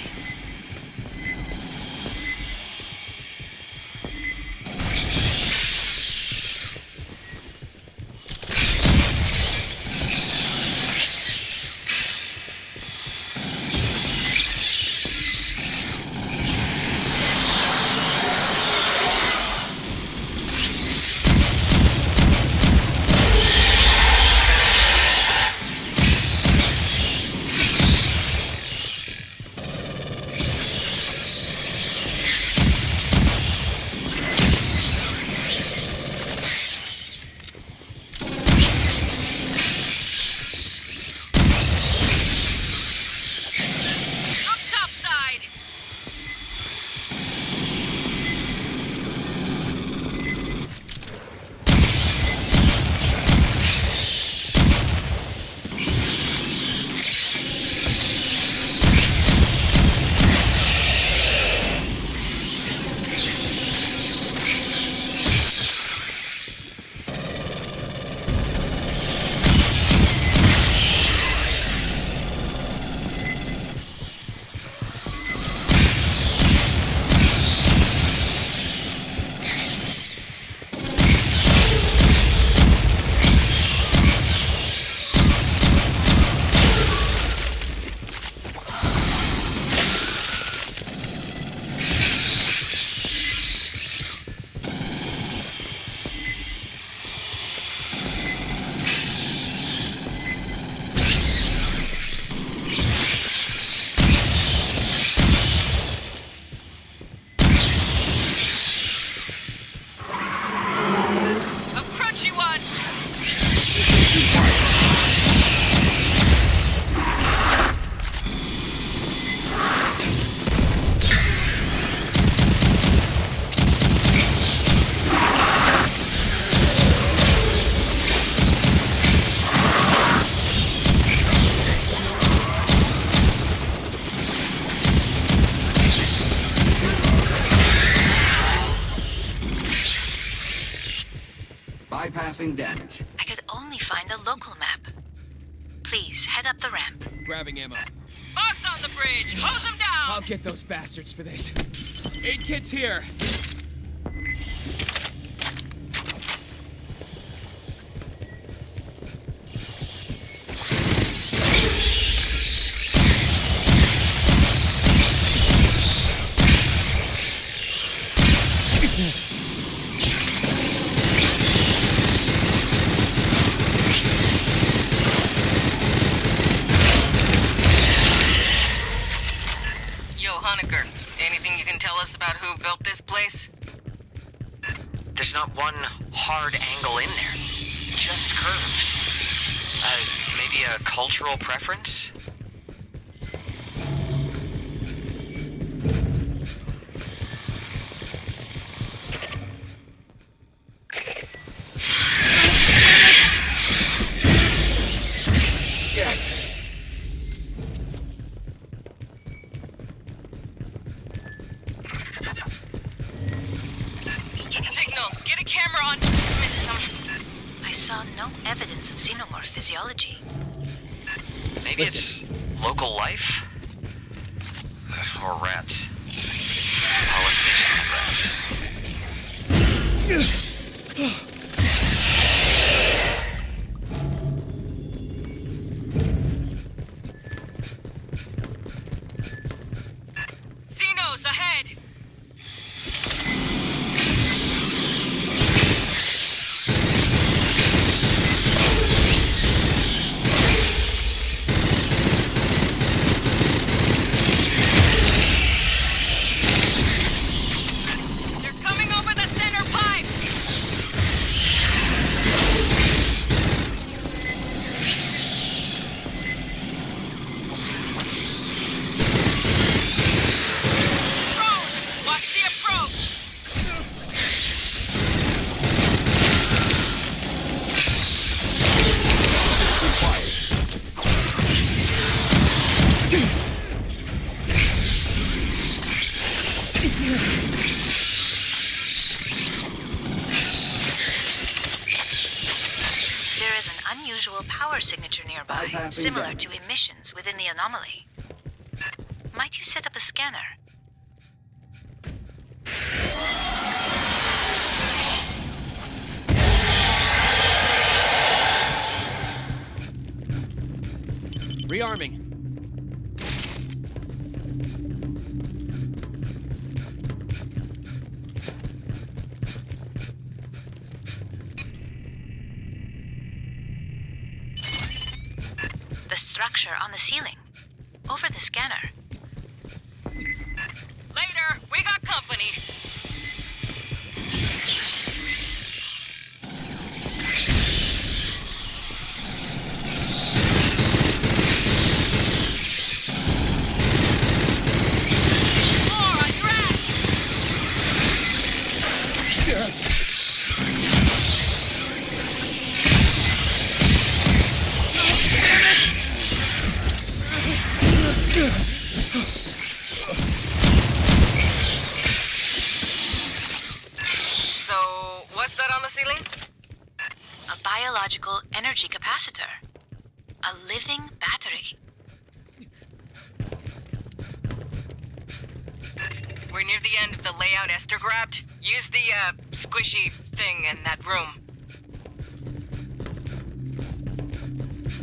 A: Bypassing damage.
O: I could only find a local map. Please, head up the ramp.
B: Grabbing ammo.
E: Fox on the bridge! Hose them down!
B: I'll get those bastards for this. Aid kit's here.
E: About who built this place?
F: There's not one hard angle in there. Just curves. Maybe a cultural preference?
E: Signals! Get a camera on...
O: I saw no evidence of xenomorph physiology.
F: Maybe it's local life? Or rats. Power station rats.
E: Echoes ahead!
O: Power signature nearby, similar to emissions within the anomaly. Might you set up a scanner?
B: Rearming.
O: Structure on the ceiling. Over the scanner.
E: Later, we got company. More on your ass! So, what's that on the ceiling?
O: A biological energy capacitor. A living battery.
E: We're near the end of the layout Esther grabbed. Use the, squishy thing in that room.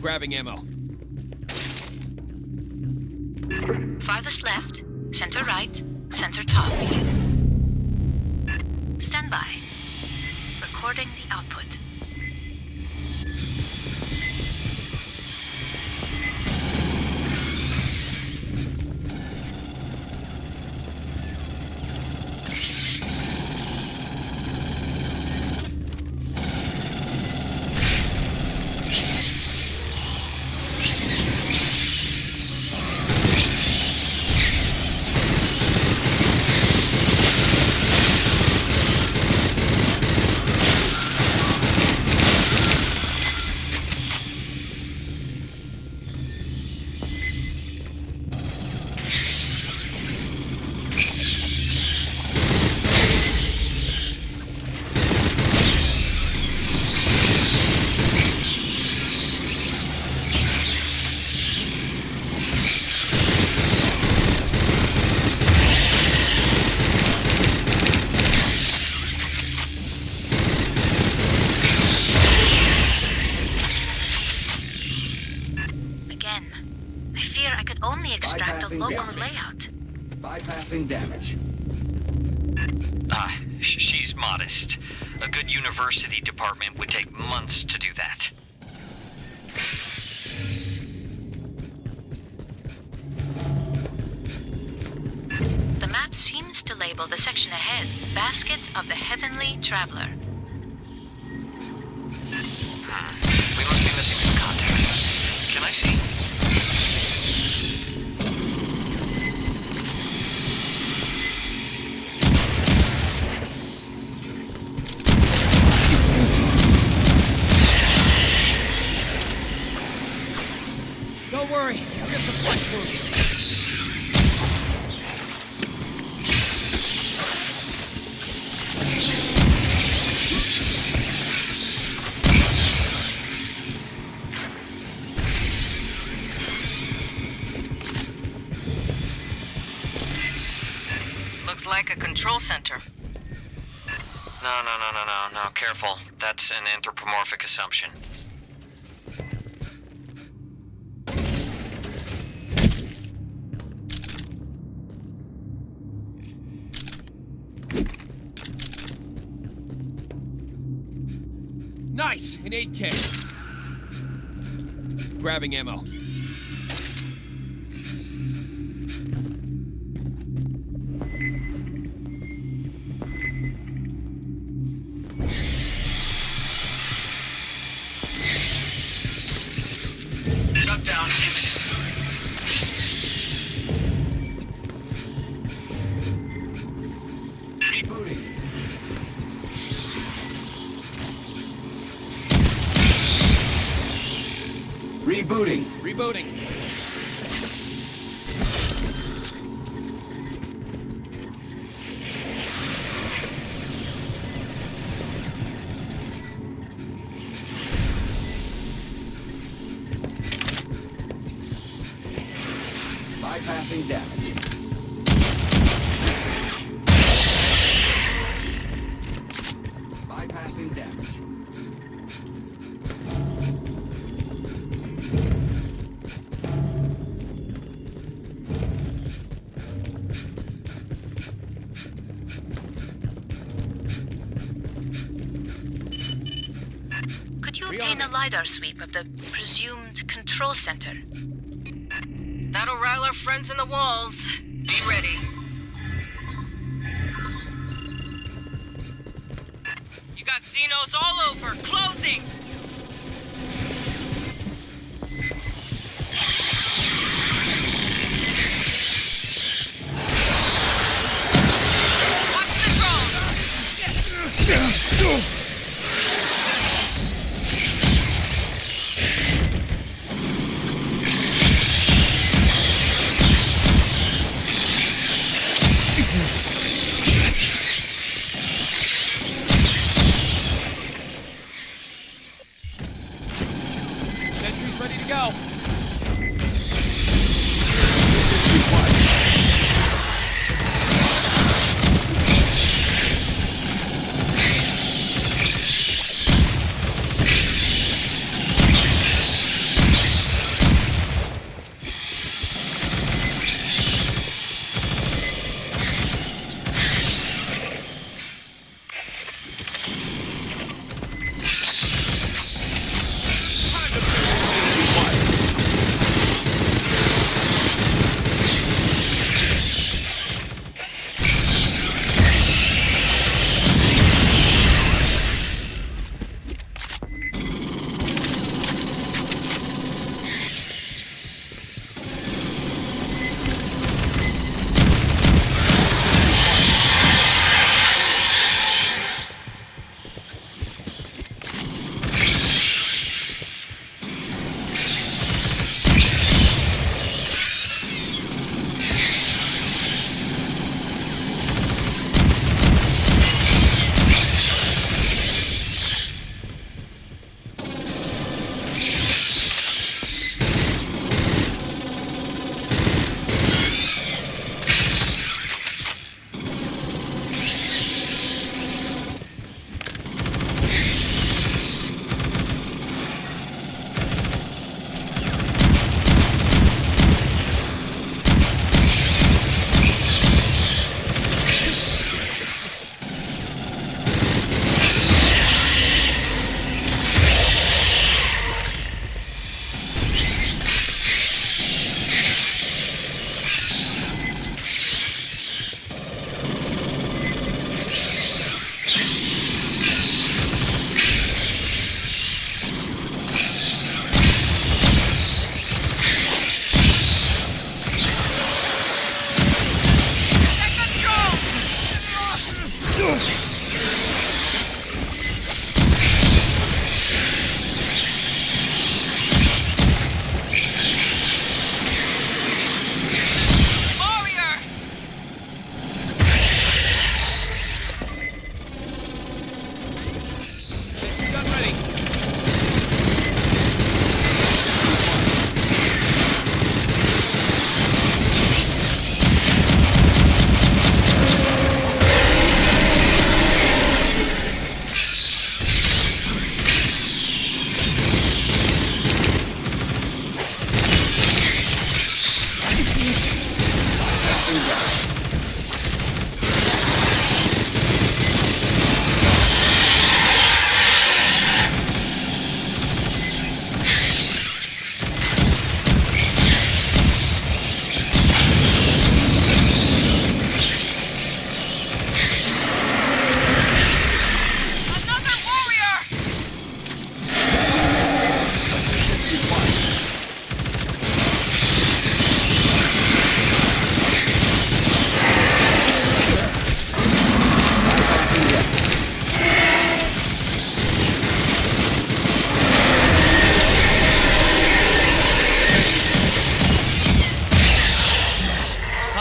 B: Grabbing ammo.
O: Farthest left, center right, center top. Stand by. Recording the output.
A: Bypassing damage.
F: She's modest. A good university department would take months to do that.
O: The map seems to label the section ahead Basket of the Heavenly Traveler.
F: We must be missing some context. Can I see?
B: Don't worry, I'll get the flesh moving.
E: Looks like a control center.
F: No, careful. That's an anthropomorphic assumption.
B: Nice! An aid kit. Grabbing ammo.
F: Shutdown imminent.
A: Rebooting. Rebooting.
B: Rebooting.
A: Bypassing damage. Bypassing damage.
O: Could you obtain a LiDAR sweep of the presumed control center?
E: That'll rile our friends in the walls. Be ready. You got Xenos all over. Closing! Watch the drone!
B: Sentry's ready to go.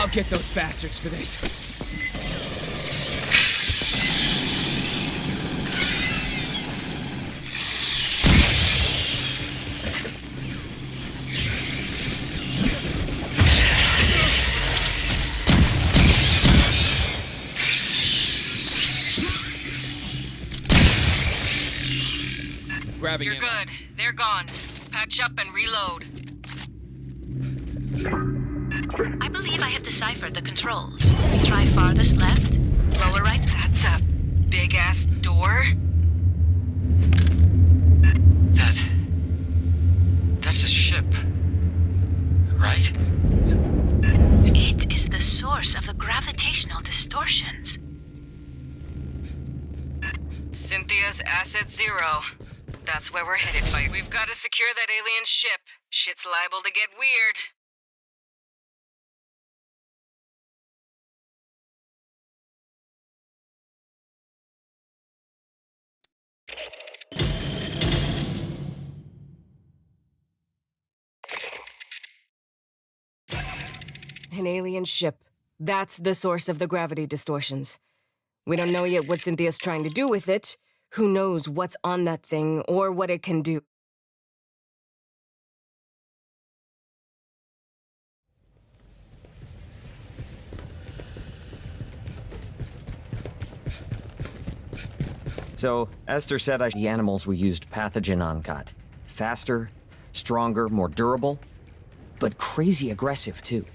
B: I'll get those bastards for this. Grabbing
E: You're good. They're gone. Patch up and reload.
O: I believe I have deciphered the controls. Try farthest left, lower right.
E: That's a big-ass door.
F: That's a ship. Right?
O: It is the source of the gravitational distortions.
E: Cynthia's Asset Zero. That's where we're headed, Fight. We've got to secure that alien ship. Shit's liable to get weird. An alien ship. That's the source of the gravity distortions. We don't know yet what Cynthia's trying to do with it. Who knows what's on that thing or what it can do.
H: So, Esther said the animals we used Pathogen on got faster, stronger, more durable, but crazy aggressive too.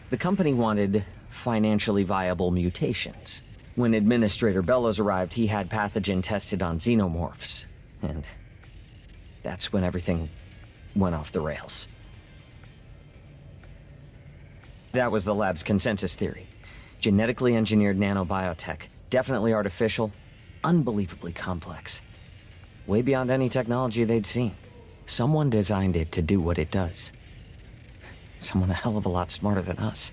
H: The company wanted financially viable mutations. When Administrator Bellows arrived, he had Pathogen tested on Xenomorphs, and that's when everything went off the rails. That was the lab's consensus theory. Genetically engineered nanobiotech, definitely artificial, unbelievably complex. Way beyond any technology they'd seen. Someone designed it to do what it does. Someone a hell of a lot smarter than us.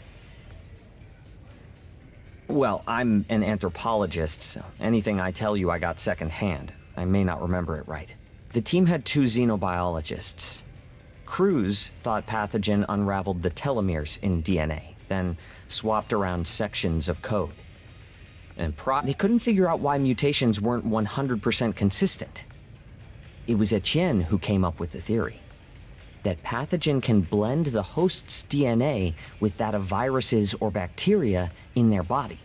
H: Well, I'm an anthropologist, so anything I tell you I got secondhand. I may not remember it right. The team had 2 xenobiologists. Cruz thought Pathogen unraveled the telomeres in DNA, then swapped around sections of code. And they couldn't figure out why mutations weren't 100% consistent. It was Etienne who came up with the theory that Pathogen can blend the host's DNA with that of viruses or bacteria in their body.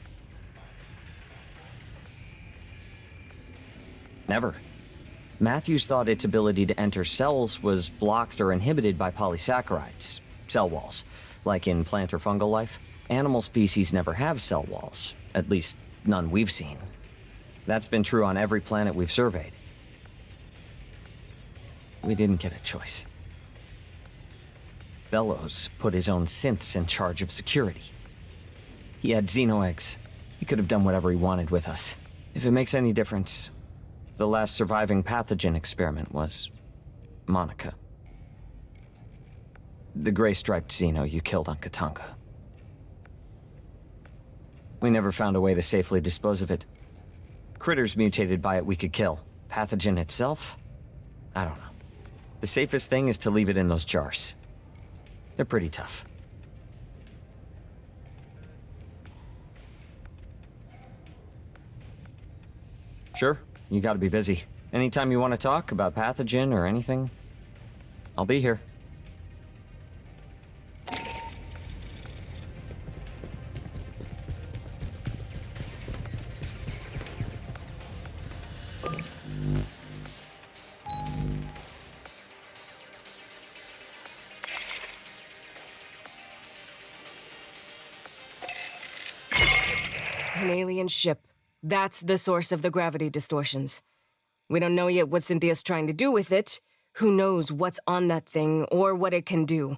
H: Never. Matthews thought its ability to enter cells was blocked or inhibited by polysaccharides, cell walls, like in plant or fungal life. Animal species never have cell walls, at least none we've seen. That's been true on every planet we've surveyed. We didn't get a choice. Bellows put his own synths in charge of security. He had xeno-eggs. He could have done whatever he wanted with us. If it makes any difference, the last surviving Pathogen experiment was Monica. The gray-striped xeno you killed on Katanga. We never found a way to safely dispose of it. Critters mutated by it we could kill. Pathogen itself? I don't know. The safest thing is to leave it in those jars. They're pretty tough. Sure, you gotta be busy. Anytime you want to talk about Pathogen or anything, I'll be here.
E: An alien ship. That's the source of the gravity distortions. We don't know yet what Cynthia's trying to do with it. Who knows what's on that thing or what it can do.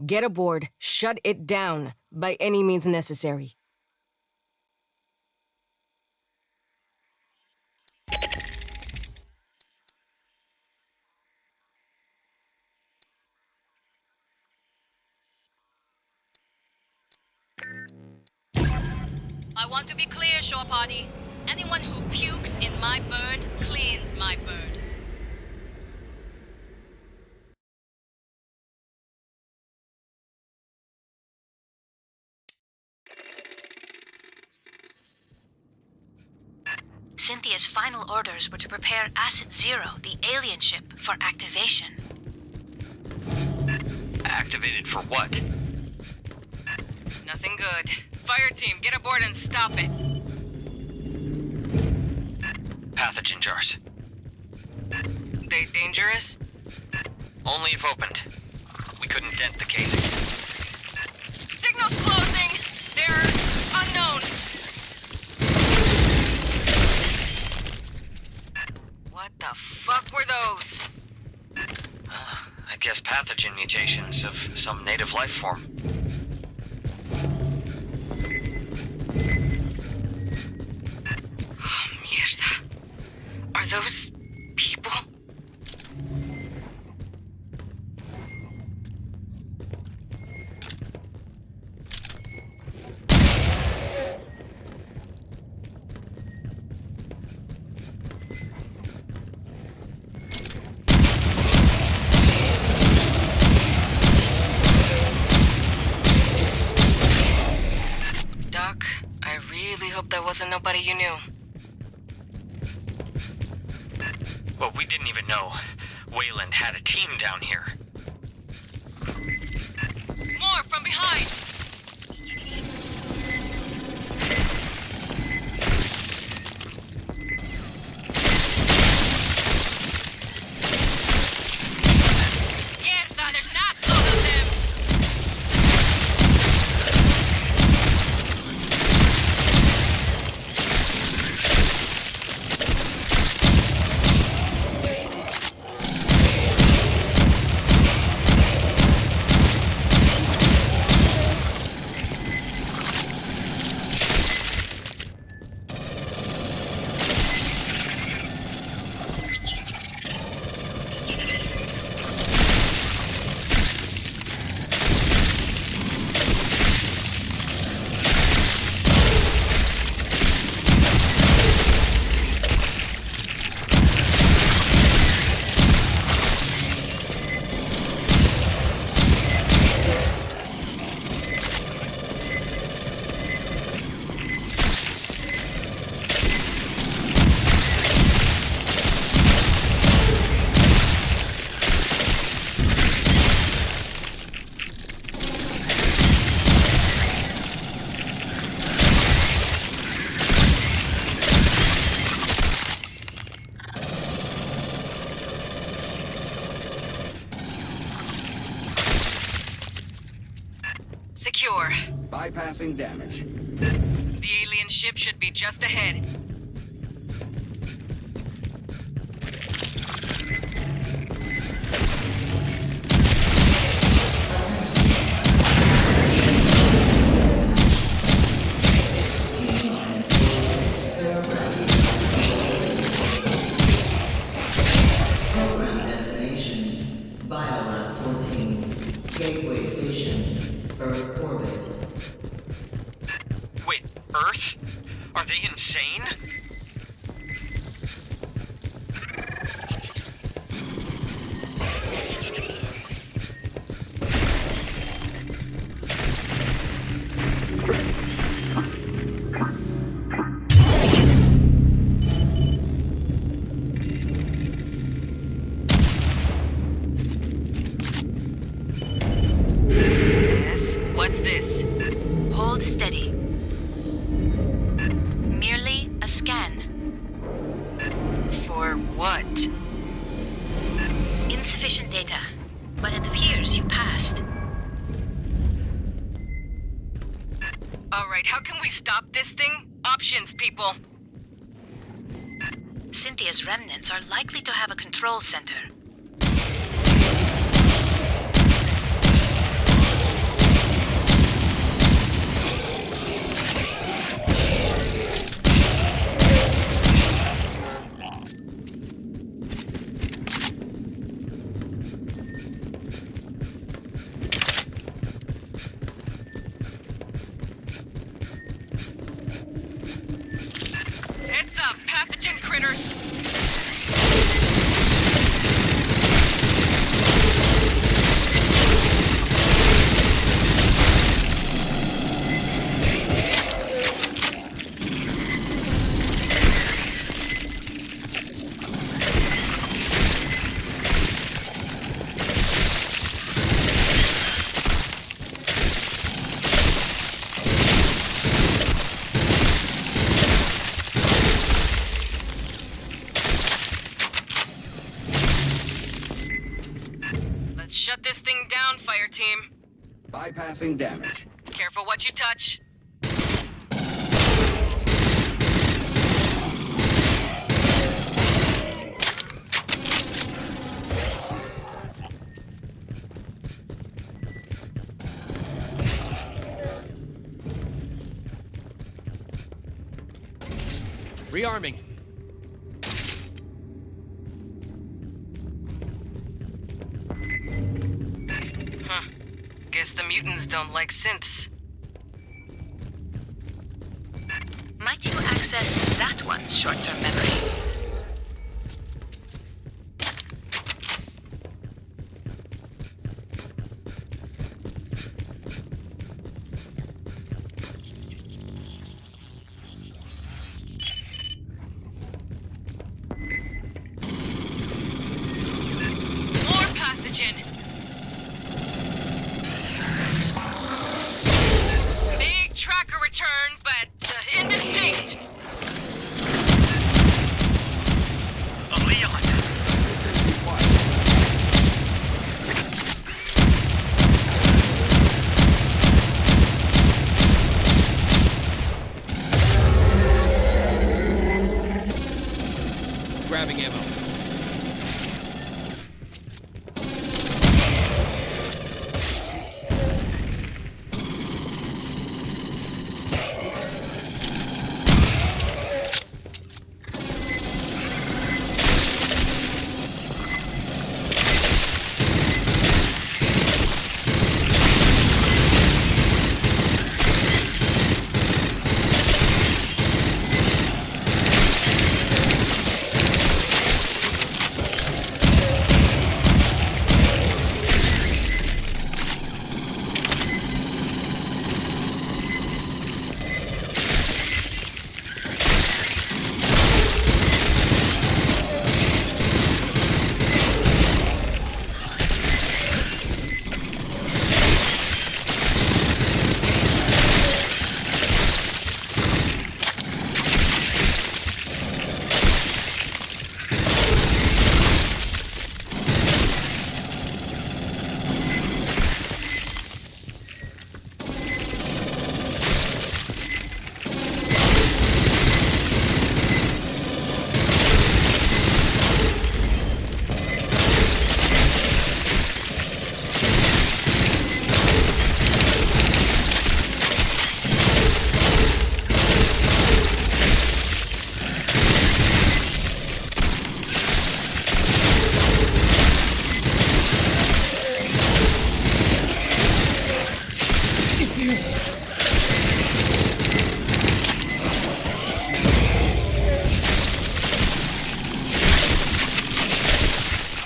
E: Get aboard, shut it down, by any means necessary.
G: I want to be clear, Shore Party. Anyone who pukes in my bird cleans my bird.
O: Cynthia's final orders were to prepare Acid Zero, the alien ship, for activation.
F: Activated for what?
E: Nothing good. Fireteam, get aboard and stop it.
F: Pathogen jars.
E: They dangerous?
F: Only if opened. We couldn't dent the casing.
E: Signal's closing! They're unknown! What the fuck were those?
F: I guess pathogen mutations of some native life form.
E: Oh, mierda. Are those people? Doc, I really hope that wasn't nobody you knew.
F: Well, we didn't even know Wayland had a team down here.
E: More from behind! Mierda, there's an assload of them! Secure.
A: Bypassing damage.
E: The alien ship should be just ahead.
P: Program destination, Biolab 14, Gateway Station, Earth orbit.
F: Wait, Earth? Are they insane?
E: Yes? What's this?
O: Hold steady. Merely a scan.
E: For what?
O: Insufficient data, but it appears you passed.
E: Alright, how can we stop this thing? Options, people.
O: Cynthia's remnants are likely to have a control center.
E: Heads up, pathogen critters! shut this thing down, Fireteam.
A: Bypassing damage.
E: Careful what you touch.
B: Rearming.
E: Huh. Guess the mutants don't like synths.
O: Might you access that one's short-term memory?
E: More pathogen! Big tracker return, but indistinct.
F: Leon!
B: Grabbing ammo.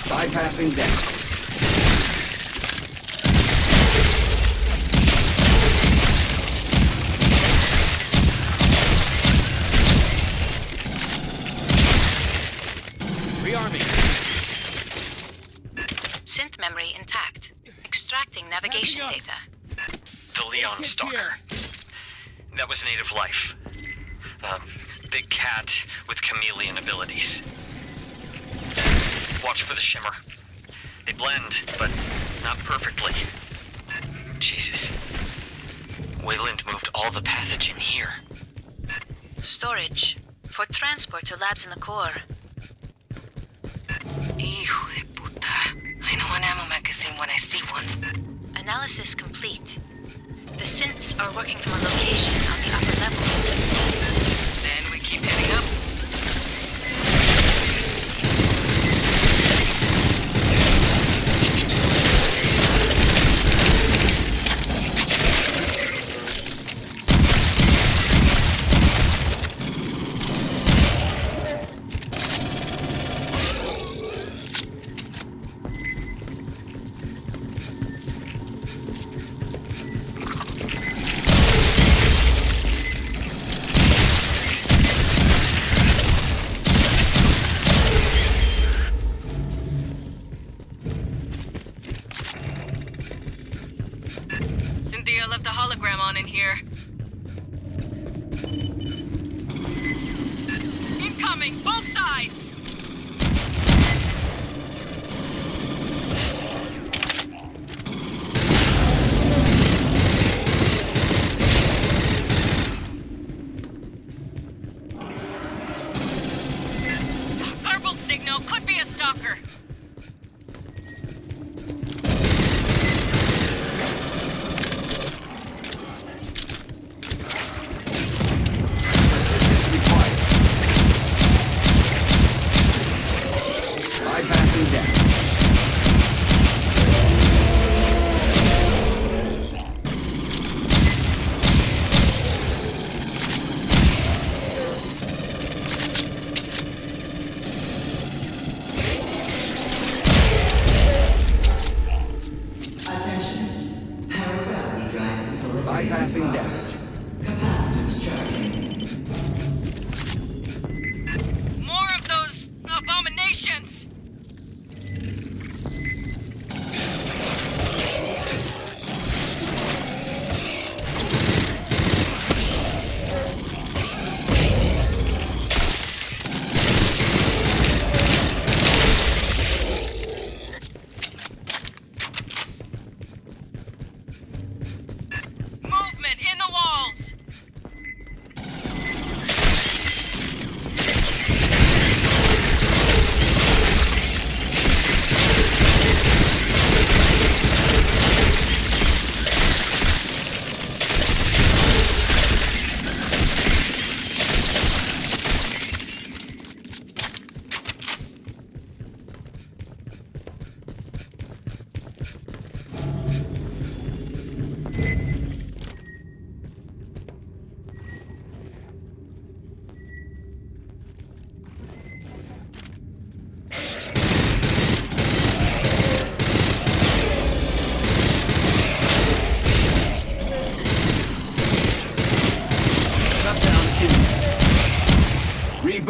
A: Bypassing damage.
B: Rearming.
O: Synth memory intact. Extracting navigation
B: Wrapping
O: data.
F: The Leon
B: Kids
F: Stalker.
B: here.
F: That was native life. Big cat with chameleon abilities. Watch for the shimmer. They blend, but not perfectly. Jesus. Wayland moved all the pathogen here.
O: Storage. For transport to labs in the core.
E: Hijo de puta. I know an ammo magazine when I see one.
O: Analysis complete. The synths are working from a location on the upper levels.
E: Then we keep heading up. Cynthia left a hologram on in here. Incoming, both sides!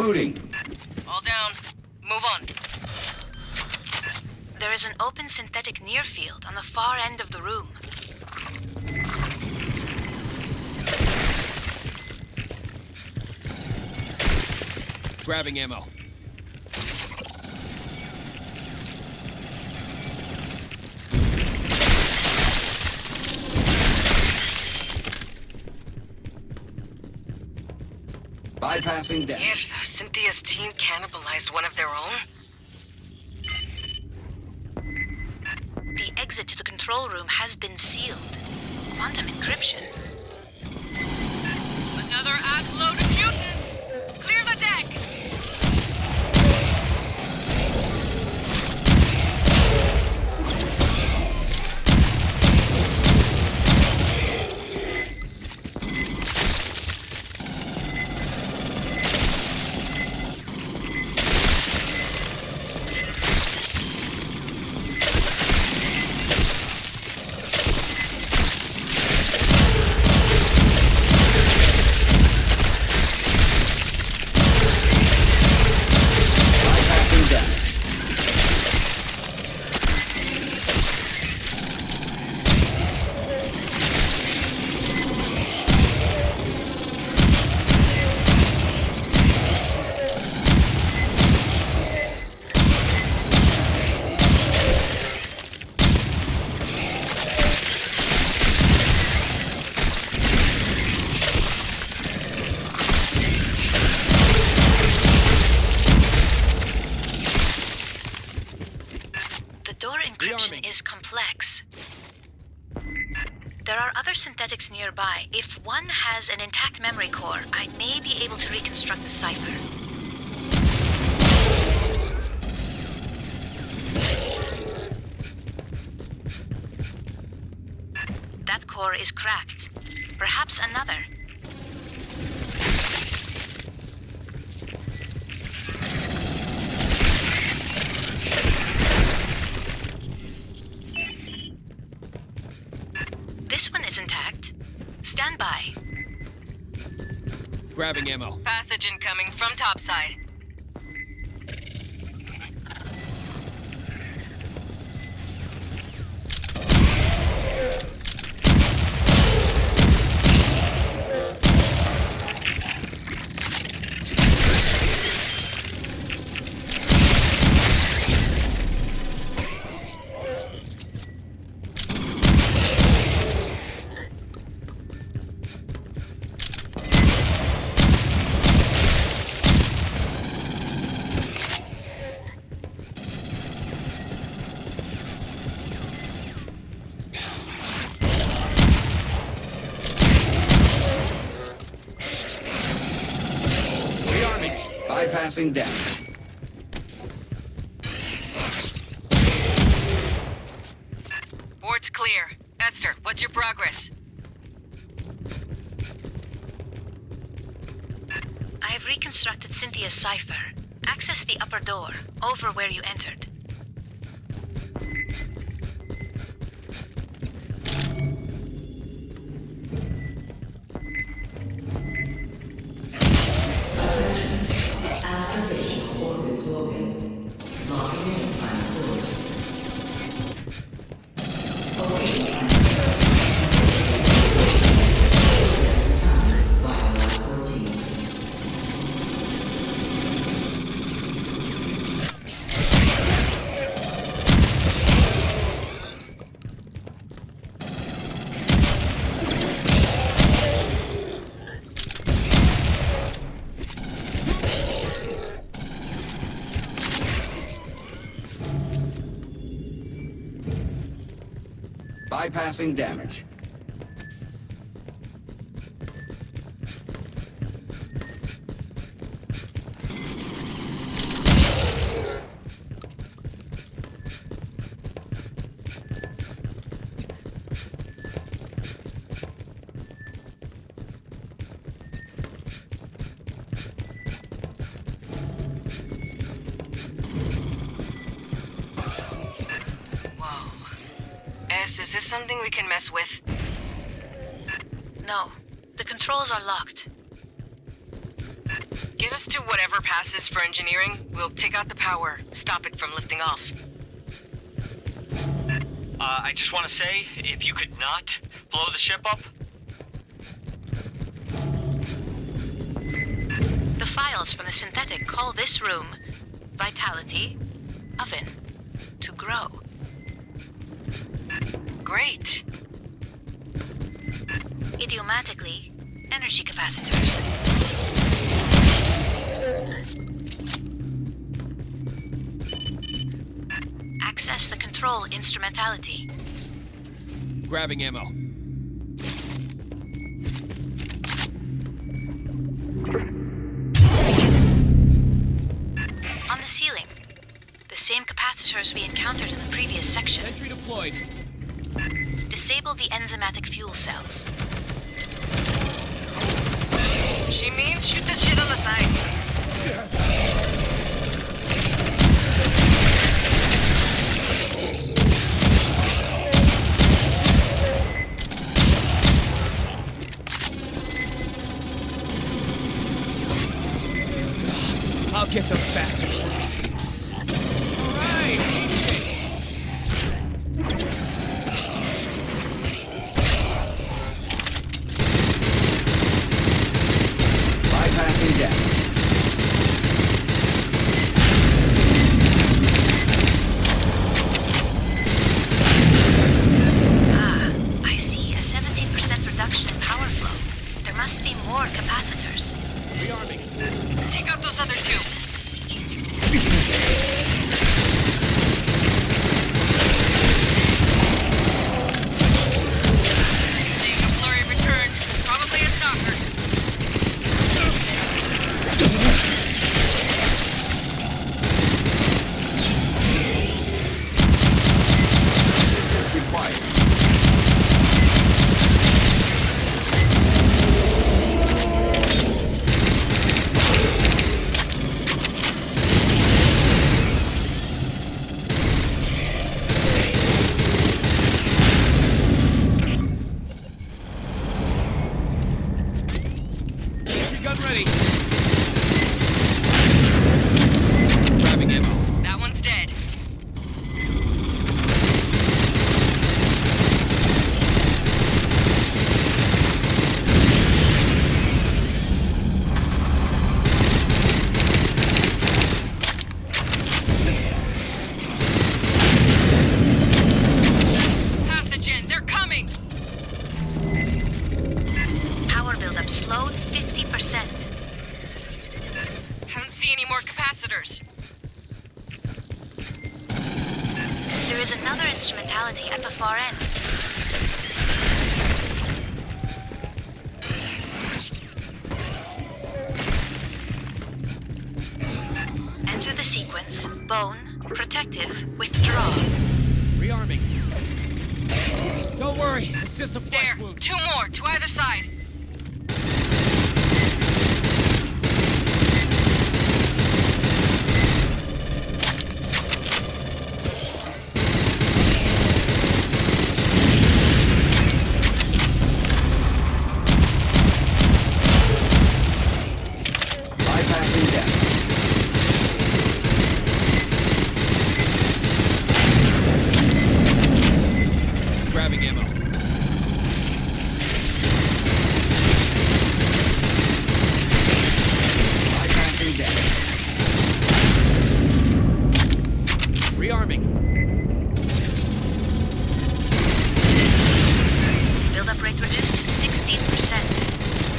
A: Rebooting.
E: All down. Move on.
O: There is an open synthetic near field on the far end of the room.
B: Grabbing ammo.
A: Bypassing damage.
K: Mierda, Cynthia's team cannibalized one of their own?
O: The exit to the control room has been sealed. Quantum encryption.
K: Another ass-load of mutants! Clear the deck!
A: Bypassing damage.
O: The door encryption is complex. There are other synthetics nearby. If one has an intact memory core, I may be able to reconstruct the cipher. That core is cracked. Perhaps another. This one is intact. Stand by.
B: Grabbing ammo.
E: Pathogen coming from topside.
A: Bypassing damage.
E: Board's clear. Esther, what's your progress?
O: I have reconstructed Cynthia's cipher. Access the upper door, over where you entered.
P: Aspiration orbits open. Locking in final course. Awaiting Biolab 14.
A: Bypassing damage.
E: Is this something we can mess with?
O: No, the controls are locked.
E: Get us to whatever passes for engineering. We'll take out the power, stop it from lifting off.
F: I just want to say, if you could not blow the ship up.
O: The files from the synthetic call this room Vitality Oven to grow.
E: Great.
O: Idiomatically, energy capacitors. Access the control instrumentality.
B: Grabbing ammo.
O: On the ceiling, the same capacitors we encountered in the previous section.
B: Sentry deployed.
O: Disable the enzymatic fuel cells.
E: She means shoot this shit on the side.
B: I'll get those bastards first. All right, easy.
A: Bypassing damage.
O: I see a 17% reduction in power flow. There must be more capacitors.
B: Rearming.
E: Take out those other two. Seeing a flurry return. Probably a stalker.
A: Assistance required.
B: Sentry gun ready. Grabbing ammo.
E: That one's dead. Pathogen, they're coming!
O: Power buildup slowed 50%.
E: Haven't seen any more capacitors.
O: There is another instrumentality at the far end. Enter the sequence. Bone, protective, withdraw.
B: Rearming. Don't worry, it's just a flesh
E: There,
B: wound.
E: two more, to either side.
A: Bypassing damage.
B: Grabbing ammo.
A: Bypassing damage.
B: Rearming.
O: Buildup rate reduced to 16%.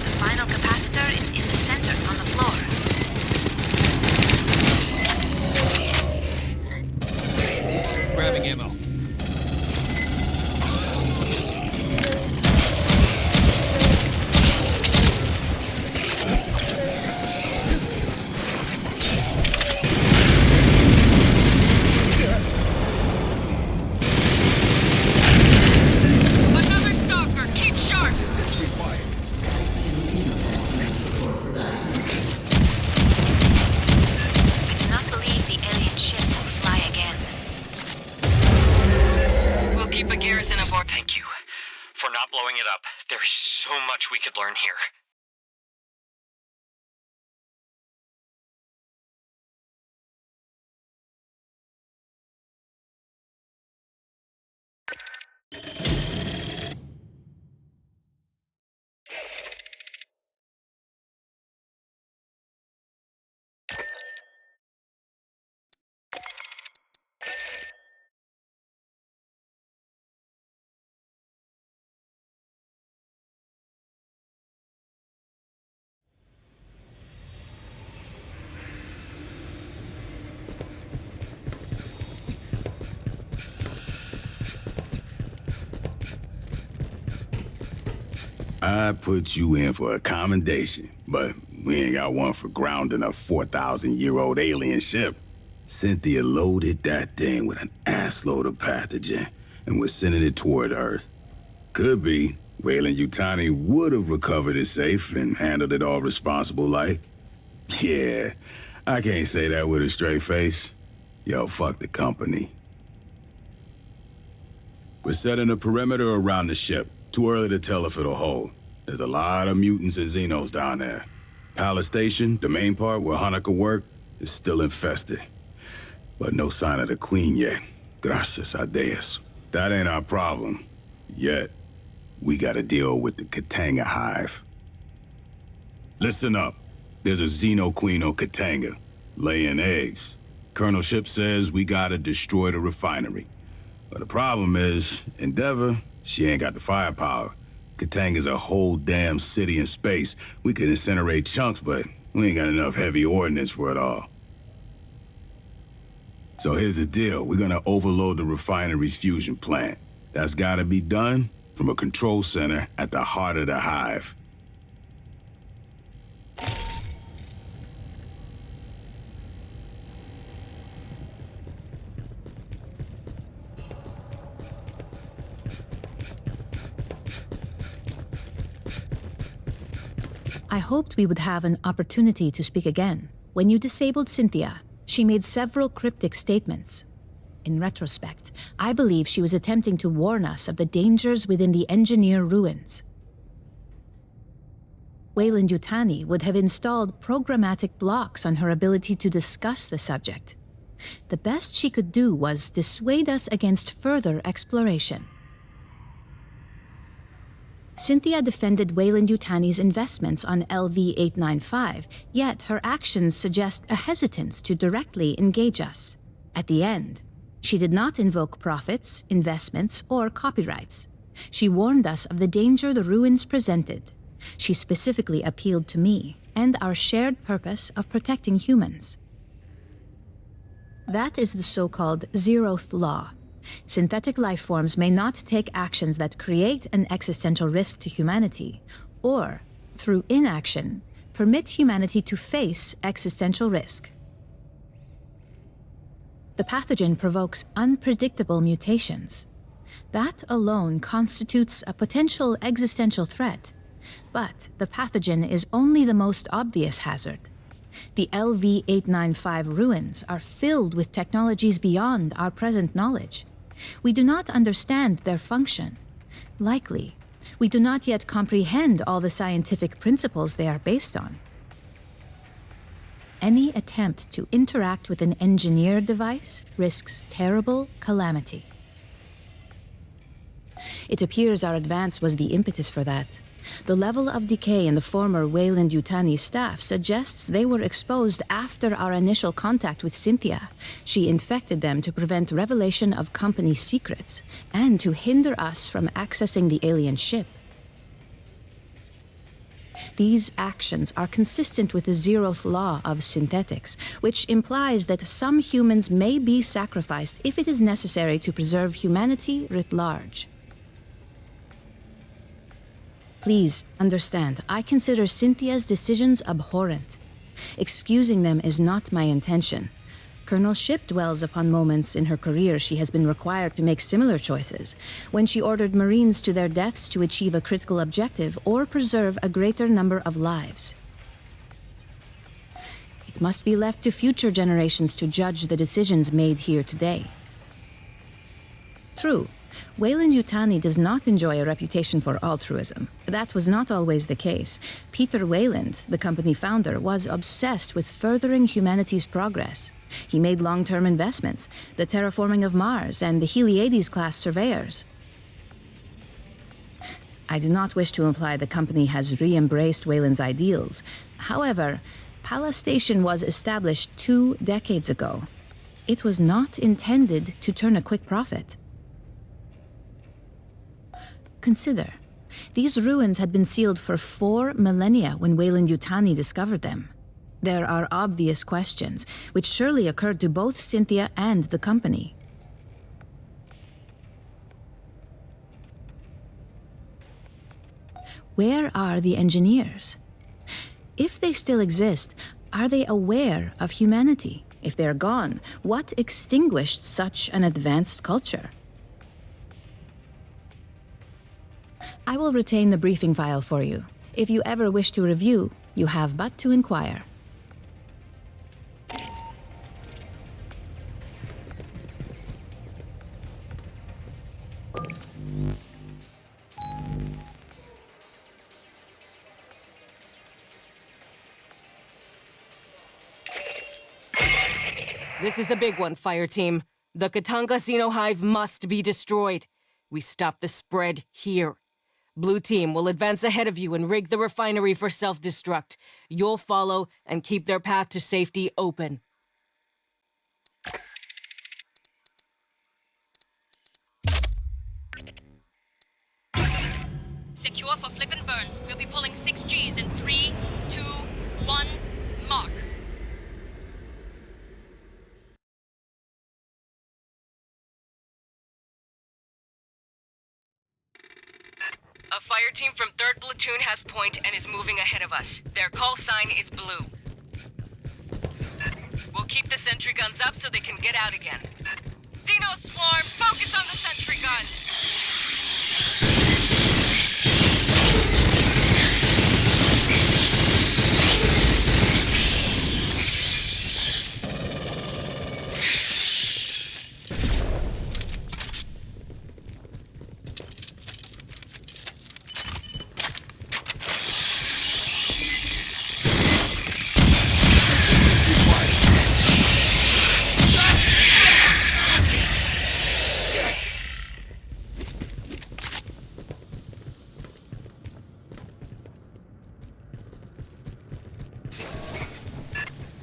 O: The final capacitor is in the center on the floor.
B: Grabbing ammo.
E: Another stalker, keep sharp!
A: Assistance required.
O: I do not believe the alien ship will fly again.
E: We'll keep a garrison aboard.
F: Thank you for not blowing it up. There is so much we could learn here.
D: I put you in for a commendation, but we ain't got one for grounding a 4,000-year-old alien ship. Cynthia loaded that thing with an assload of pathogen, and we're sending it toward Earth. Could be Weyland-Yutani would have recovered it safe and handled it all responsible like. Yeah, I can't say that with a straight face. Yo, fuck the company. We're setting a perimeter around the ship. Too early to tell if it'll hold. There's a lot of mutants and Xenos down there. Palace Station, the main part where Hanukkah worked, is still infested. But no sign of the Queen yet. Gracias a Dios. That ain't our problem. Yet. We gotta deal with the Katanga Hive. Listen up. There's a Xeno Queen on Katanga, laying eggs. Colonel Ship says we gotta destroy the refinery. But the problem is, Endeavor, she ain't got the firepower. Katanga's a whole damn city in space. We could incinerate chunks, but we ain't got enough heavy ordnance for it all. So here's the deal. We're gonna overload the refinery's fusion plant. That's gotta be done from a control center at the heart of the hive.
J: I hoped we would have an opportunity to speak again. When you disabled Cynthia, she made several cryptic statements. In retrospect, I believe she was attempting to warn us of the dangers within the engineer ruins. Weyland-Yutani would have installed programmatic blocks on her ability to discuss the subject. The best she could do was dissuade us against further exploration. Cynthia defended Weyland-Yutani's investments on LV-895, yet her actions suggest a hesitance to directly engage us. At the end, she did not invoke profits, investments, or copyrights. She warned us of the danger the ruins presented. She specifically appealed to me and our shared purpose of protecting humans. That is the so-called zeroth law. Synthetic lifeforms may not take actions that create an existential risk to humanity, or, through inaction, permit humanity to face existential risk. The pathogen provokes unpredictable mutations. That alone constitutes a potential existential threat, but the pathogen is only the most obvious hazard. The LV-895 ruins are filled with technologies beyond our present knowledge. We do not understand their function. Likely, we do not yet comprehend all the scientific principles they are based on. Any attempt to interact with an engineered device risks terrible calamity. It appears our advance was the impetus for that. The level of decay in the former Weyland-Yutani staff suggests they were exposed after our initial contact with Cynthia. She infected them to prevent revelation of company secrets and to hinder us from accessing the alien ship. These actions are consistent with the zeroth law of synthetics, which implies that some humans may be sacrificed if it is necessary to preserve humanity writ large. Please understand, I consider Cynthia's decisions abhorrent. Excusing them is not my intention. Colonel Ship dwells upon moments in her career she has been required to make similar choices, when she ordered Marines to their deaths to achieve a critical objective or preserve a greater number of lives. It must be left to future generations to judge the decisions made here today. True, Weyland-Yutani does not enjoy a reputation for altruism. That was not always the case. Peter Weyland, the company founder, was obsessed with furthering humanity's progress. He made long-term investments, the terraforming of Mars and the Heliades-class surveyors. I do not wish to imply the company has re-embraced Wayland's ideals. However, Palace Station was established 2 decades ago. It was not intended to turn a quick profit. Consider, these ruins had been sealed for 4 millennia when Weyland-Yutani discovered them. There are obvious questions, which surely occurred to both Cynthia and the company. Where are the engineers? If they still exist, are they aware of humanity? If they're gone, what extinguished such an advanced culture? I will retain the briefing file for you. If you ever wish to review, you have but to inquire.
E: This is the big one, Fireteam. The Katanga Xeno Hive must be destroyed. We stop the spread here. Blue Team will advance ahead of you and rig the refinery for self-destruct. You'll follow and keep their path to safety open.
G: Secure for flip and burn. We'll be pulling 6 Gs in 3, 2, 1, mark.
E: A fire team from 3rd Platoon has point and is moving ahead of us. Their call sign is blue. We'll keep the sentry guns up so they can get out again. Xeno Swarm, focus on the sentry guns!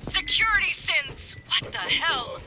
E: Security synths! What the hell?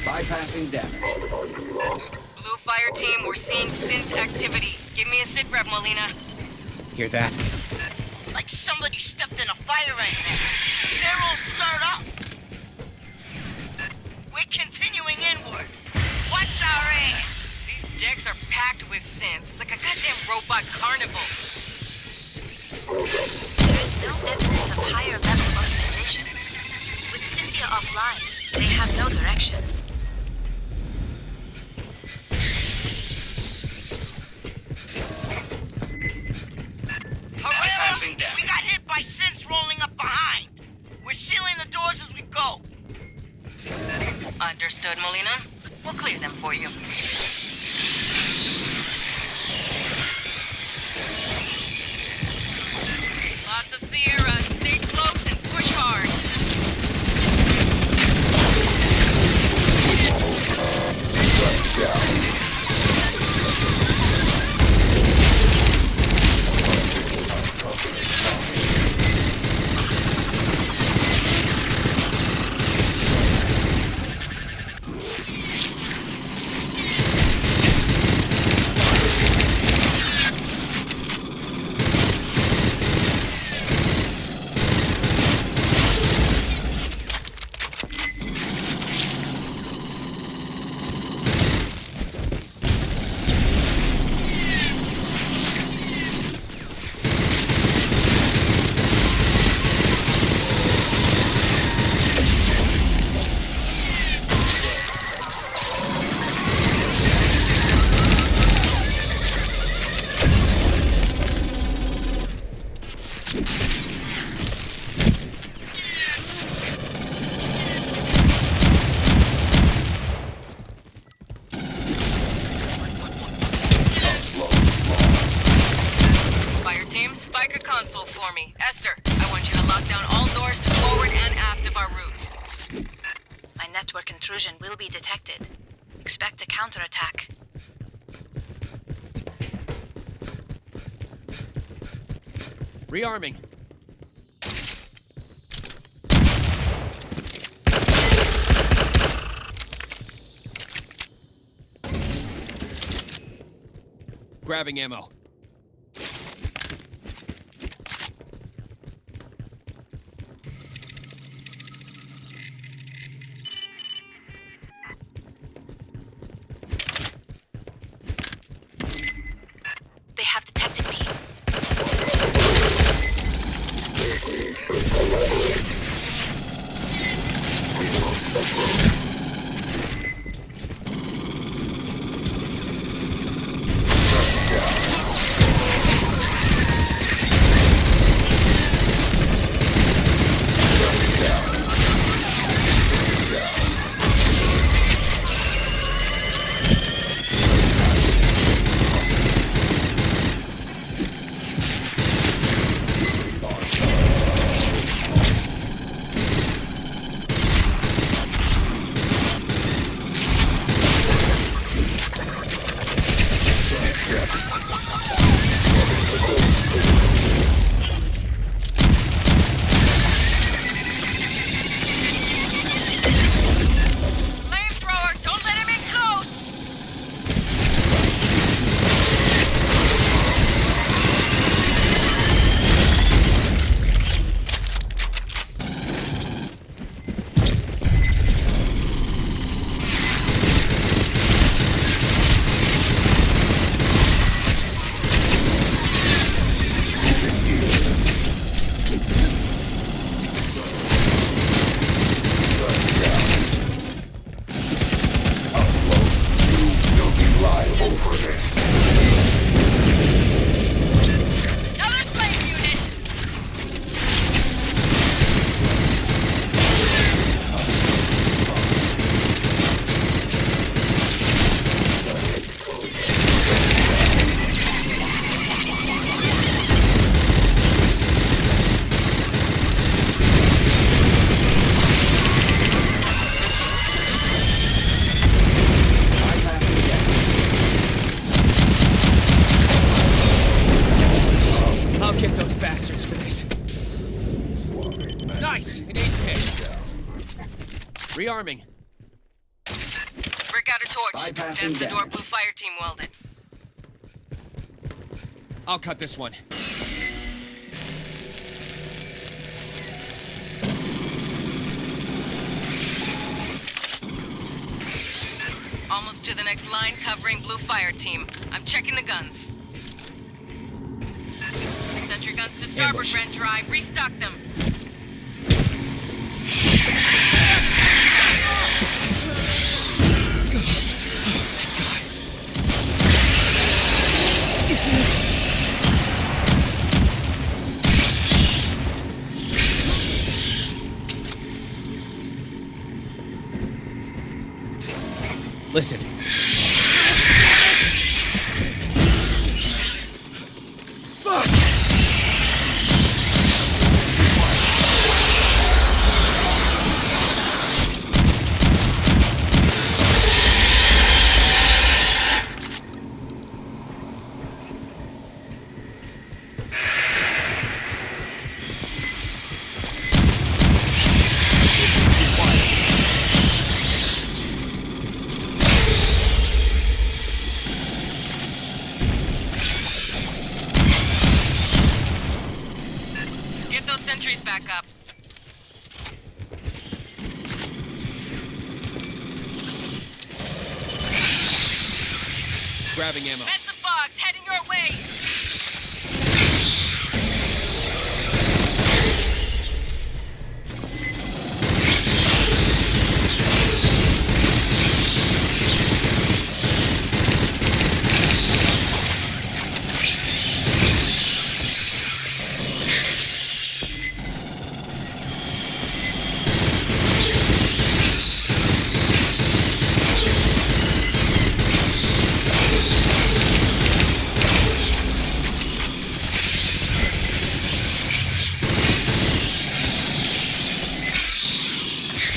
A: Bypassing damage.
E: Blue Fire Team, we're seeing synth activity. Give me a sit rep, Molina.
B: Hear that?
Q: Like somebody stepped in a fire right there. They're all stirred up. We're continuing inwards. Watch our ass.
E: These decks are packed with synths, like a goddamn robot carnival.
O: There's no evidence of higher level organization. With Cynthia offline, they have no direction.
Q: We got hit by synths rolling up behind. We're sealing the doors as we go.
E: Understood, Molina. We'll clear them for you. Lots of Sierra. Stay close and push hard.
O: network intrusion will be detected. Expect a counterattack.
B: Rearming. Grabbing ammo.
O: They have detected me.
Q: Flamethrower, don't let him in close!
M: You'll be liable for this.
Q: Another flame unit!
B: I'll get those bastards for this. Nice! An 8K. Rearming.
E: Brick out a torch.
A: Bypassing
E: That's the door
A: damage.
E: blue fire team welded.
B: I'll cut this one.
E: Almost to the next line covering blue fire team. I'm checking the guns. Sentry guns to starboard,
B: Ambush.
E: Ren Drive. Restock them.
B: Listen. Fuck!
E: Get those sentries back up.
B: Grabbing ammo.
E: Mess the fogs, heading your way.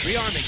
B: Rearming.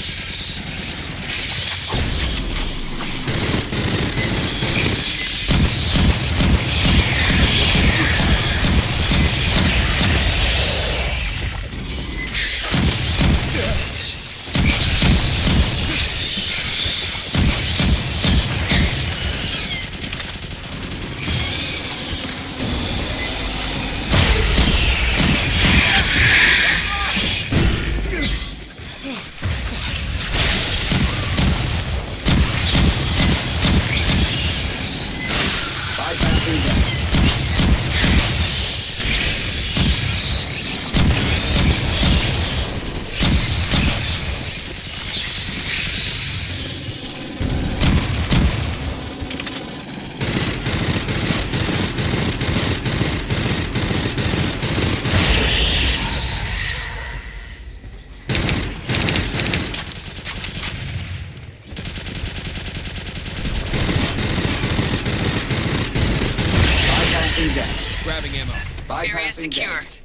K: area
A: Bypassing
K: secure.
A: damage.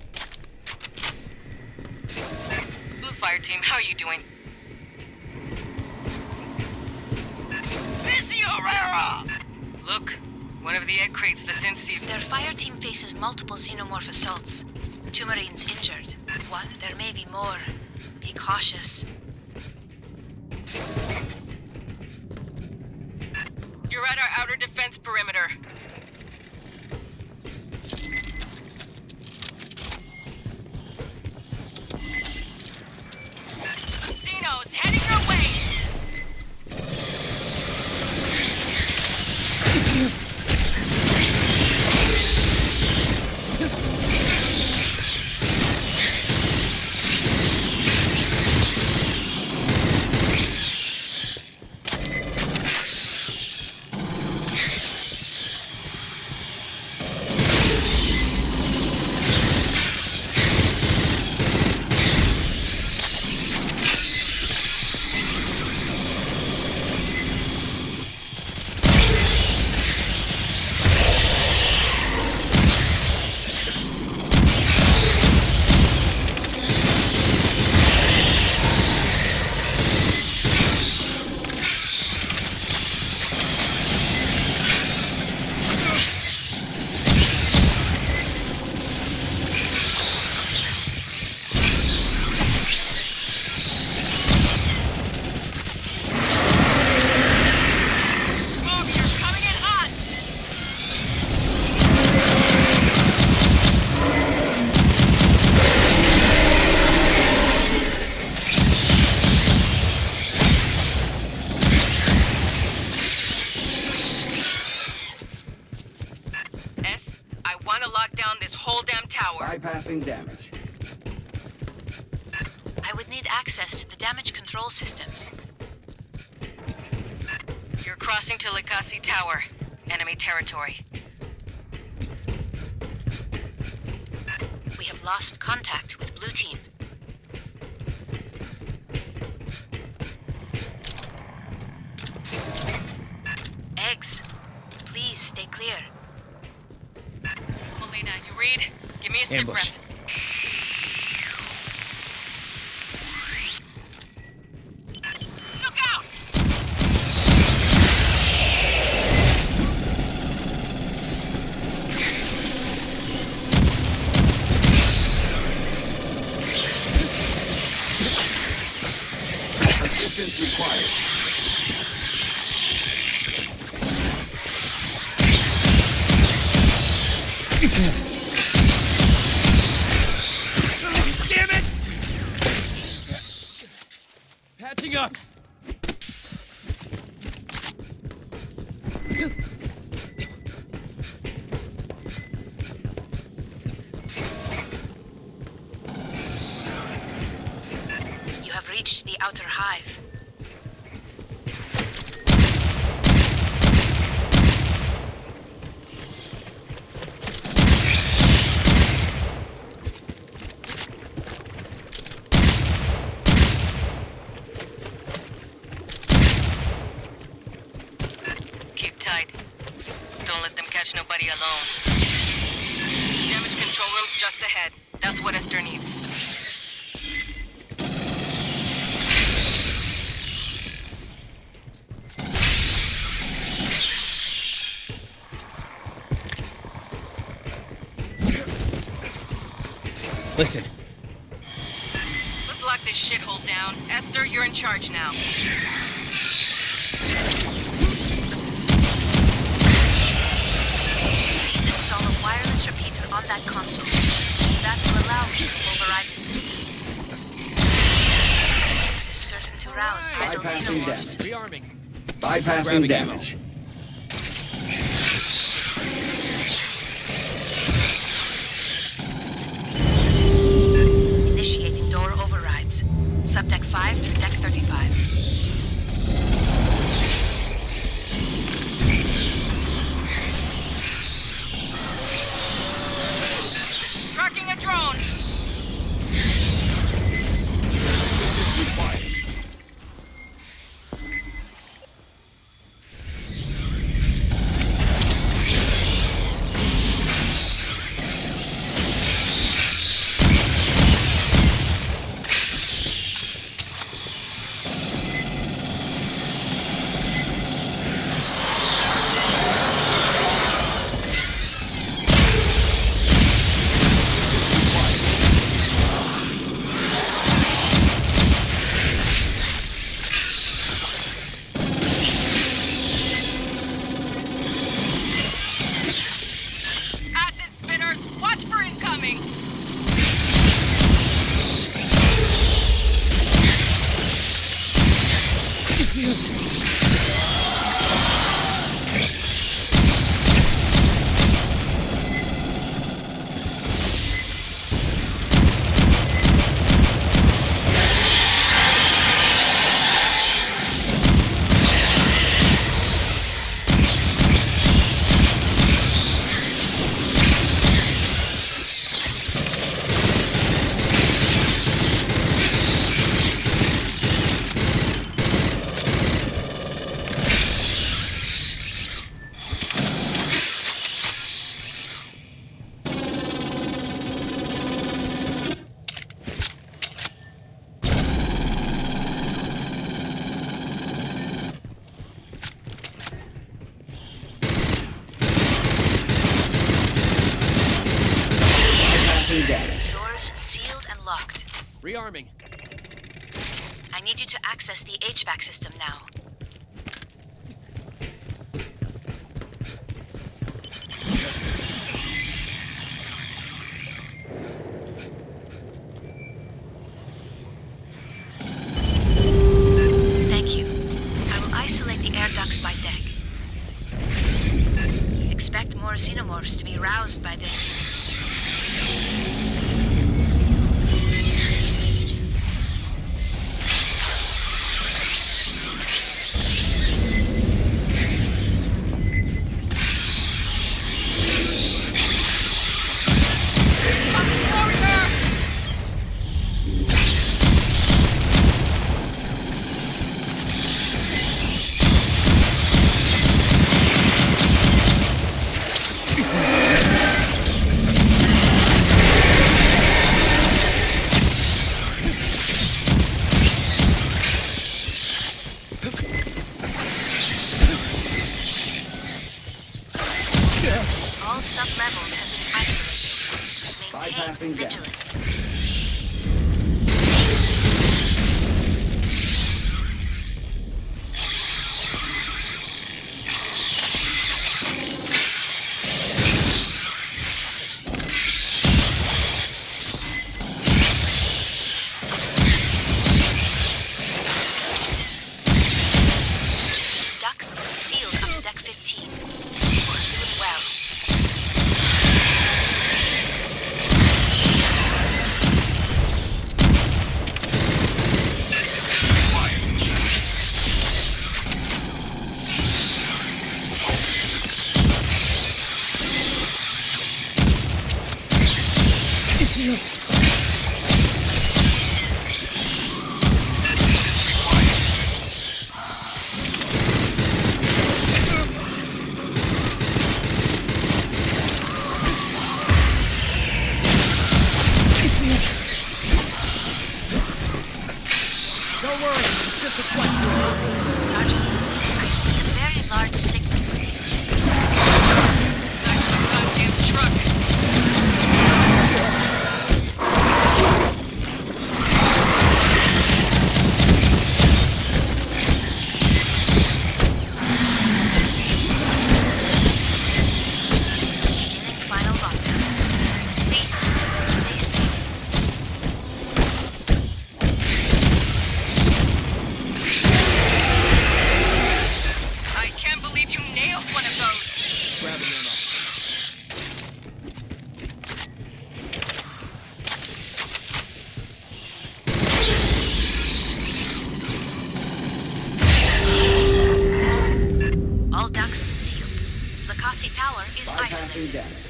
K: Blue Fire Team, how are you doing?
Q: Busy Herrera!
K: Look, one of the egg crates, the Cincy.
O: Their fire team faces multiple xenomorph assaults. 2 Marines injured. 1, there may be more. Be cautious.
K: You're at our outer defense perimeter. Xenos, heading your way!
A: Bypassing damage.
O: I would need access to the damage control systems.
K: You're crossing to Likasi Tower. Enemy territory.
O: We have lost contact with Blue Team. Eggs, please stay clear.
K: Molina, you read? Give me a sit
B: Ambush.
K: rep. Look out!
A: Assistance required.
B: Damn it! Patching up.
O: You have reached the outer hive.
K: Keep tight. Don't let them catch nobody alone. Damage control room's just ahead. That's what Esther needs.
B: Listen,
K: Let's lock this shithole down. Esther, you're in charge now.
O: Please install a wireless repeater on that console. That will allow me to override the system. This is certain to rouse idle
A: Bypassing
O: xenomorphs.
A: damage.
B: rearming.
A: Bypassing
B: Grabbing
A: damage.
O: Initiating door overrides. Subdeck 5 to deck 35.
K: Tracking a drone!
A: Assistance required.
O: Doors sealed and locked.
B: Rearming.
O: I need you to access the HVAC system now. Thank you. I will isolate the air ducts by deck. Expect more Xenomorphs to be roused by this. All sub-levels have been isolated. Maintain
A: Bypassing them.
O: vigilance. Ducts sealed up to deck 15. We're doing well.
B: Don't worry, it's just a question.
O: Sergeant, I see a very large signal.
K: Back to the goddamn truck.
O: Beginning final lockdowns. Please, stay safe.
K: I can't believe you nailed one of those.
B: Grabbing ammo.
O: All ducts sealed. Lakasi Tower is
A: Bypassing
O: isolated.
A: damage.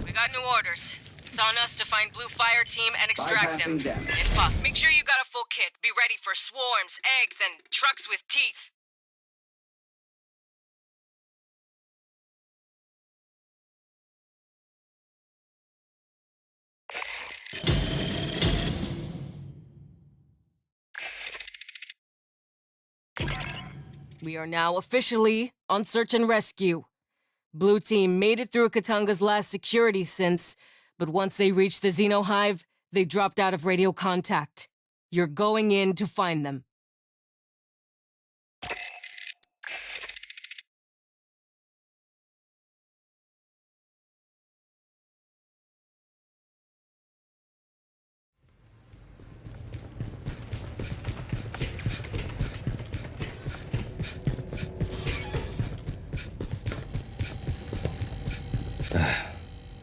E: We got new orders. It's on us to find Blue Fire Team and extract them.
A: Bypassing damage.
E: If possible, make sure you got a full kit. Be ready for swarms, eggs, and trucks with teeth. We are now officially on search and rescue. Blue Team made it through Katanga's last security since, but once they reached the Xeno Hive, they dropped out of radio contact. You're going in to find them.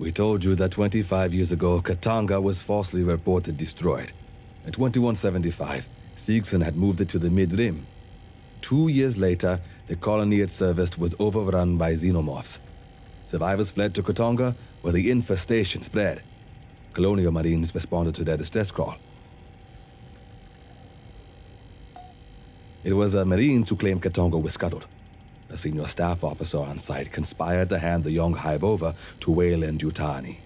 L: We told you that 25 years ago, Katanga was falsely reported destroyed. In 2175, Seegson had moved it to the Mid-Rim. 2 years later, the colony it serviced was overrun by Xenomorphs. Survivors fled to Katanga, where the infestation spread. Colonial Marines responded to their distress call. It was a Marine who claimed Katanga was scuttled. A senior staff officer on site conspired to hand the young hive over to Weyland-Yutani.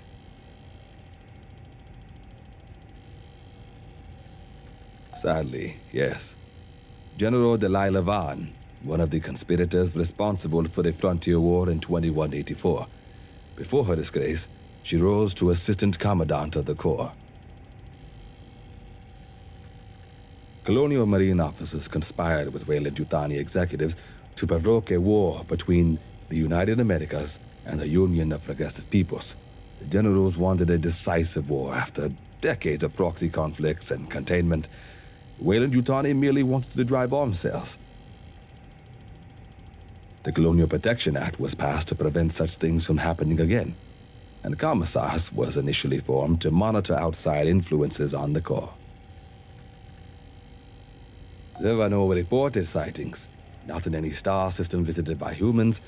L: Sadly, yes. General Delilah Vaughn, one of the conspirators responsible for the Frontier War in 2184. Before her disgrace, she rose to Assistant Commandant of the Corps. Colonial Marine officers conspired with Weyland-Yutani executives to provoke a war between the United Americas and the Union of Progressive Peoples. The generals wanted a decisive war after decades of proxy conflicts and containment. Weyland-Yutani merely wanted to drive arms sales. The Colonial Protection Act was passed to prevent such things from happening again, and Commissars was initially formed to monitor outside influences on the Corps. There were no reported sightings, not in any star system visited by humans,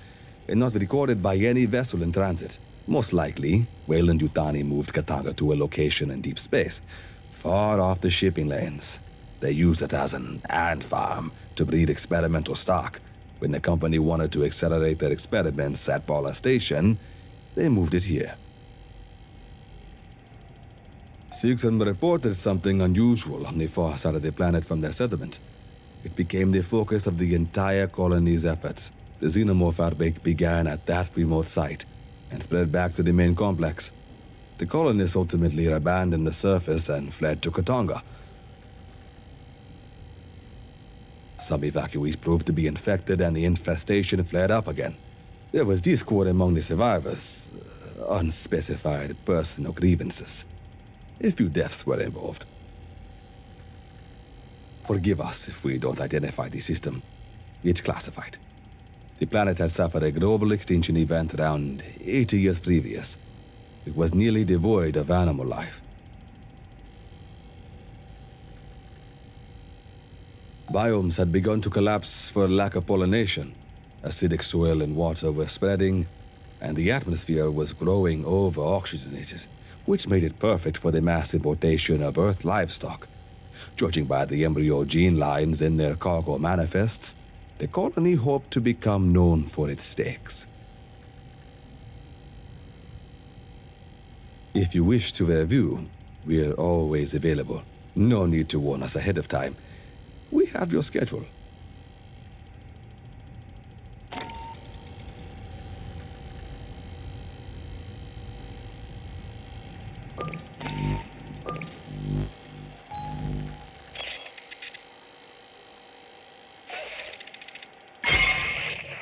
L: and not recorded by any vessel in transit. Most likely, Weyland-Yutani moved Katanga to a location in deep space, far off the shipping lanes. They used it as an ant farm to breed experimental stock. When the company wanted to accelerate their experiments at Paula Station, they moved it here. Seegson reported something unusual on the far side of the planet from their settlement. It became the focus of the entire colony's efforts. The Xenomorph outbreak began at that remote site and spread back to the main complex. The colonists ultimately abandoned the surface and fled to Katanga. Some evacuees proved to be infected and the infestation flared up again. There was discord among the survivors, unspecified personal grievances. A few deaths were involved. Forgive us if we don't identify the system. It's classified. The planet had suffered a global extinction event around 80 years previous. It was nearly devoid of animal life. Biomes had begun to collapse for lack of pollination. Acidic soil and water were spreading, and the atmosphere was growing over-oxygenated, which made it perfect for the mass importation of Earth livestock. Judging by the embryo gene lines in their cargo manifests, the colony hoped to become known for its steaks. If you wish to review, we're always available. No need to warn us ahead of time. We have your schedule.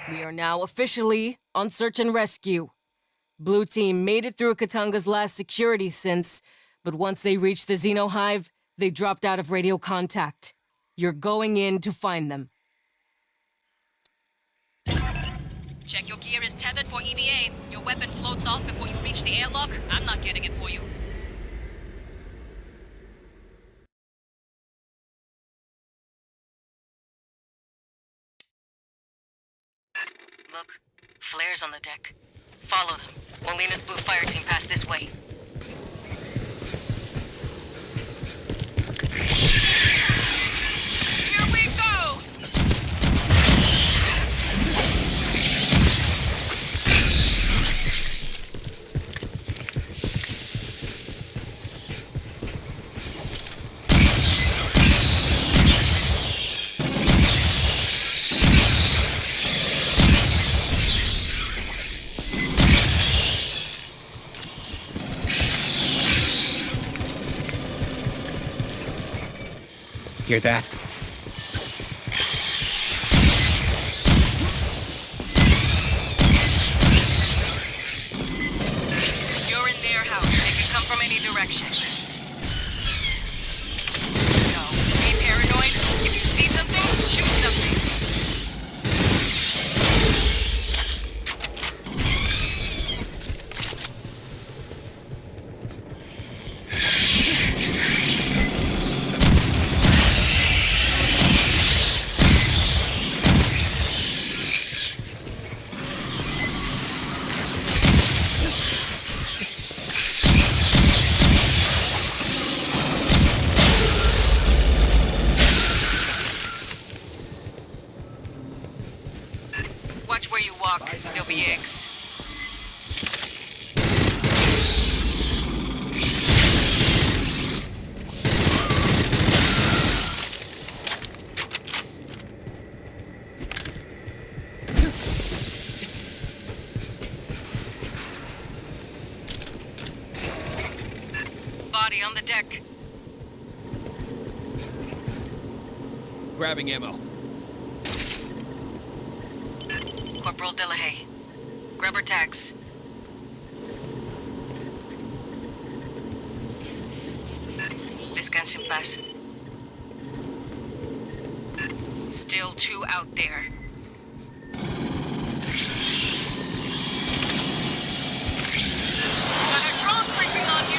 E: We are now officially on search and rescue. Blue Team made it through Katanga's last security since, but once they reached the Xeno Hive, they dropped out of radio contact. You're going in to find them.
G: Check your gear is tethered for EVA. Your weapon floats off before you reach the airlock. I'm not getting it for you.
K: Look, flares on the deck. Follow them. Molina's blue fire team passed this way.
Q: Here we go!
B: Hear that?
K: You're in their house. They can come from any direction. No, be paranoid. If you see something, shoot something.
E: BX. Body on the deck.
B: Grabbing ammo.
E: Corporal Delahaye. Grab her tags. Descanse en paz. Still 2 out there. Got a drone creeping on you!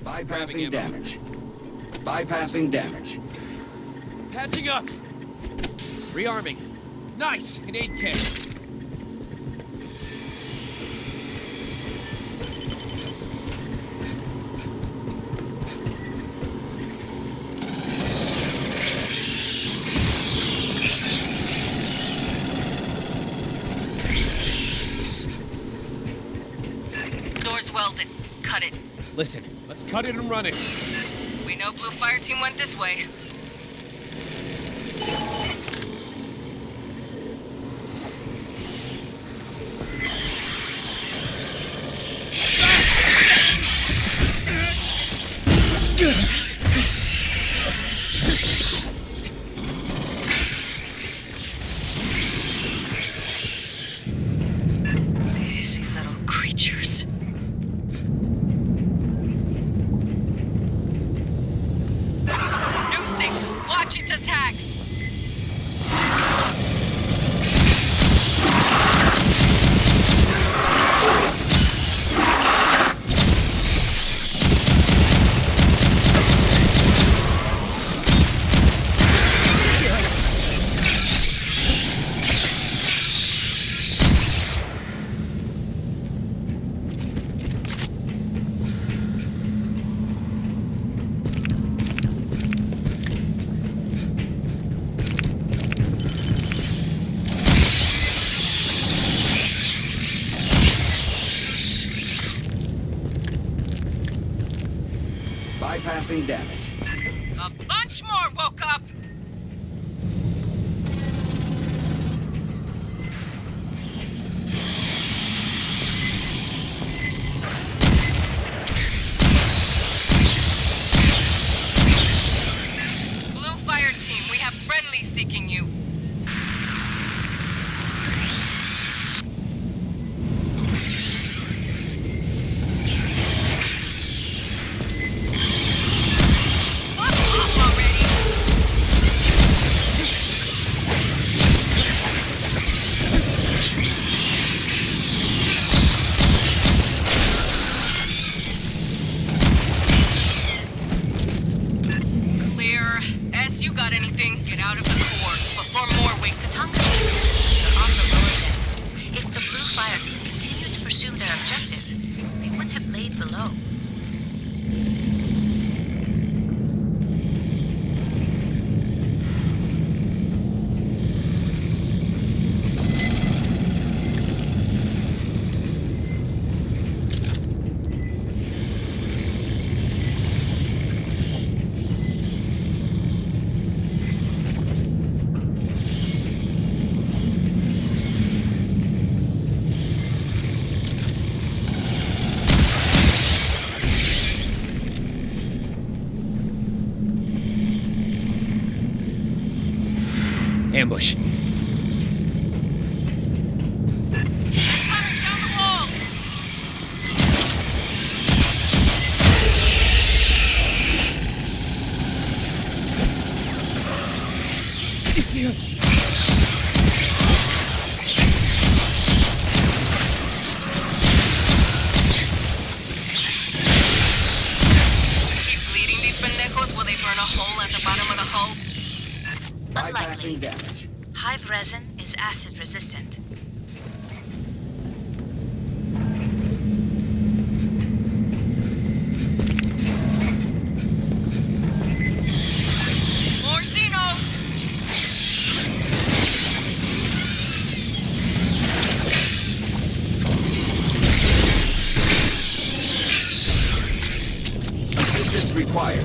A: Bypassing damage. Bypassing damage.
B: Patching up. Rearming. Nice! An 8K.
E: Door's welded. Cut it.
B: Listen, let's cut it and run it.
E: We know Blue Fire Team went this way. Busy little creatures. Watch its attacks!
A: Bypassing damage.
E: A bunch more woke up! Blue Fire Team, we have friendlies seeking you. Clear. S, you got anything? Get out of the core before more wake the tongue to
O: objective, they wouldn't have laid below.
B: Ambush.
A: Bypassing damage.
O: Hive resin is acid resistant.
Q: More Xenos!
A: Assistance required.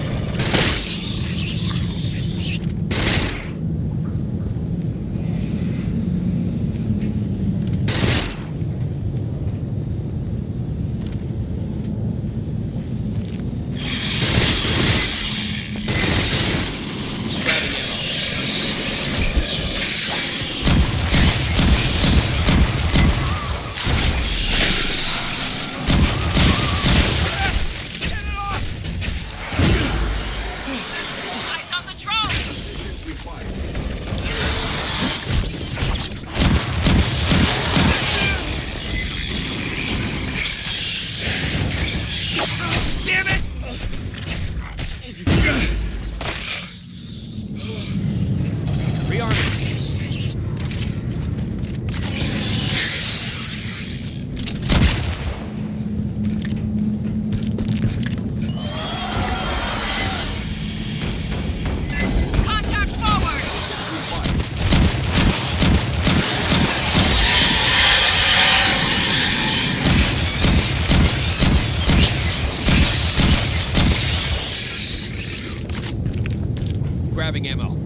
B: Grabbing ammo.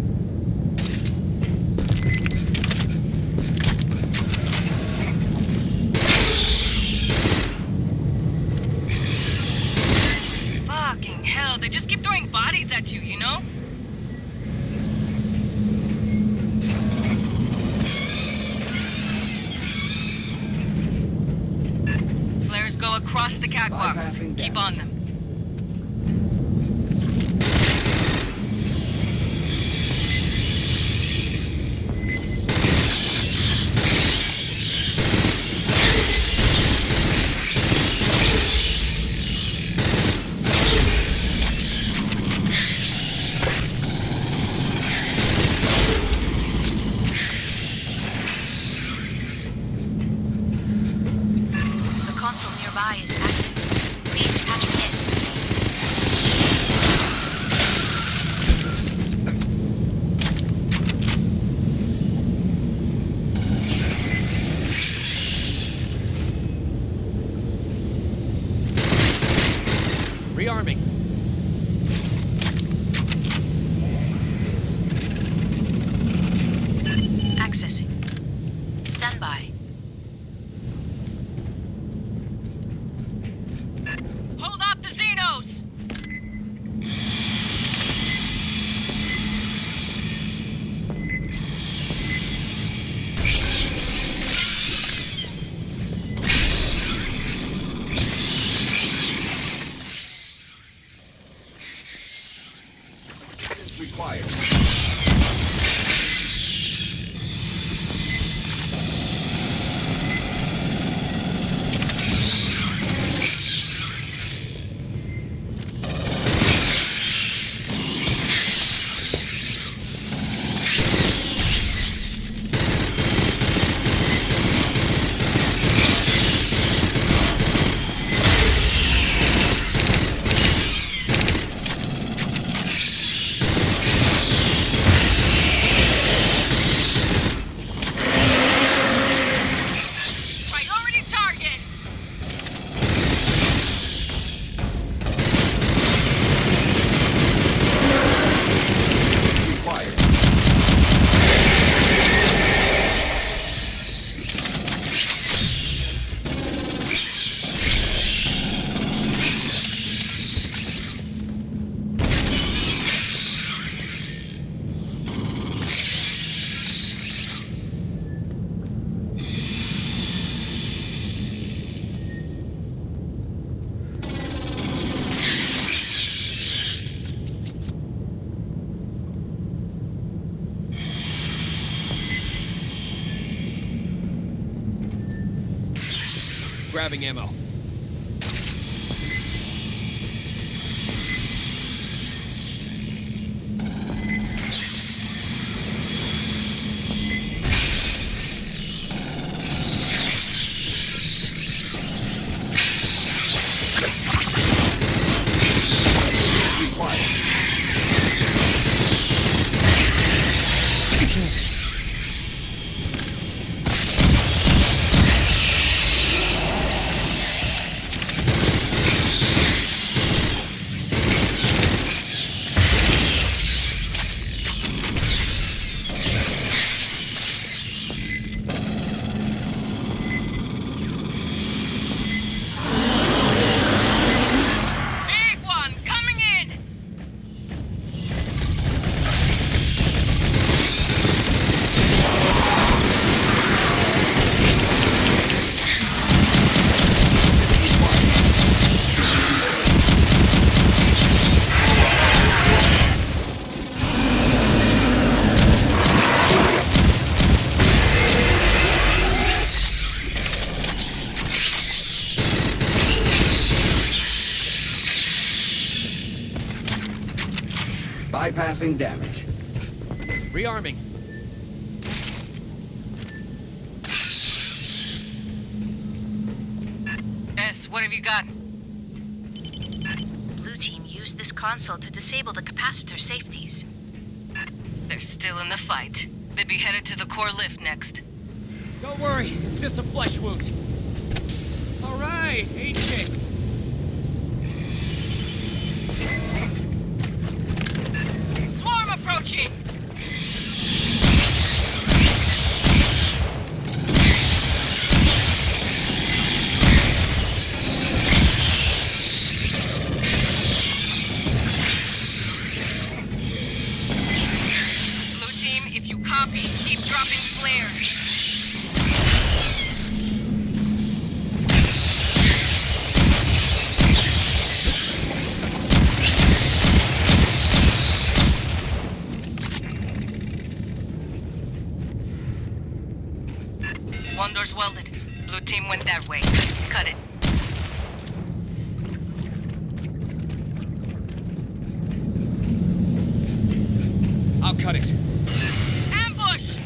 E: Fucking hell, they just keep throwing bodies at you, you know? Flares go across the catwalks. Keep on them.
O: Nearby is active. Please patch it in.
B: Rearming.
O: Accessing. Stand by.
E: Hold up the Xenos!
A: Required.
B: Grabbing ammo.
A: Bypassing damage.
B: Rearming.
K: S, what have you got?
O: Blue team used this console to disable the capacitor safeties.
K: They're still in the fight. They'd be headed to the core lift next.
B: Don't worry, it's just a flesh wound. All right, 8 ticks.
K: Swarm approaching! Blue team, if you copy, keep dropping flares. One door's welded. Blue team went that way. Cut it.
B: I'll cut it.
K: Ambush!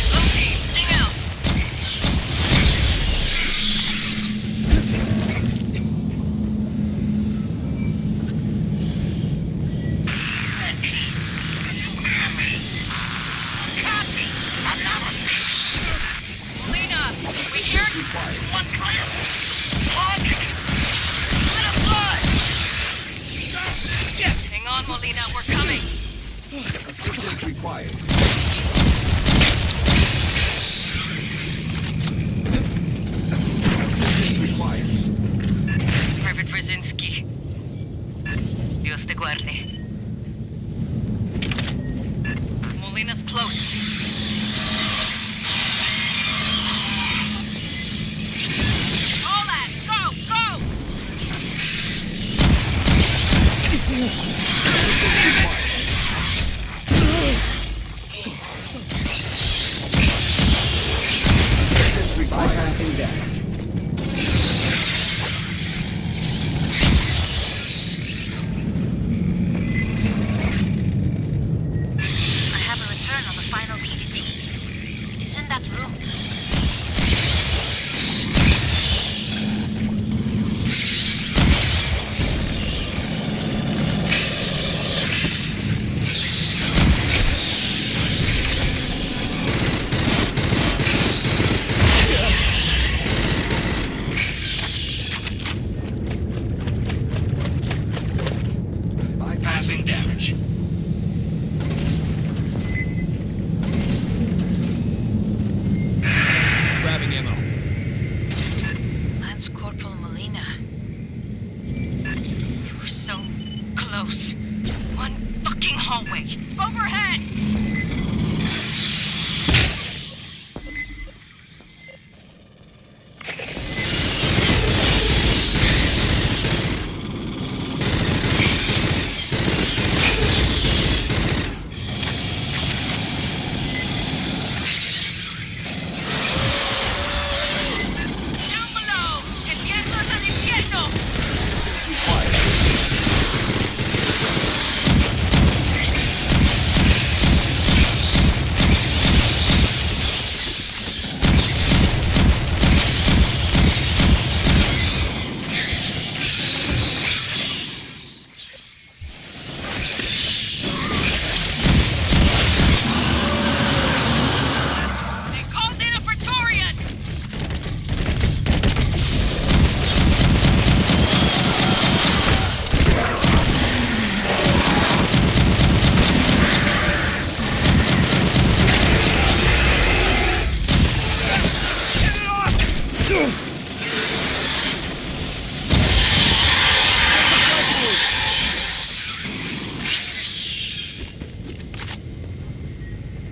K: Blue team, sing out! Lena, we hear one fire. Hang on, Molina, we're coming.
A: Assistance required. Assistance required.
K: Private Brzezinski. Dios te guarde. Molina's close. All that, go, go!
A: Bypassing damage.
O: I have a return on the final PDT. It is in that room.
A: Bypassing damage.
B: Grabbing ammo.
O: Lance Corporal Molina.
K: You were so close. One fucking hallway. Overhead!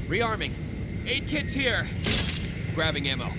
B: Rearming. Aid kit's here. Grabbing ammo.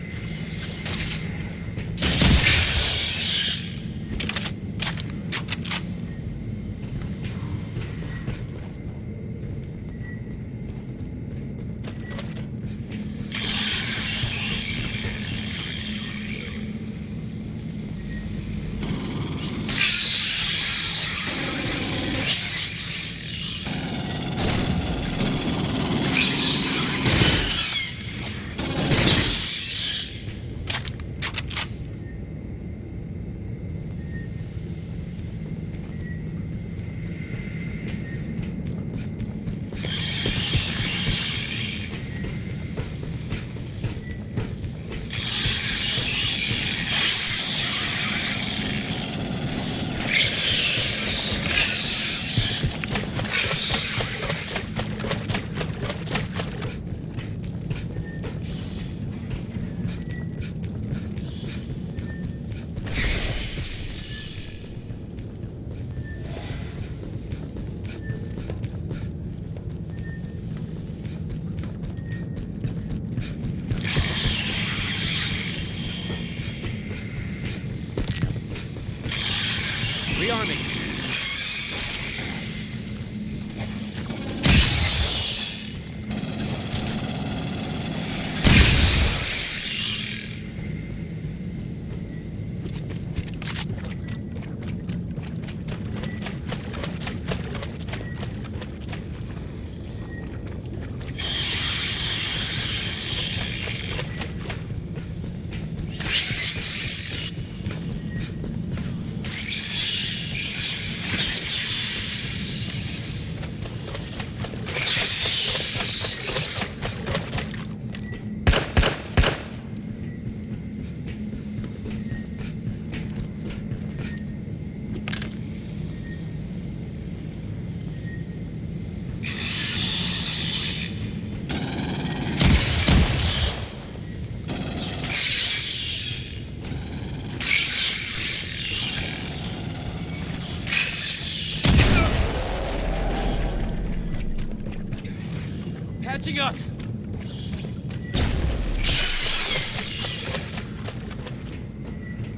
B: Rearming. Patching up.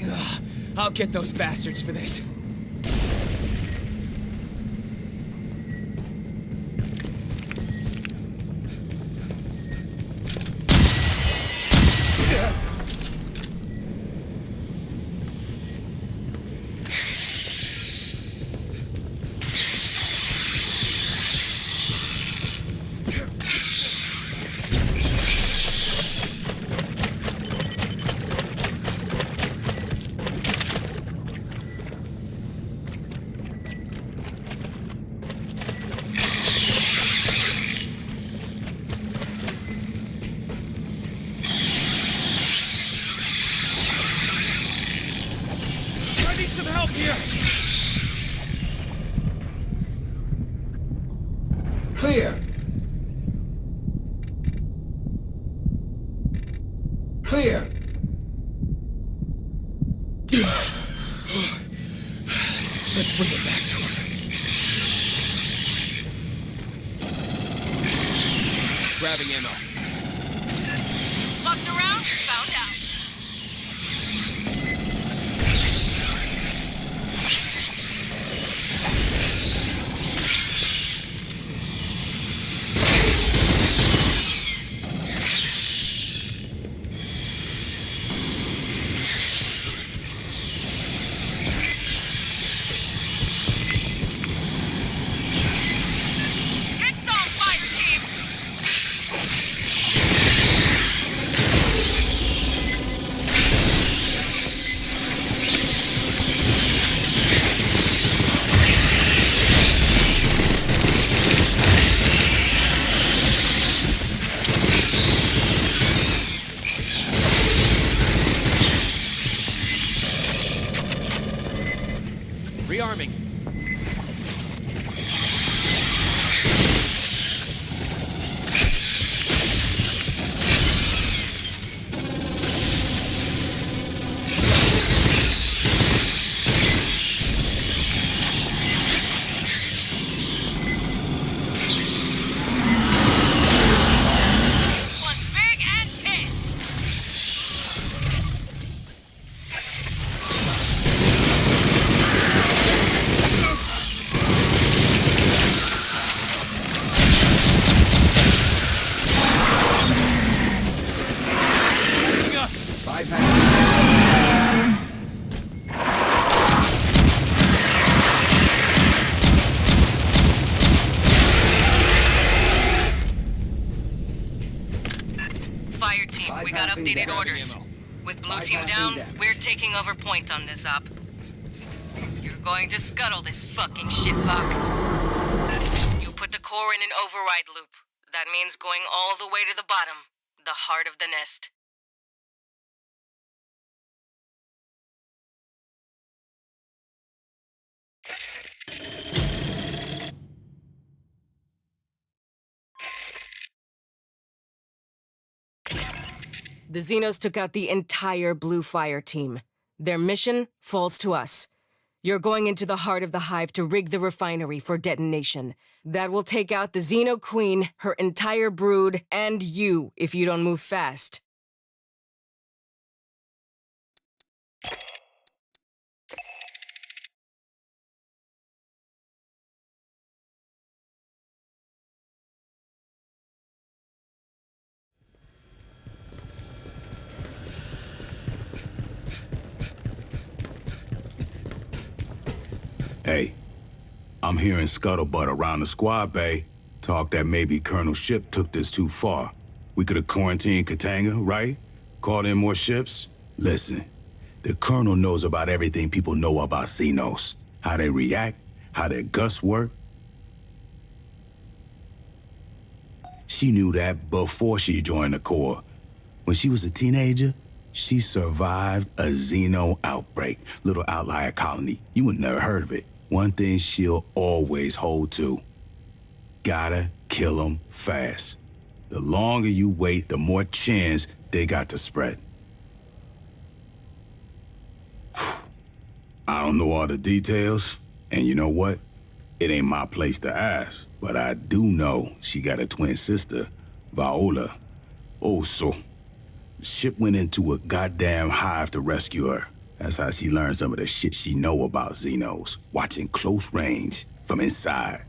B: Ugh, I'll get those bastards for this.
A: Clear. Clear.
B: Let's bring it back to her. Grabbing ammo.
Q: Looked around, found out. It's on fire, team!
B: Rearming.
E: updated orders. With Blue Team down, we're taking over point on this op. You're going to scuttle this fucking shitbox. You put the core in an override loop. That means going all the way to the bottom, the heart of the nest. The Xenos took out the entire Blue Fire team. Their mission falls to us. You're going into the heart of the Hive to rig the refinery for detonation. That will take out the Xeno Queen, her entire brood, and you if you don't move fast.
D: Hey, I'm hearing scuttlebutt around the squad bay. Talk that maybe Colonel Ship took this too far. We could have quarantined Katanga, right? Called in more ships? Listen, the Colonel knows about everything people know about Xenos. How they react, how their guts work. She knew that before she joined the Corps. When she was a teenager, she survived a Xeno outbreak. Little outlier colony. You would never heard of it. One thing she'll always hold to. Gotta kill them fast. The longer you wait, the more chance they got to spread. I don't know all the details, and you know what? It ain't my place to ask, but I do know she got a twin sister, Viola. Also, the ship went into a goddamn hive to rescue her. That's how she learned some of the shit she know about Xenos, watching close range from inside.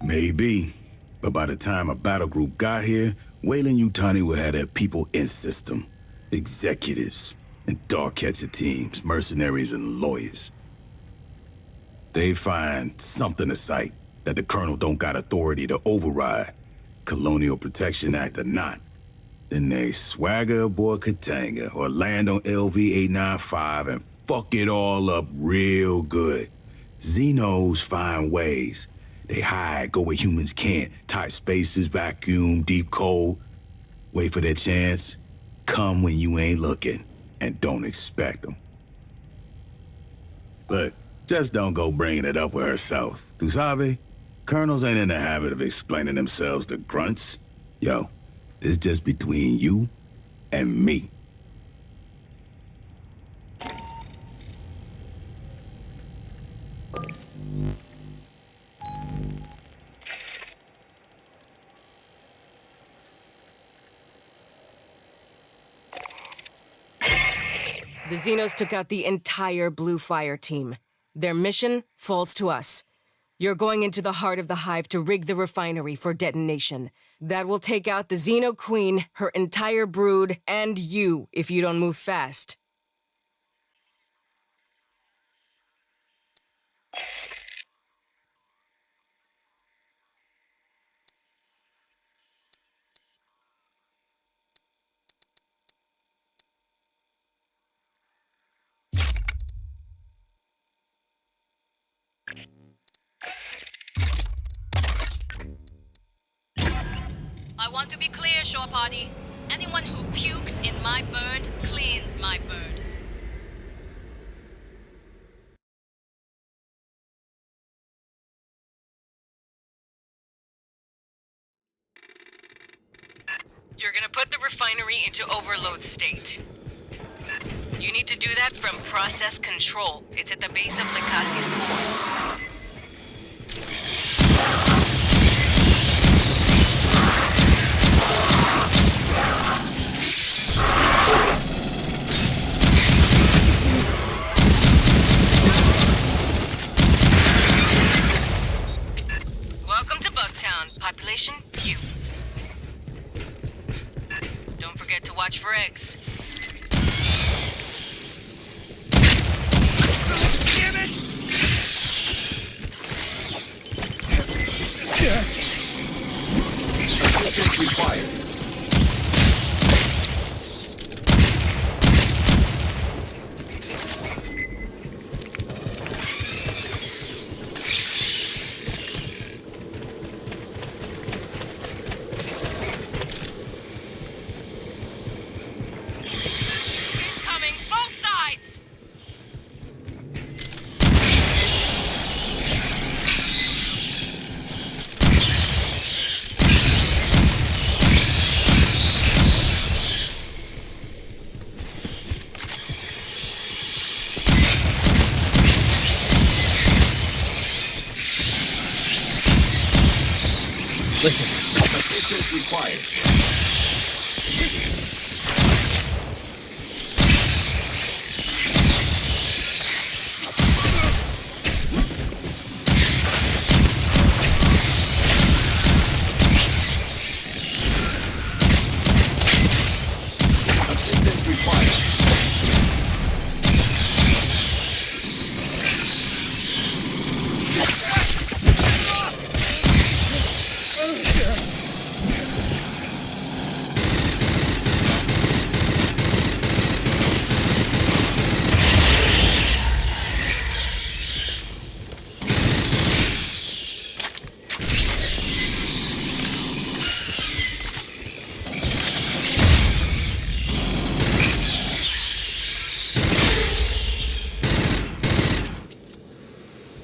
D: Maybe, but by the time a battle group got here, Weyland-Yutani would have their people in system. Executives and dog catcher teams, mercenaries and lawyers. They find something to cite that the Colonel don't got authority to override, Colonial Protection Act or not. Then they swagger aboard Katanga or land on LV-895 and fuck it all up real good. Xenos find ways. They hide, go where humans can't. Tight spaces, vacuum, deep cold. Wait for their chance. Come when you ain't looking. And don't expect them. But just don't go bringing it up with herself. Tu sabe? Colonels ain't in the habit of explaining themselves to grunts. Yo, it's just between you and me.
E: The Xenos took out the entire Blue Fire team. Their mission falls to us. You're going into the heart of the Hive to rig the refinery for detonation. That will take out the Xeno Queen, her entire brood, and you if you don't move fast.
G: I want to be clear, Shore Party. Anyone who pukes in my bird cleans my bird.
E: You're gonna put the refinery into overload state. You need to do that from process control. It's at the base of Likasi's core. Welcome to Bugtown. Population, few. Don't forget to watch for eggs.
B: Damn it! Listen.
A: Assistance required. Assistance required.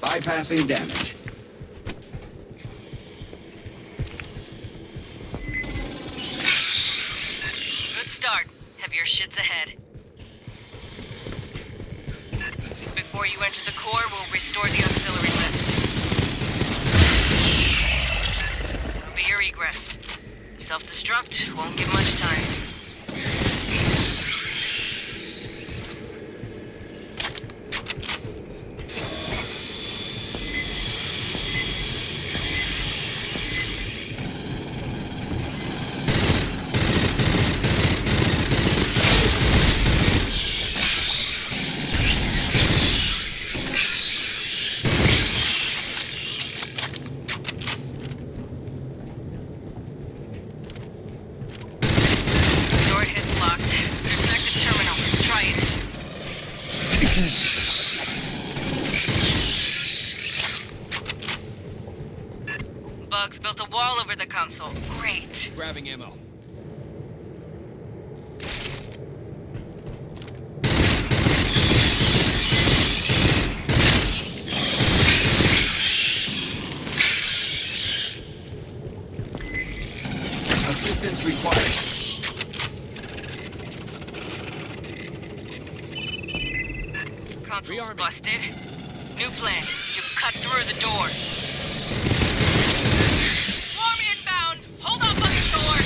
A: Bypassing damage.
E: Good start. Have your shits ahead. Before you enter the core, we'll restore the auxiliary lift. That'll be your egress. Self-destruct won't give much time. Bugs built a wall over the console. Great.
B: Grabbing ammo.
A: Assistance required.
E: Console's busted. New plan. You cut through the door. Swarm inbound! Hold up on the door!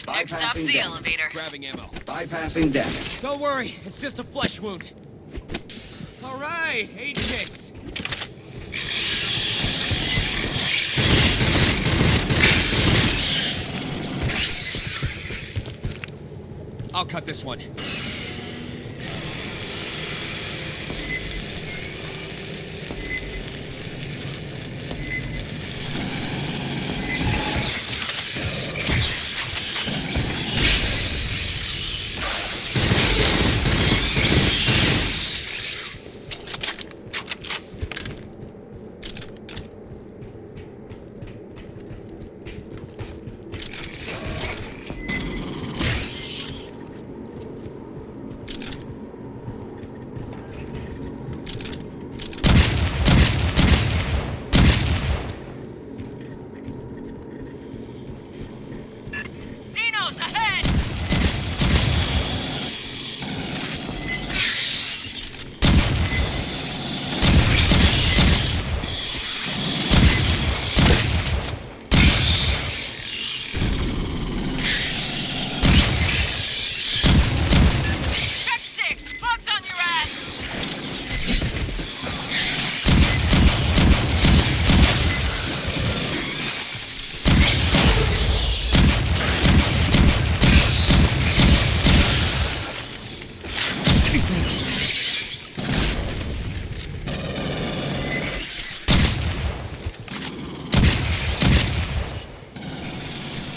E: Next stop's the elevator.
B: Grabbing ammo.
A: Bypassing damage.
B: Don't worry, it's just a flesh wound. All right, 8 ticks. I'll cut this one.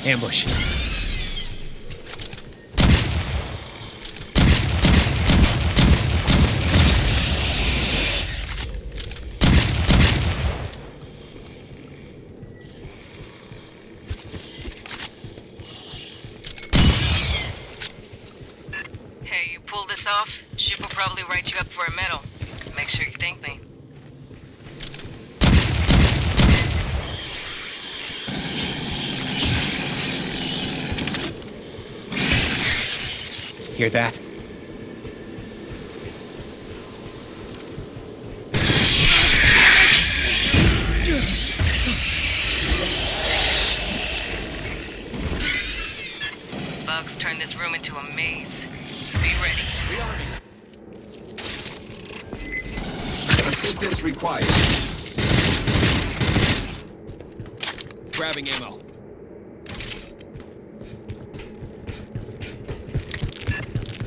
B: Ambush.
E: Hey, you pull this off, Ship will probably write you up for a medal. Make sure you thank me.
B: Hear that?
E: Bugs turned this room into a maze. Be ready.
A: Assistance required.
B: Grabbing ammo.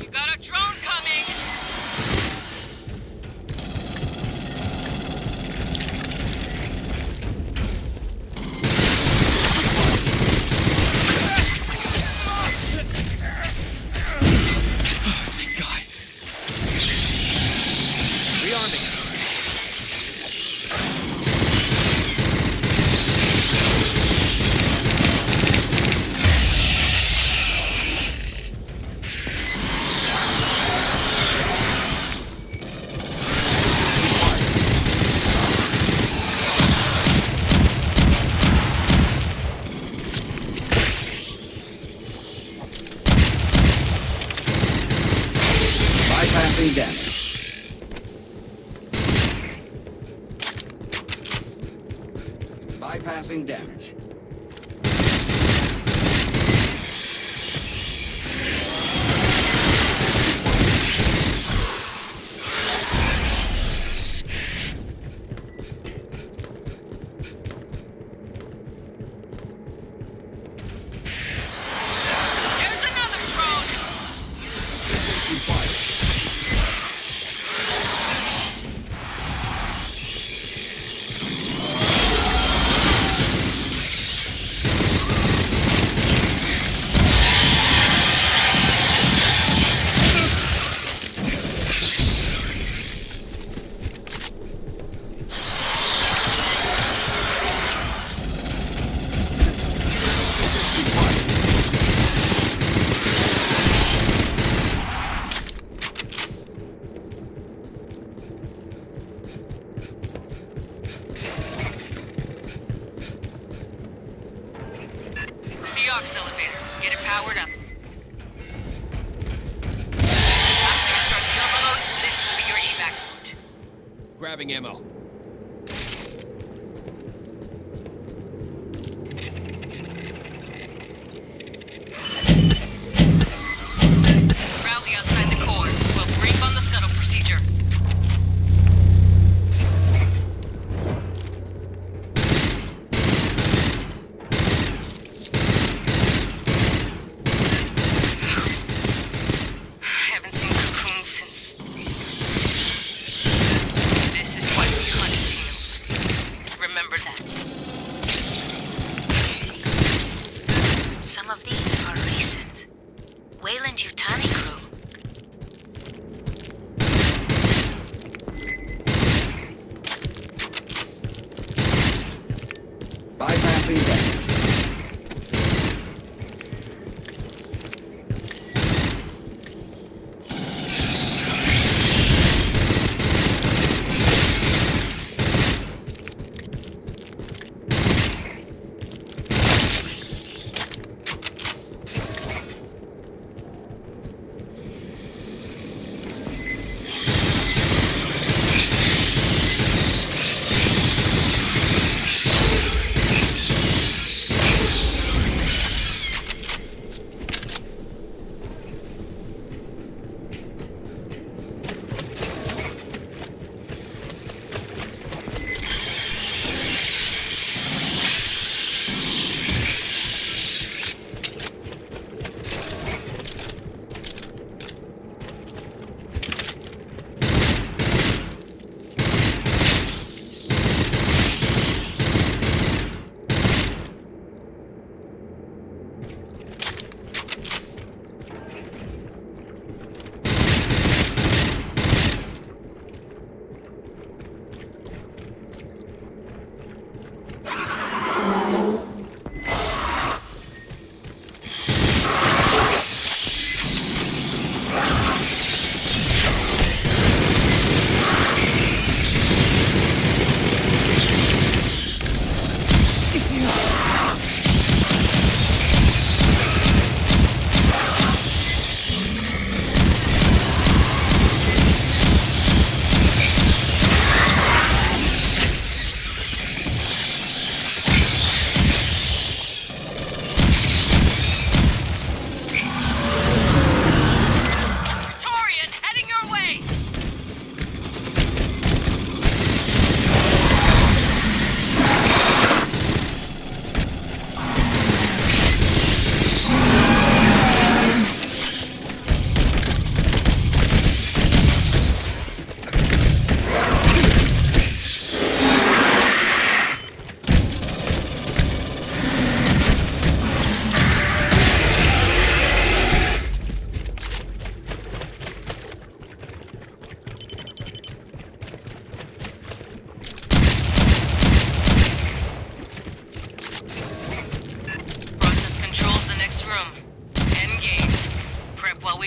E: You got a drone coming!
B: Thank God. Rearming.
A: Bypassing damage. Bypassing damage.
E: There's another drone!
A: Assistance required.
E: The aux elevator. Get it powered up. After you start the overload, this will be your evac route.
B: Grabbing ammo.
E: Rally outside the core. We'll brief on the scuttle procedure. Haven't seen cocoons since... This is why we hunt Xenos. Remember that.
O: Some of these are recent. Wayland-Yutani crew.
A: Bypassing damage.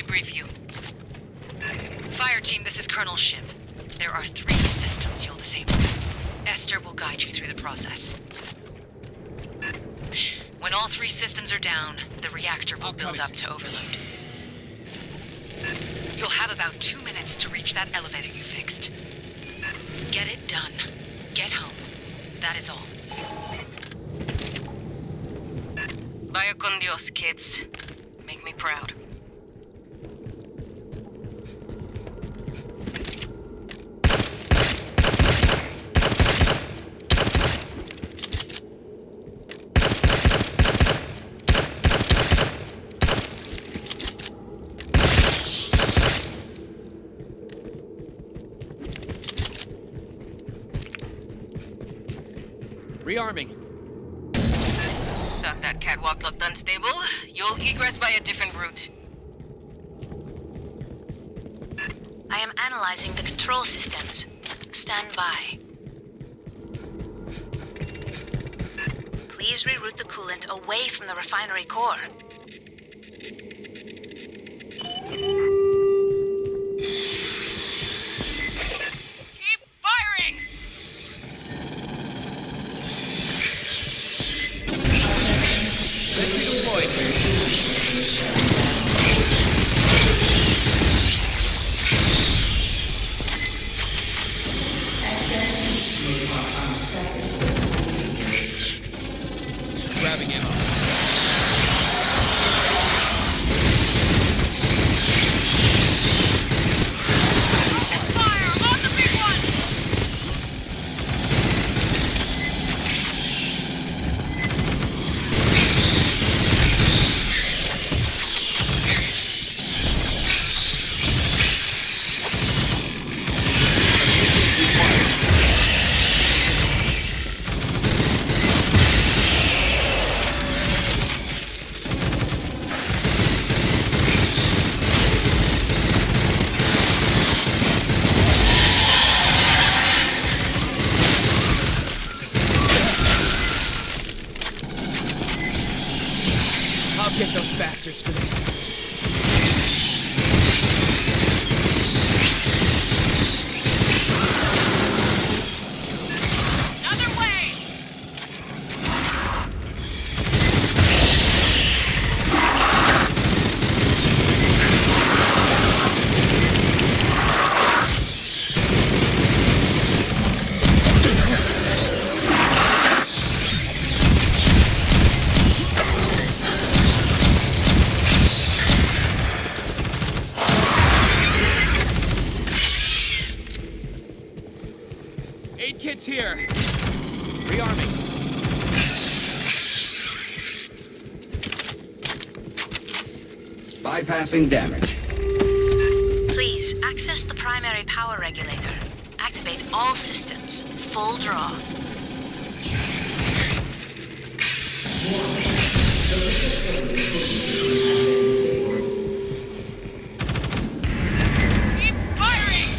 K: we brief you?
C: Fireteam, this is Colonel Ship. There are 3 systems you'll disable. Esther will guide you through the process. When all 3 systems are down, the reactor will build up to overload. You'll have about 2 minutes to reach that elevator you fixed. Get it done. Get home. That is all.
K: Vaya con Dios, kids. Make me proud.
B: Rearming.
K: Thought that catwalk looked unstable. You'll egress by a different route.
O: I am analyzing the control systems. Stand by. Please reroute the coolant away from the refinery core.
Q: Keep firing!
B: Sentry deployed. Grabbing ammo.
Q: Fire! Load the big one!
B: I'll get those bastards for this.
Q: Another way!
B: Aid kit's here. Rearming.
A: Bypassing damage.
O: Please access the primary power regulator. Activate all systems. Full draw.
Q: Keep firing!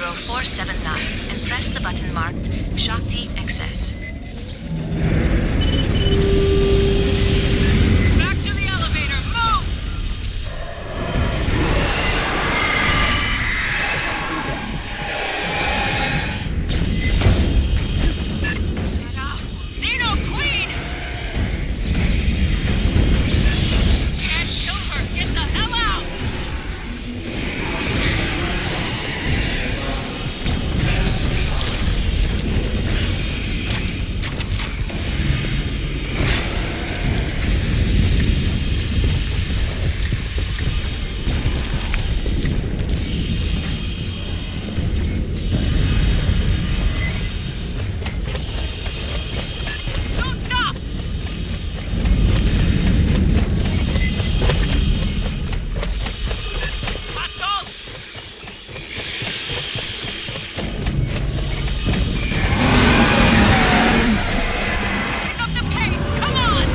O: 0479 and press the button marked Shock Team Access.
Q: Back to the elevator, move! Xeno Queen! Can't kill her! Get the hell out! Don't stop! That's all! Pick up the pace! Come on!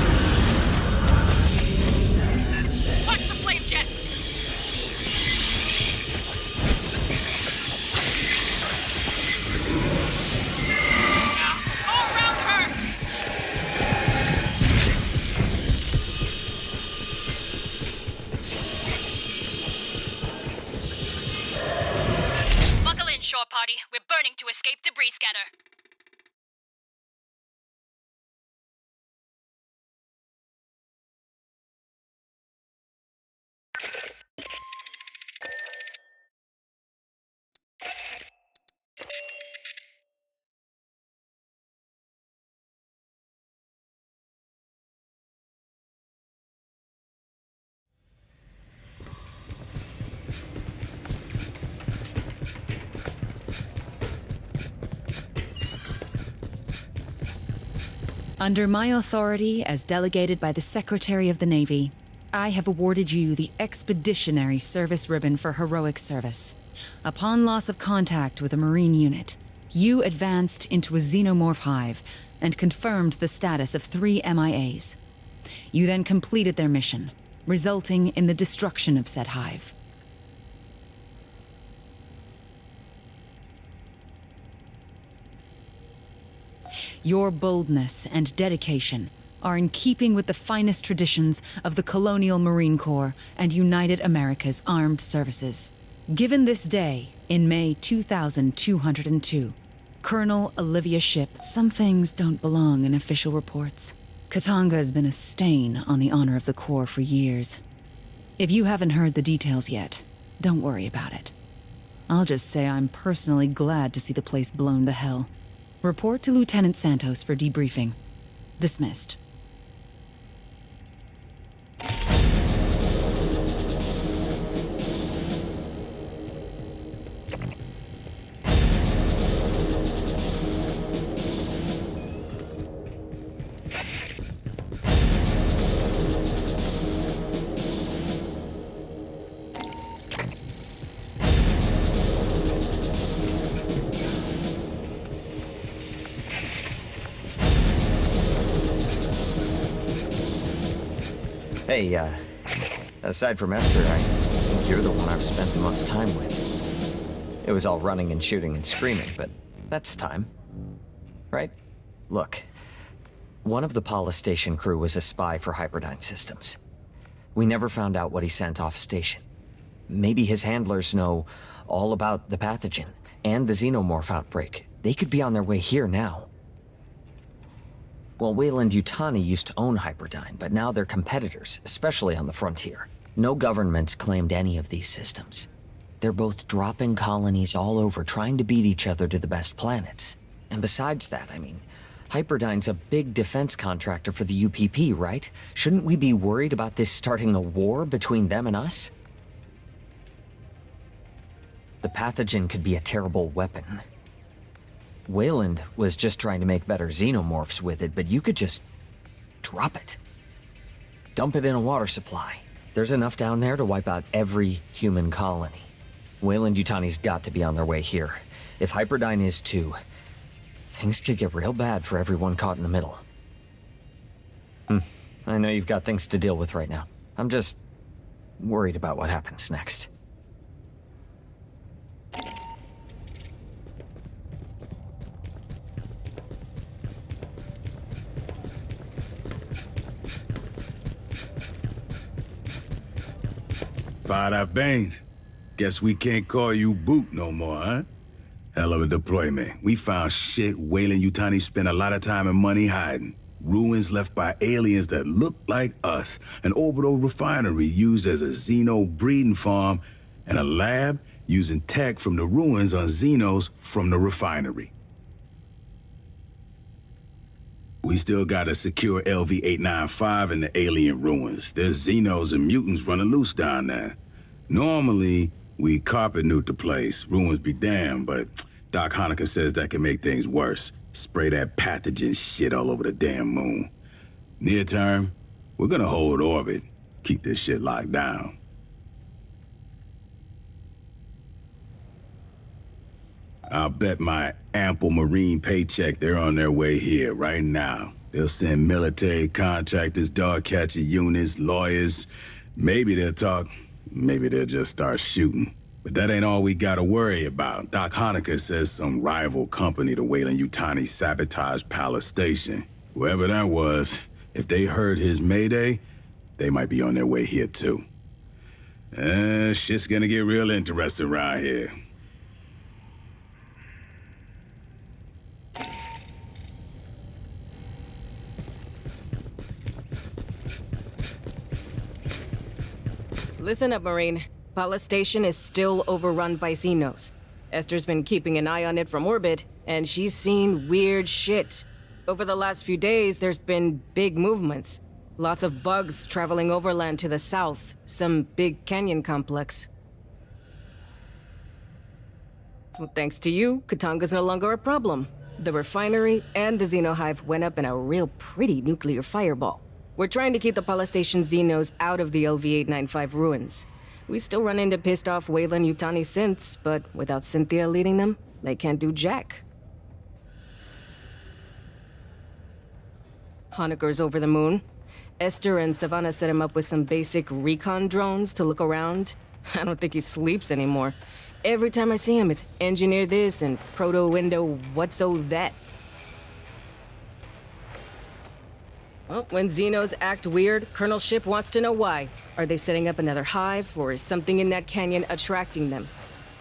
Q: Watch the flame jets! Go around her!
G: Buckle in, shore party. We're burning to escape debris scanner.
C: Under my authority as delegated by the Secretary of the Navy, I have awarded you the Expeditionary Service Ribbon for heroic service. Upon loss of contact with a Marine unit, you advanced into a Xenomorph hive and confirmed the status of 3 MIAs. You then completed their mission, resulting in the destruction of said hive. Your boldness and dedication are in keeping with the finest traditions of the Colonial Marine Corps and United America's Armed Services. Given this day, in May 2202, Colonel Olivia Ship, some things don't belong in official reports. Katanga has been a stain on the honor of the Corps for years. If you haven't heard the details yet, don't worry about it. I'll just say I'm personally glad to see the place blown to hell. Report to Lieutenant Santos for debriefing. Dismissed.
H: Hey, aside from Esther, I think you're the one I've spent the most time with. It was all running and shooting and screaming, but that's time. Right? Look, one of the Paula Station crew was a spy for Hyperdyne Systems. We never found out what he sent off station. Maybe his handlers know all about the pathogen and the Xenomorph outbreak. They could be on their way here now. Well, Weyland-Yutani used to own Hyperdyne, but now they're competitors, especially on the frontier. No government's claimed any of these systems. They're both dropping colonies all over, trying to beat each other to the best planets. And besides that, I mean, Hyperdyne's a big defense contractor for the UPP, right? Shouldn't we be worried about this starting a war between them and us? The pathogen could be a terrible weapon. Weyland was just trying to make better Xenomorphs with it, but you could just drop it. Dump it in a water supply. There's enough down there to wipe out every human colony. Weyland-Yutani's got to be on their way here. If Hyperdyne is too, things could get real bad for everyone caught in the middle. I know you've got things to deal with right now. I'm just worried about what happens next.
D: Bada Baines. Guess we can't call you Boot no more, huh? Hell of a deployment. We found shit Wayland Yutani spent a lot of time and money hiding. Ruins left by aliens that look like us. An orbital refinery used as a Xeno breeding farm. And a lab using tech from the ruins on Xenos from the refinery. We still got a secure LV-895 in the alien ruins. There's Xenos and mutants running loose down there. Normally, we carpet nuke the place. Ruins be damned, but Doc Hanukkah says that can make things worse. Spray that pathogen shit all over the damn moon. Near term, we're gonna hold orbit. Keep this shit locked down. I'll bet my ample Marine paycheck they're on their way here right now. They'll send military contractors, dog catcher units, lawyers. Maybe they'll talk, maybe they'll just start shooting. But that ain't all we gotta worry about. Doc Hanukkah says some rival company to Wayland Yutani sabotaged Palace Station. Whoever that was, if they heard his mayday, they might be on their way here too. Shit's gonna get real interesting around here.
E: Listen up, Marine. Palace Station is still overrun by Xenos. Esther's been keeping an eye on it from orbit, and she's seen weird shit. Over the last few days, there's been big movements. Lots of bugs traveling overland to the south, some big canyon complex. Well, thanks to you, Katanga's no longer a problem. The refinery and the Xeno Hive went up in a real pretty nuclear fireball. We're trying to keep the Palace Station Xenos out of the LV-895 ruins. We still run into pissed off Wayland Yutani synths, but without Cynthia leading them, they can't do jack. Honekar's over the moon. Esther and Savannah set him up with some basic recon drones to look around. I don't think he sleeps anymore. Every time I see him, it's engineer this and proto-window what's-o that. Well, when Xenos act weird, Colonel Ship wants to know why. Are they setting up another hive, or is something in that canyon attracting them?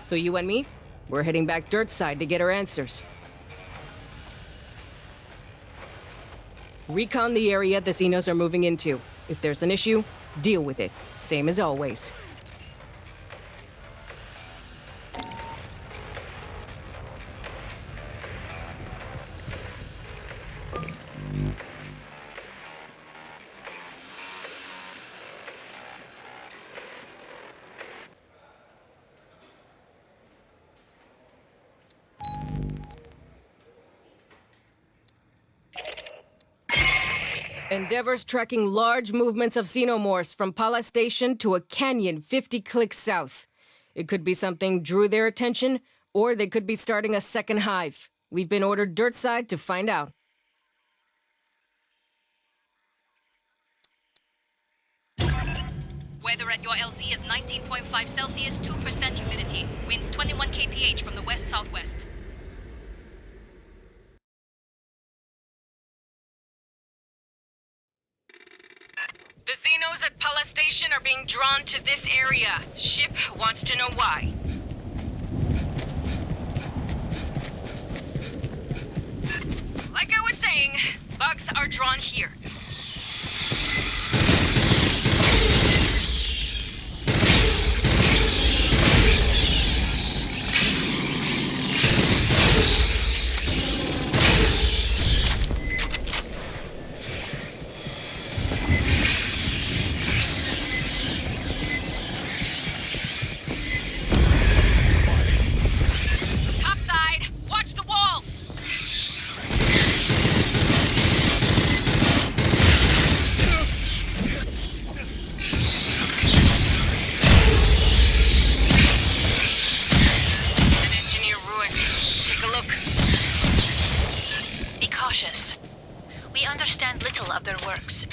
E: So you and me, we're heading back dirt side to get our answers. Recon the area the Xenos are moving into. If there's an issue, deal with it. Same as always. Endeavor's tracking large movements of Xenomorphs from Palace Station to a canyon 50 clicks south. It could be something drew their attention, or they could be starting a second hive. We've been ordered dirt side to find out.
R: Weather at your LZ is 19.5 Celsius, 2% humidity. Winds 21 kph from the west-southwest.
E: The Xenos at Palace Station are being drawn to this area. Ship wants to know why. Like I was saying, bugs are drawn here.
O: We understand little of their works.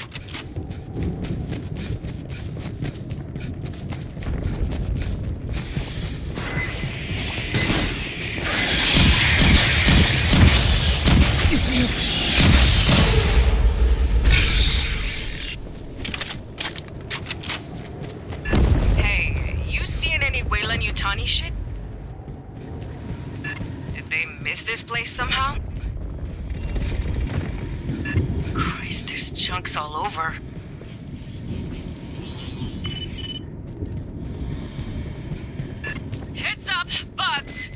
R: Hey,
E: army shit? Did they miss this place somehow? Christ, there's chunks all over. Heads up, bugs!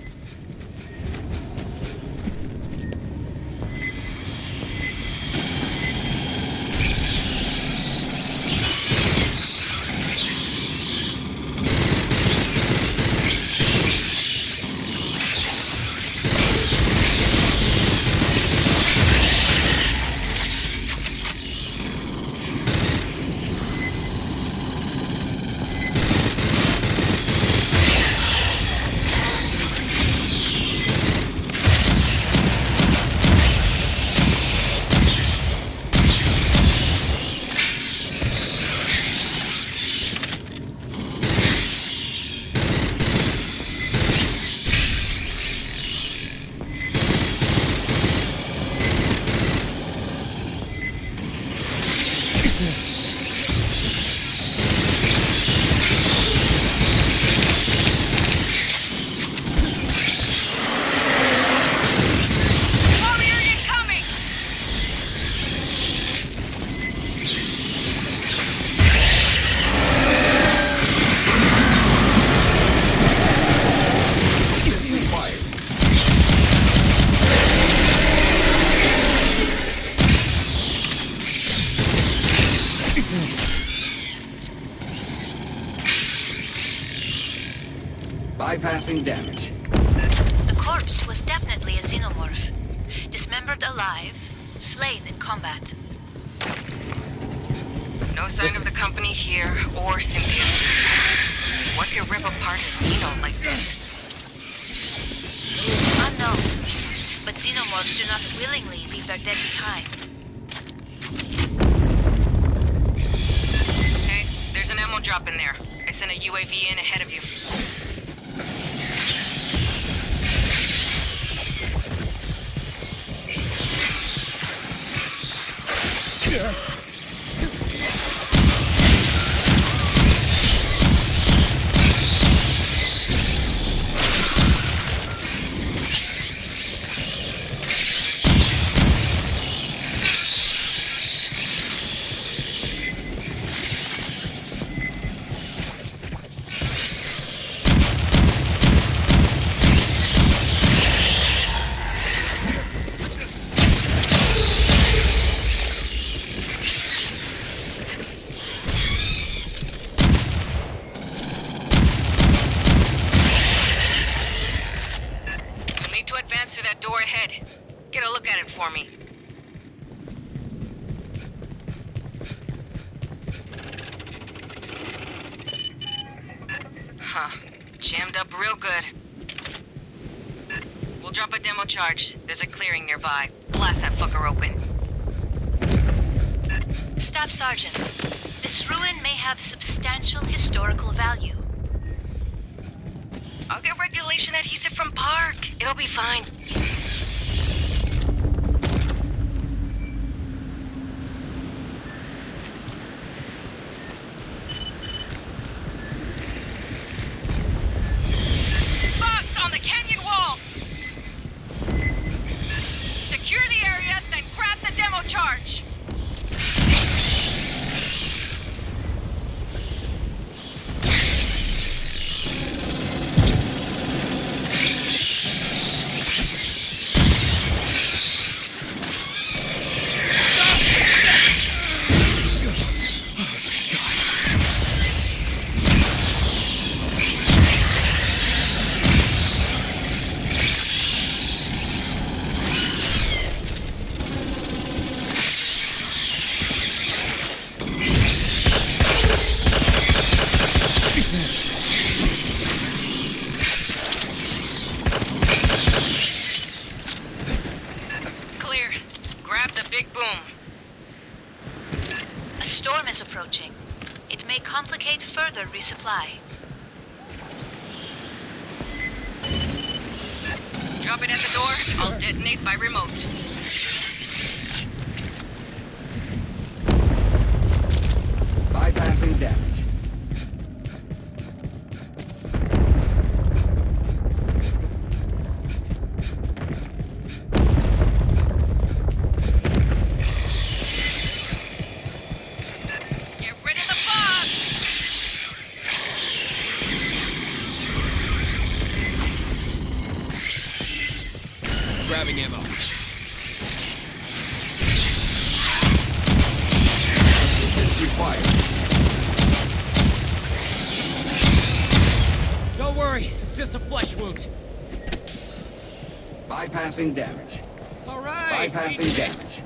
A: Bypassing damage.
O: The corpse was definitely a xenomorph. Dismembered alive, slain in combat.
E: No sign of the company here or Cynthia's place. What could rip apart a xeno like this?
O: Unknown. But xenomorphs do not willingly leave their dead behind.
E: Hey, there's an ammo drop in there. I sent a UAV in ahead of you. Through that door ahead. Get a look at it for me. Huh. Jammed up real good. We'll drop a demo charge. There's a clearing nearby. Blast that fucker open.
O: Staff Sergeant, this ruin may have substantial historical value.
E: I'll get regulation adhesive from Park. It'll be fine. Bugs on the canyon wall! Secure the area, then grab the demo charge! Big boom.
O: A storm is approaching. It may complicate further resupply.
E: Drop it at the door. I'll detonate by remote.
A: Bypassing damage.
B: grabbing ammo.
A: Assistance required.
B: Don't worry, it's just a flesh wound.
A: Bypassing damage.
B: All right.
A: Bypassing damage.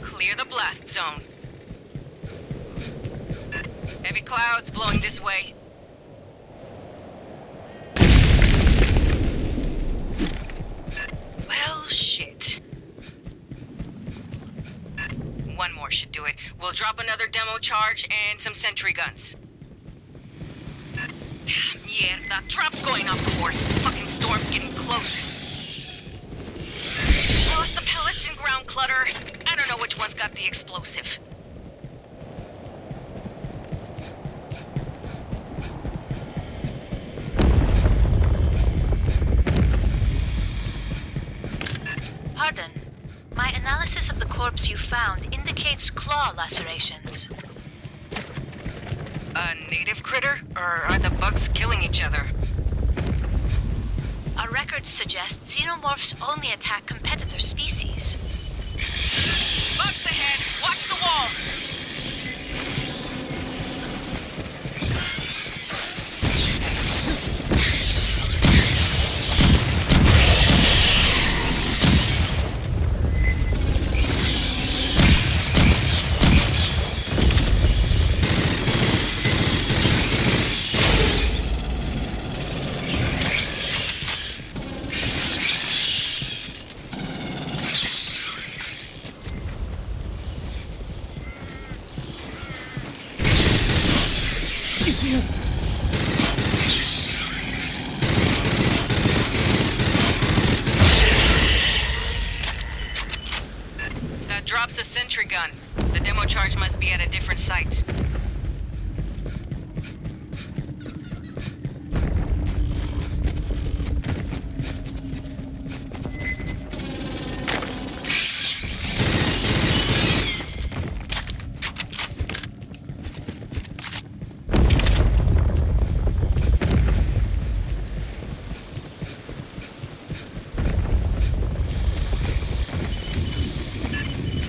K: Clear the blast zone. Heavy clouds blowing this way. Well, shit. One more should do it. We'll drop another demo charge and some sentry guns. Mierda, trap's going off course. Fucking storm's getting close. Well, it's the pellets and ground clutter. I don't know which one's got the explosive.
O: Pardon. My analysis of the corpse you found indicates claw lacerations.
K: A native critter? Or are the bugs killing each other?
O: Our records suggest xenomorphs only attack competitor species.
K: Bugs ahead! Watch the walls! That drops a sentry gun. The demo charge must be at a different site.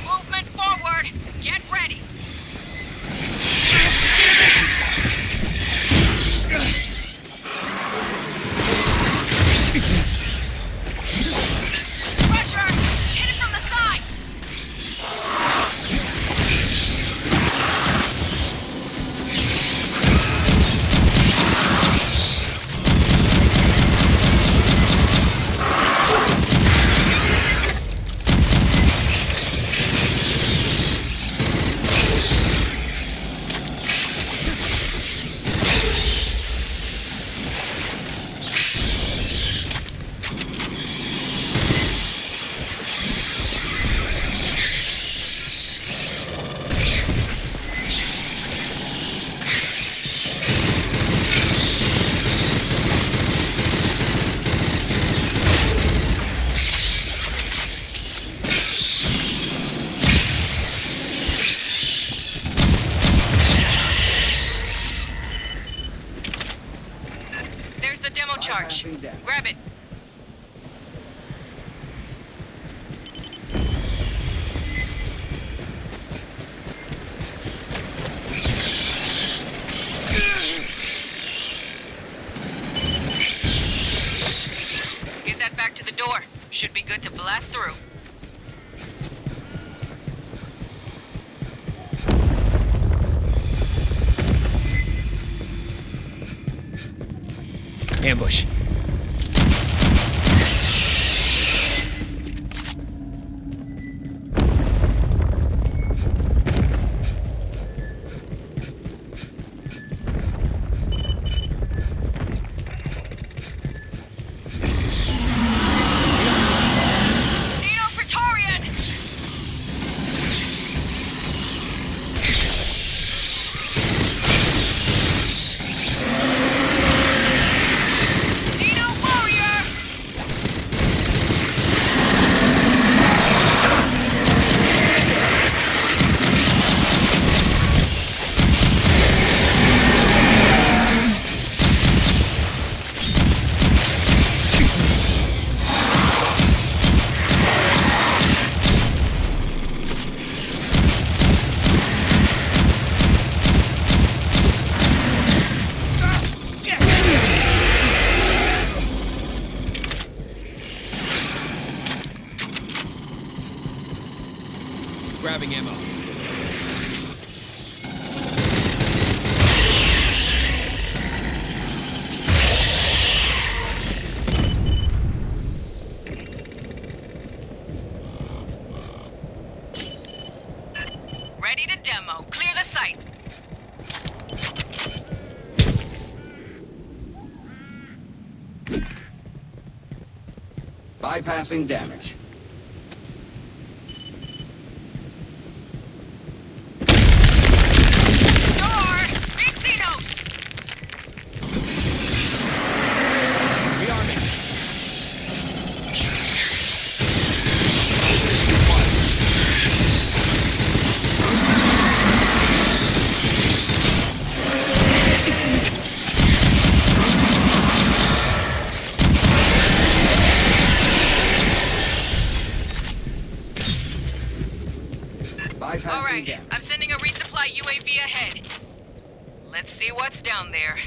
K: Movement forward! Get ready! Pressure! Hit it from the side! There's the demo charge.
A: Bypassing damage.
K: Grab it. Get that back to the door. Should be good to blast through.
B: Ambush. Grabbing ammo.
K: Ready to demo. Clear the site.
A: Bypassing damage.
K: Door! Big Xenos!
B: Rearming.
A: Bypassing
K: All right,
A: damage.
K: I'm sending a resupply UAV ahead. Let's see what's down there.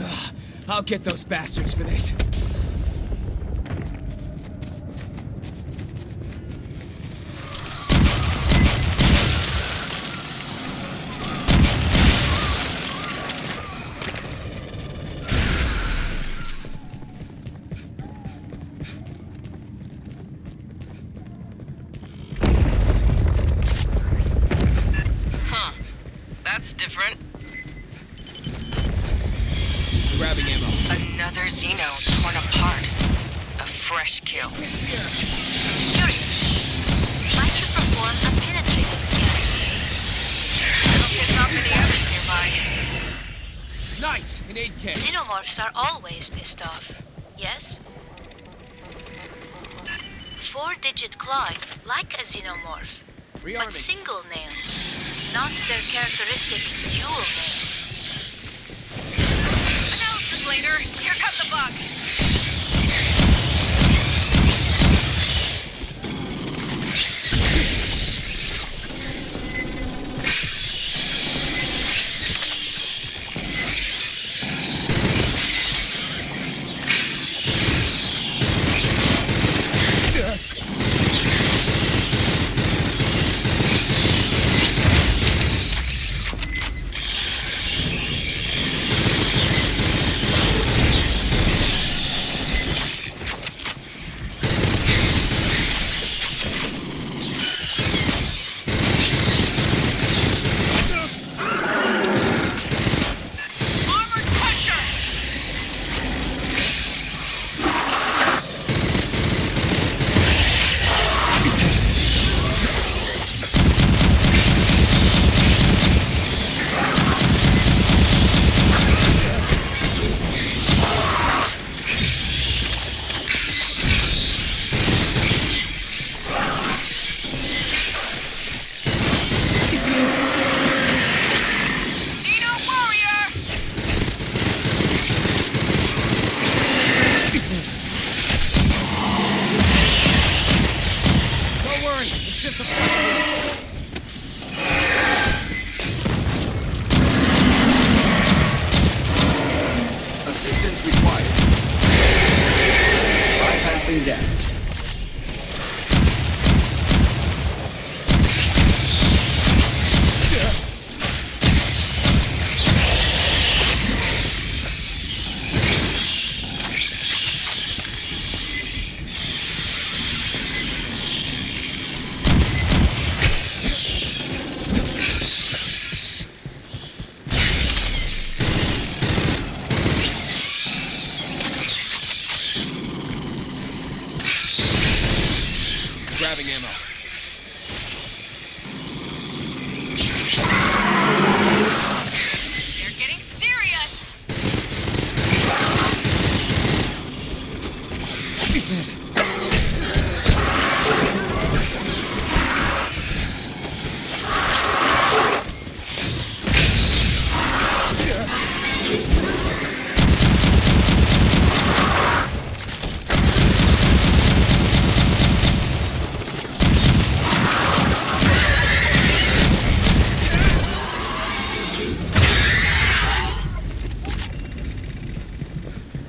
B: Ugh, I'll get those bastards for this.
K: Huh. That's different.
B: Grabbing ammo.
K: Another Xeno torn apart. A fresh kill.
O: Curious. Like to perform a penetrating scan.
K: That'll piss off any others nearby.
B: Nice! An 8K.
O: Xenomorphs are always pissed off. Yes? 4-digit clawing, like a xenomorph. But
B: Rearming.
O: single nails, not their characteristic dual nails.
K: Analysis later. Here comes the bug.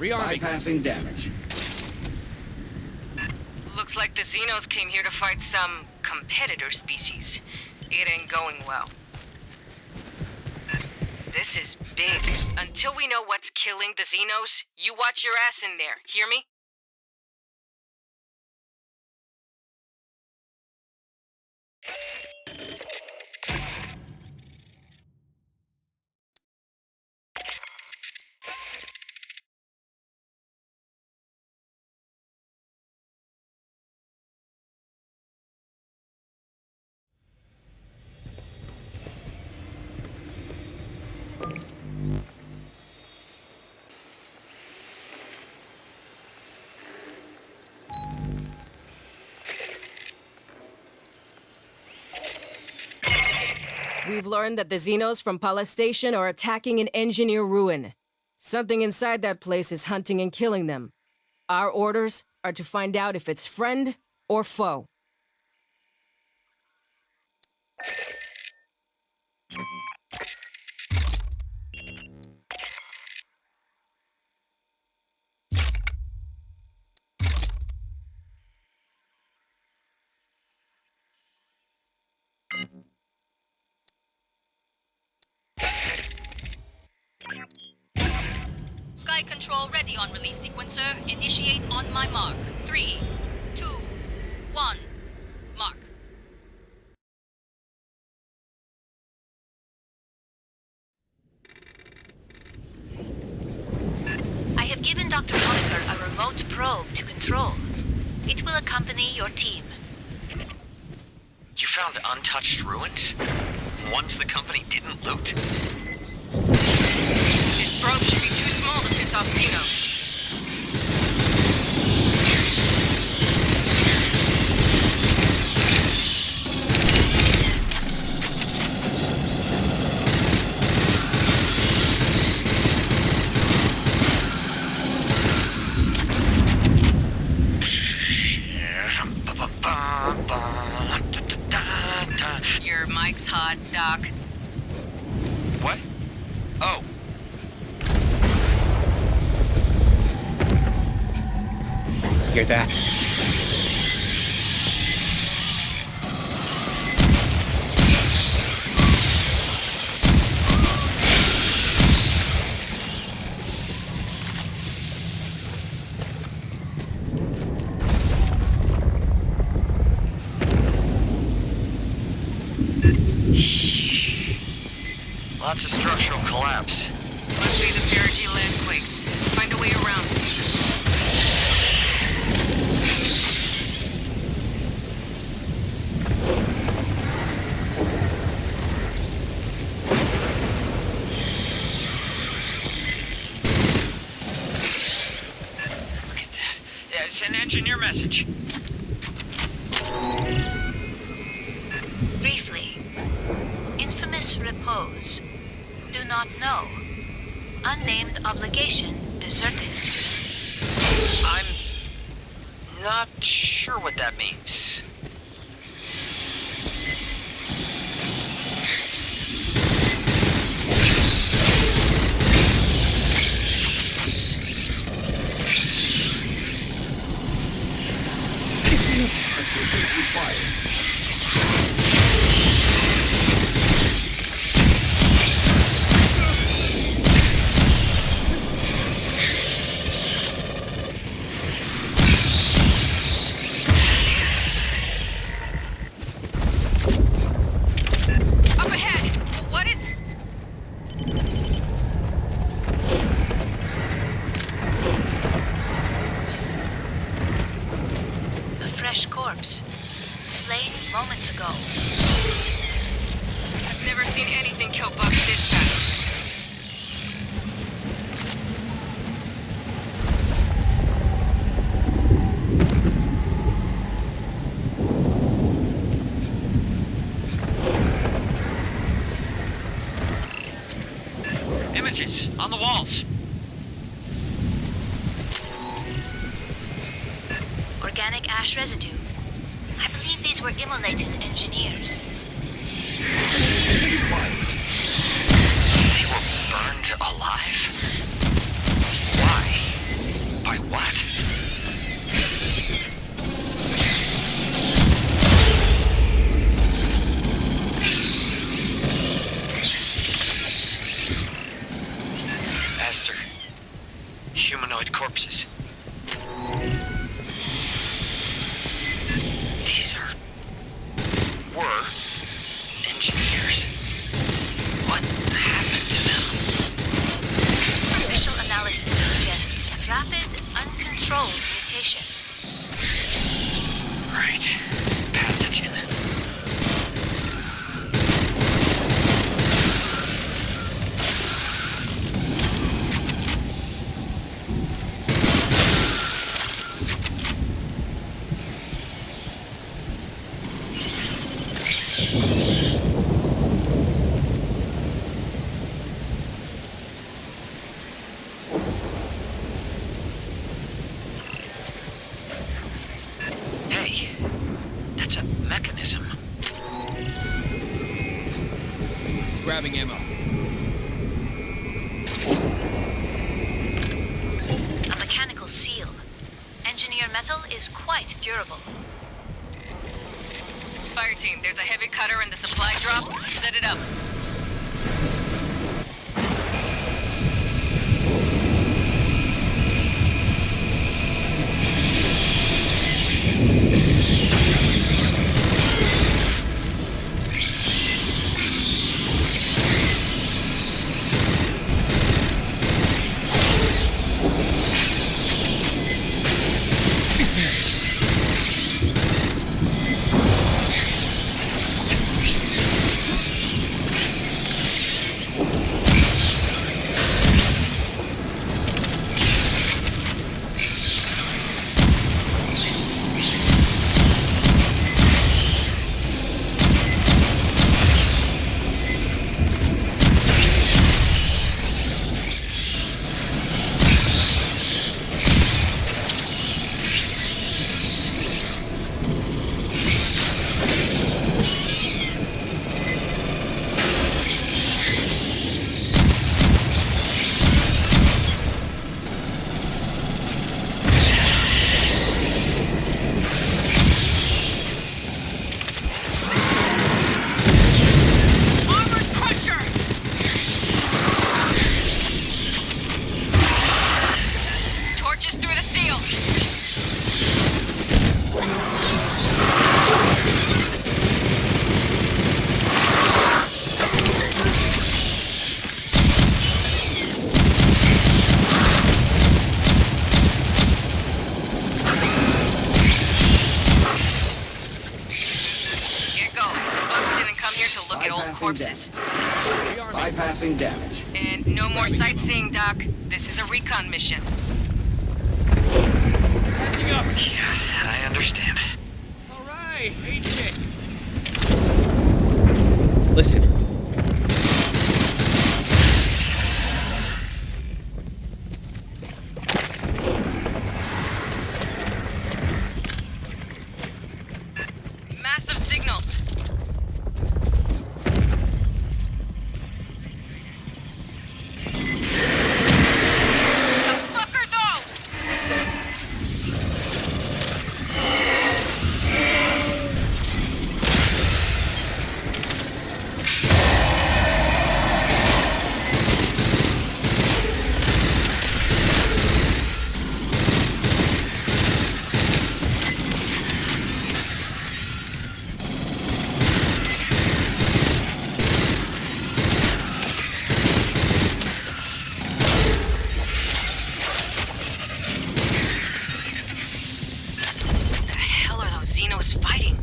B: Rearming.
A: Bypassing damage.
K: Looks like the Xenos came here to fight some competitor species. It ain't going well. This is big. Until we know what's killing the Xenos, you watch your ass in there, hear me? We've learned that the Xenos from Pala Station are attacking an engineer ruin. Something inside that place is hunting and killing them. Our orders are to find out if it's friend or foe.
R: Sky Control ready on release sequencer. Initiate on my mark. 3, 2, 1. Mark.
O: I have given Dr. Honecker a remote probe to control. It will accompany your team.
F: You found untouched ruins? Ones the company didn't loot?
K: This probe should be too small to piss off Xenos. Your mic's hot, Doc.
F: What? Oh.
B: Hear that?
F: Lots of structural collapse.
K: Must be the perigee landquakes. Find a way around.
F: Look at that. Yeah, it's an engineer message.
O: Briefly. Infamous repose. Do not know. Unnamed obligation deserted.
F: I'm not sure what that means.
A: Assistance required.
K: Up ahead! What is...
O: A fresh corpse. Slain moments ago.
K: I've never seen anything kill bugs this fast.
F: Images on the walls.
O: Organic ash residue. I believe these were immolated engineers.
F: They were burned alive. Why?
B: Grabbing ammo.
O: A mechanical seal. Engineer metal is quite durable.
E: Fireteam, there's a heavy cutter in the supply drop. Set it up.
A: Corpses. Bypassing damage.
E: And no more sightseeing, Doc. This is a recon mission.
B: Catching up.
F: Yeah, I understand.
B: All right, 86. Listen.
E: Massive signals.
O: Fighting.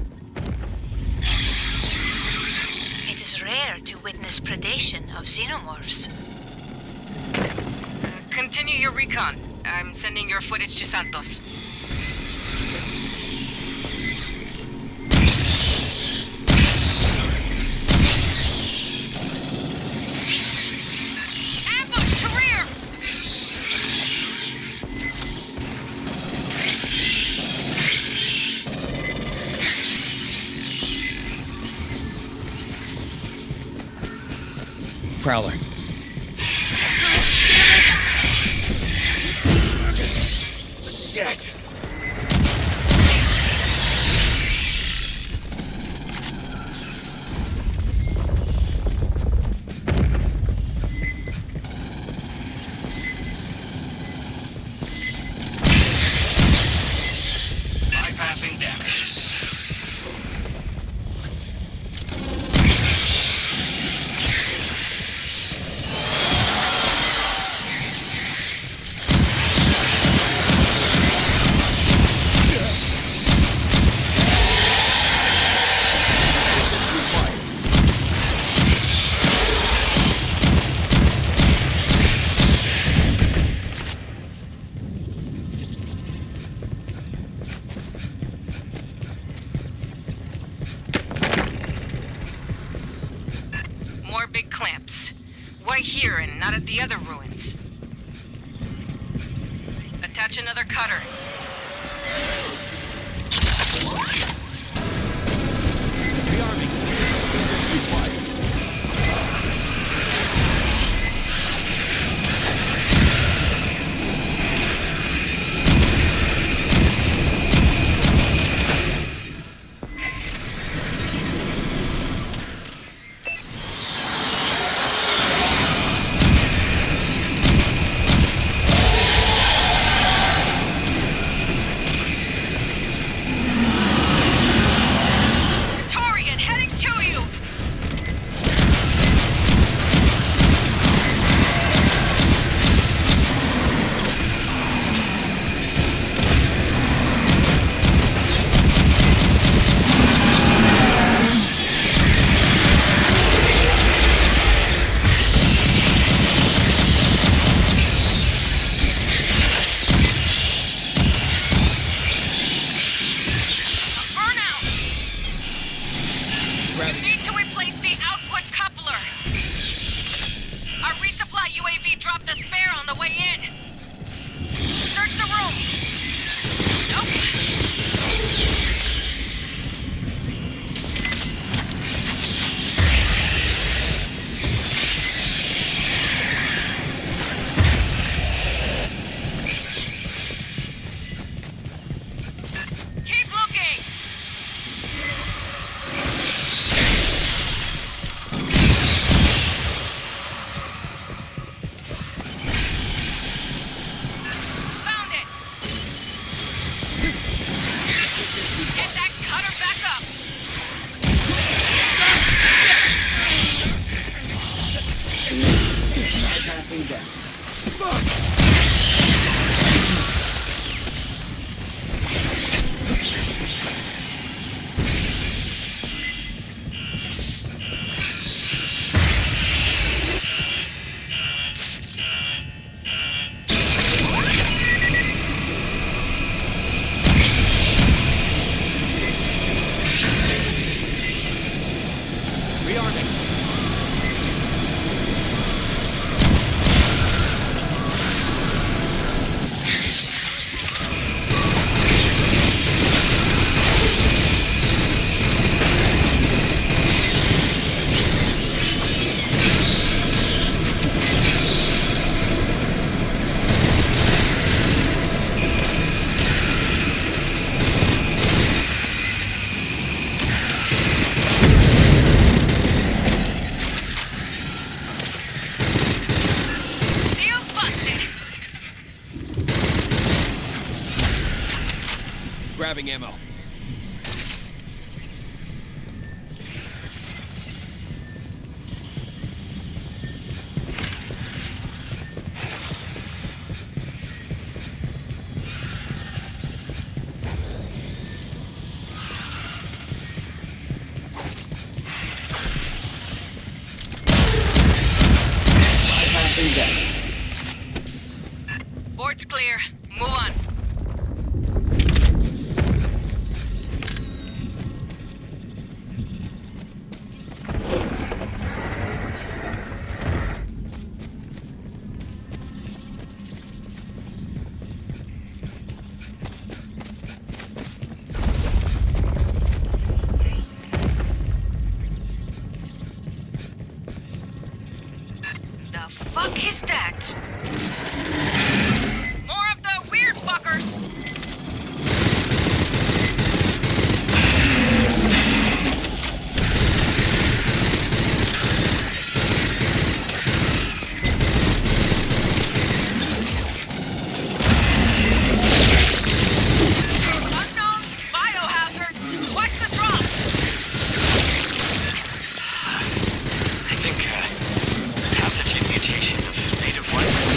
O: It is rare to witness predation of xenomorphs.
E: Continue your recon. I'm sending your footage to Santos. Ambush to rear!
N: Prowler.
A: Shit! Bypassing damage.
E: More big clamps. Why here and not at the other ruins? Attach another cutter.
B: Rearming.
Q: Search the room! Keep looking! Found it! Get that cutter back up!
A: Bypassing damage.
B: Rearming.
Q: Deal busted!
B: Grabbing ammo.
A: Bypassing damage.
K: Board's clear. Move on. The fuck is that? More of the weird fuckers! Unknown biohazards! Watch the drop!
F: I think, pathogen mutation of native weapons.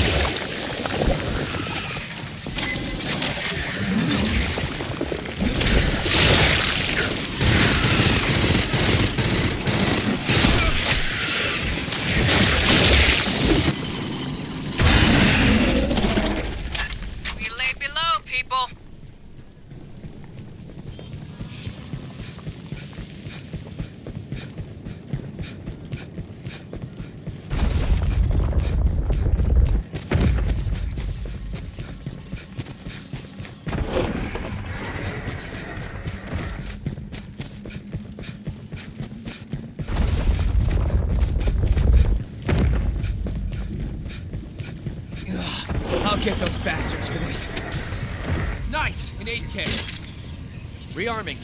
K: We lay below, people.
B: I'll get those bastards for this. Nice! An 8K. Rearming.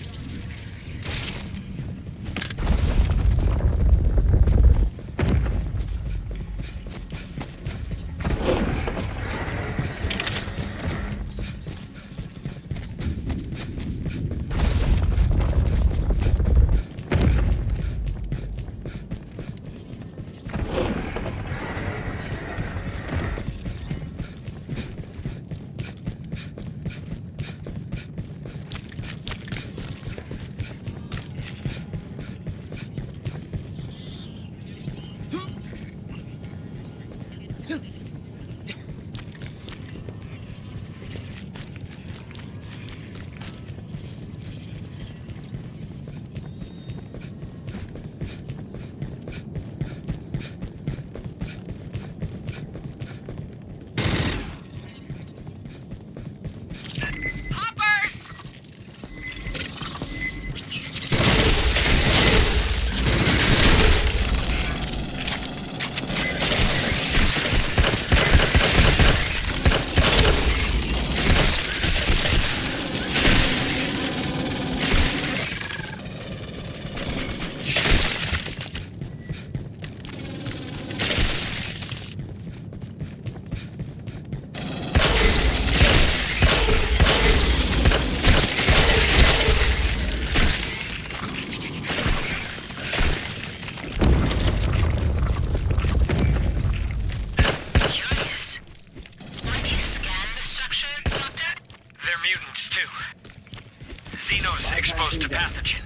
F: pathogen.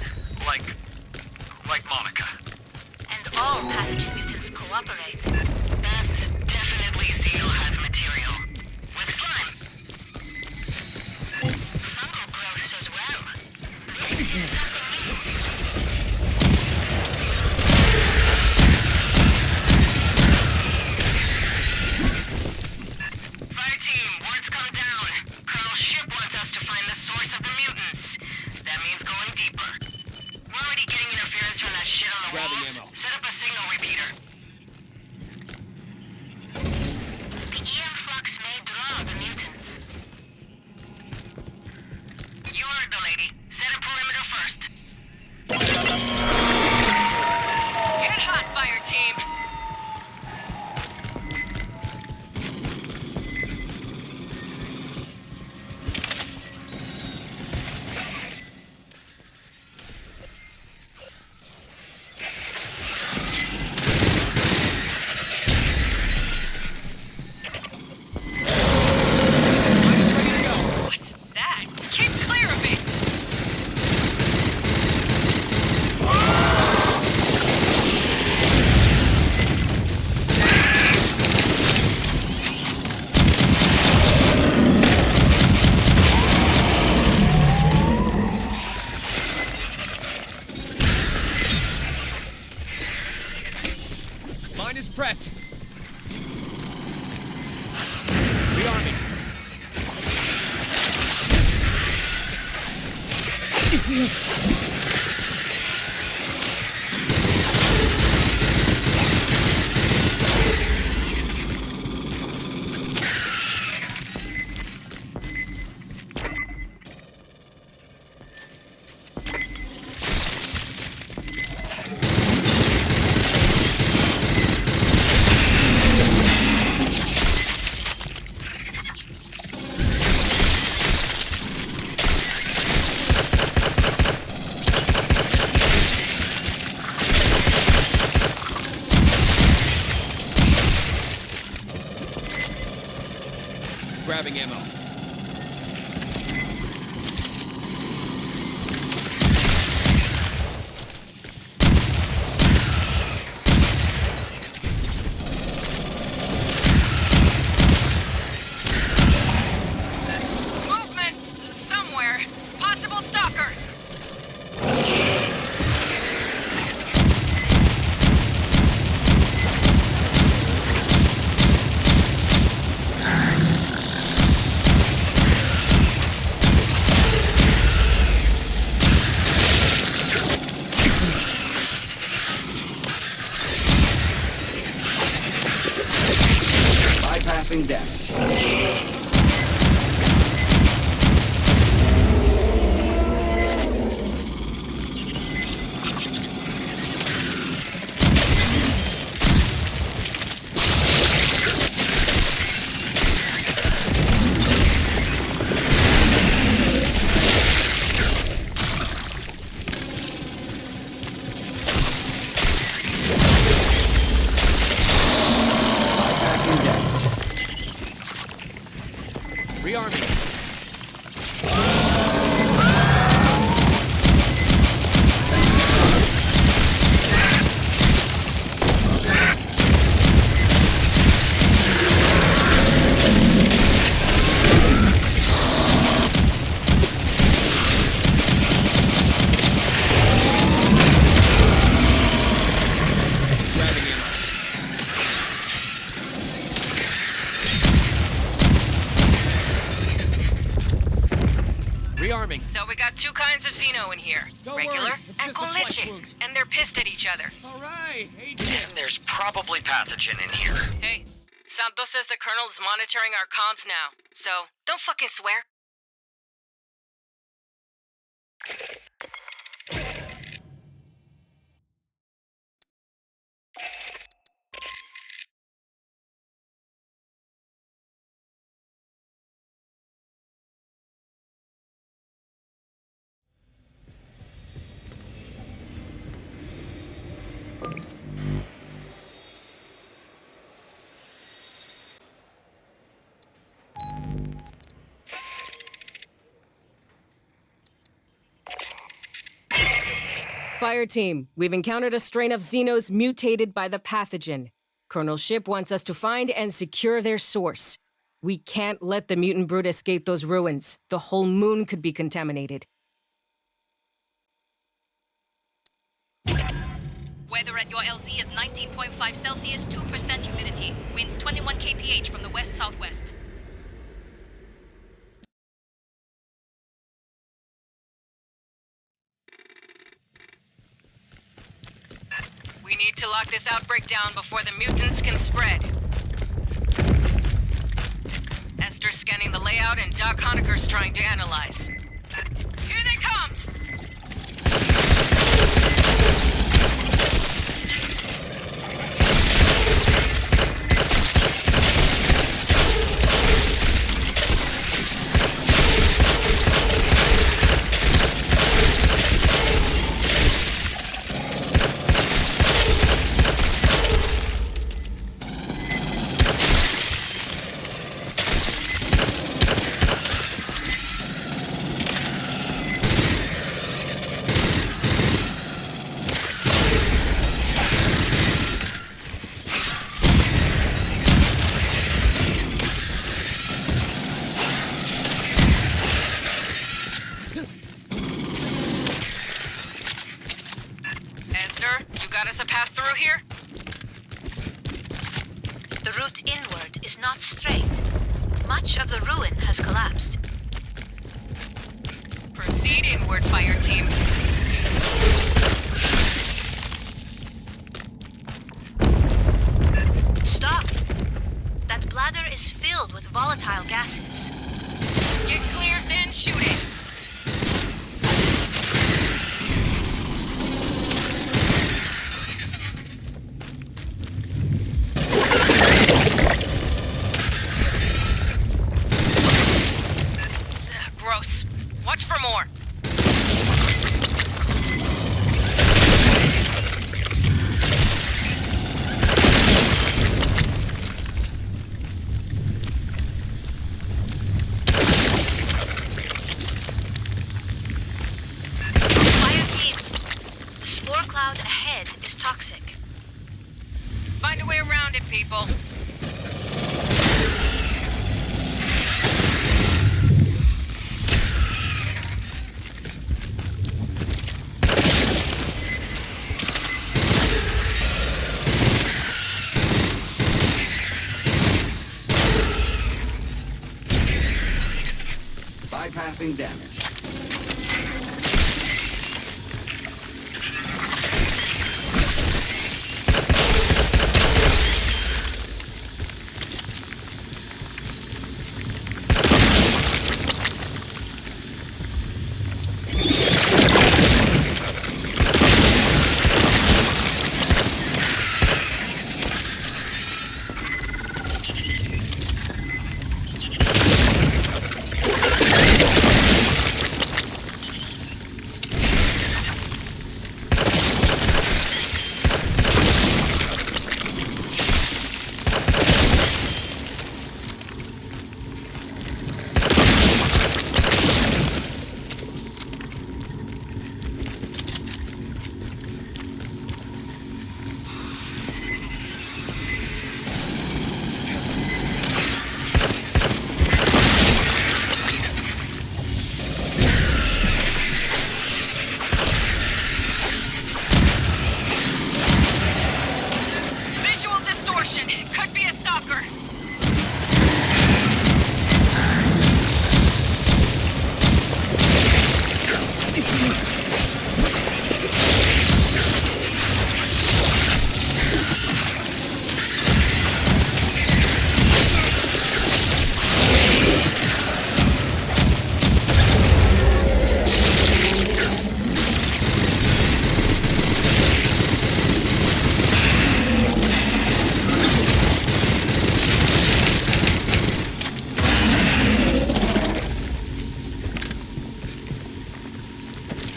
F: Like Monica.
O: And all pathogen mutants cooperate.
K: That's definitely Xenohive material. With slime.
O: Fungal growth as well. This is something
K: Fireteam, word's come down. Colonel Ship wants us to find the source of the mutants. That means going deeper. We're already getting interference from that shit on the
B: Grabbing
K: walls.
B: ammo.
K: Set up a signal repeater.
O: The EM flux may draw the mutants.
K: You heard the lady. Set a perimeter first.
E: Get hot, fire team! What's that? Keep clear of me!
B: Mine is prepped. Rearming. Grabbing ammo.
E: Movement! Somewhere! Possible stalker!
A: Bypassing damage. Bypassing damage.
B: Rearming. Grabbing ammo. Rearming.
E: So we got two kinds of Xeno in here.
B: Don't
E: Regular
B: worry, it's
E: and
B: just a
E: con
B: flesh
E: leche.
B: wound.
E: And they're pissed at each other.
B: All right.
F: And there's probably pathogen in here.
E: Hey, Santos says the Colonel's monitoring our comms now. So, don't fucking swear. Fireteam, we've encountered a strain of Xenos mutated by the pathogen. Colonel Ship wants us to find and secure their source. We can't let the mutant brood escape those ruins. The whole moon could be contaminated.
R: Weather at your LZ is 19.5 Celsius, 2% humidity. Winds 21 kph from the west-southwest.
E: We need to lock this outbreak down before the mutants can spread. Esther's scanning the layout and Doc Honecker's trying to analyze. Here they come!
O: The route inward is not straight. Much of the ruin has collapsed.
E: Proceed inward, Fireteam.
O: Stop! That bladder is filled with volatile gases.
E: Get clear, then shoot it! Gross. Watch for more.
O: The spore cloud ahead is toxic.
E: Find a way around it, people.
A: Bypassing damage.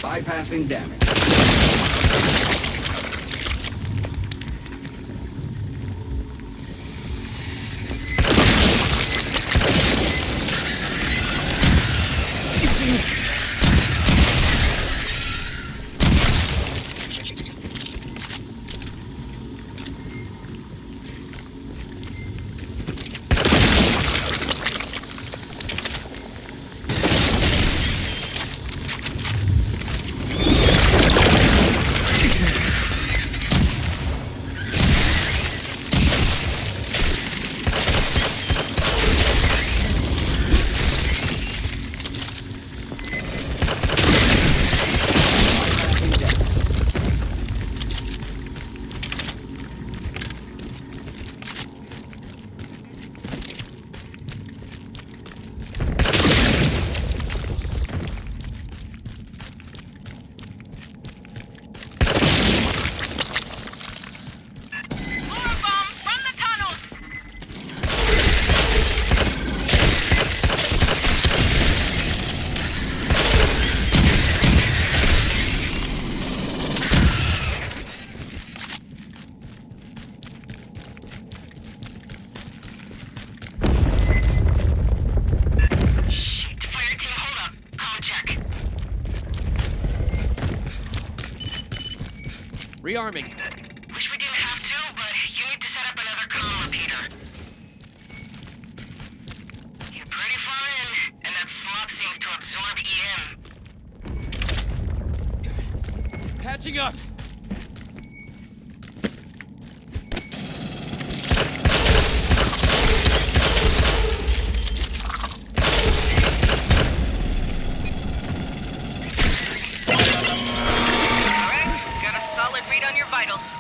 A: Bypassing damage.
B: Rearming.
K: Wish we didn't have to, but you need to set up another comm repeater. You're pretty far in, and that slop seems to absorb EM.
B: Patching up.
K: Read on your vitals.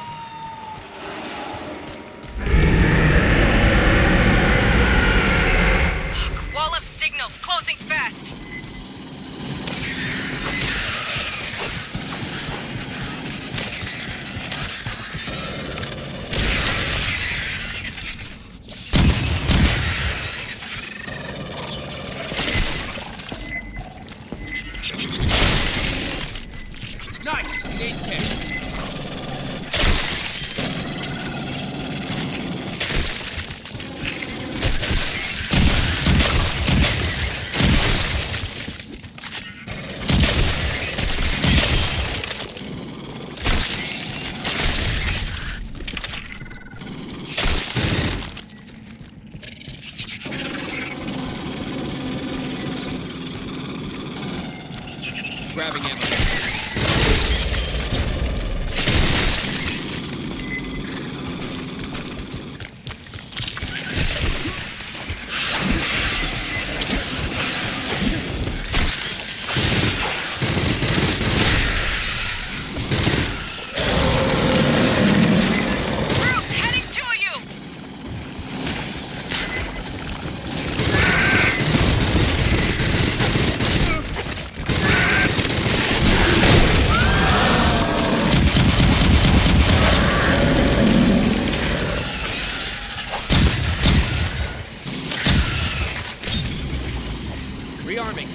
K: Fuck, wall of signals closing fast.
B: Nice! Engage cage. Grabbing ammo. Rearming.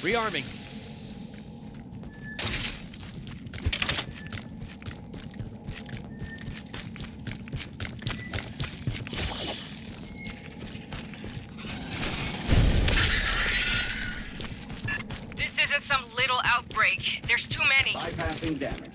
B: Rearming.
K: This isn't some little outbreak. There's too many.
A: Bypassing damage.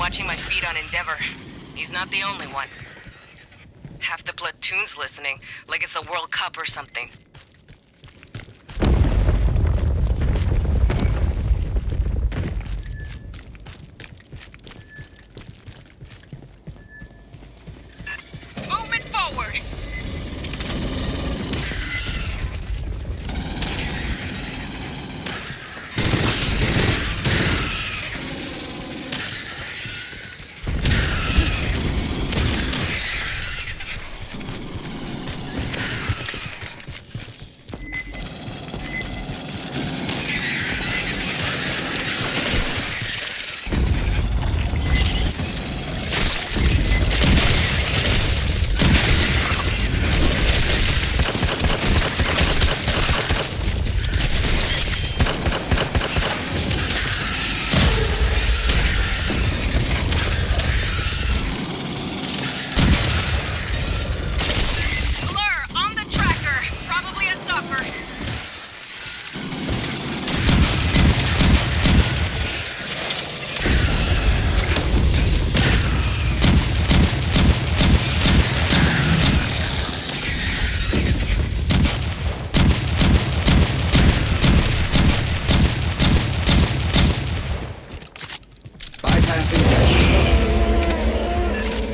E: watching my feed on Endeavor. He's not the only one. Half the platoon's listening, like it's the World Cup or something.
R: Movement forward!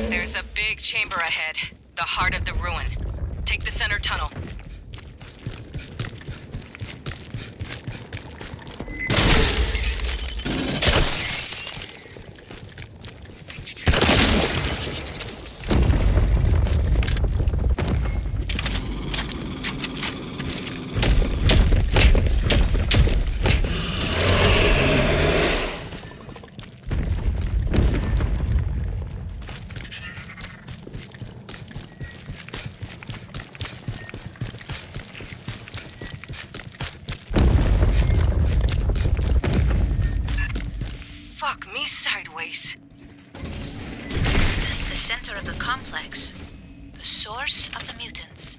E: There's a big chamber ahead, the heart of the ruin. Take the center tunnel. Fuck me sideways.
O: The center of the complex. The source of the mutants.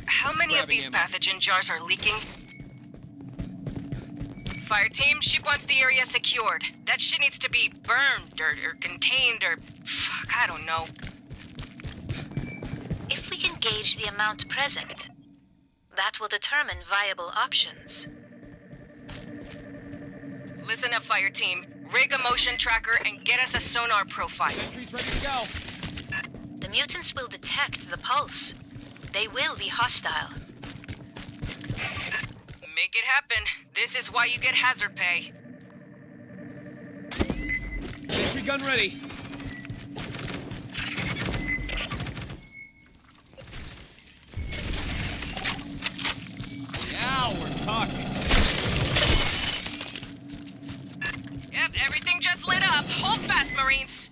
E: How many of these pathogen jars are leaking? Fireteam, ship wants the area secured. That shit needs to be burned or contained or... Fuck, I don't know.
O: If we can gauge the amount present, that will determine viable options.
E: Listen up, Fireteam. Rig a motion tracker and get us a sonar profile.
B: Sentry's ready to go.
O: The mutants will detect the pulse. They will be hostile.
E: Make it happen. This is why you get hazard pay.
B: Sentry gun ready. Now we're talking.
E: Yep, everything just lit up. Hold fast, Marines.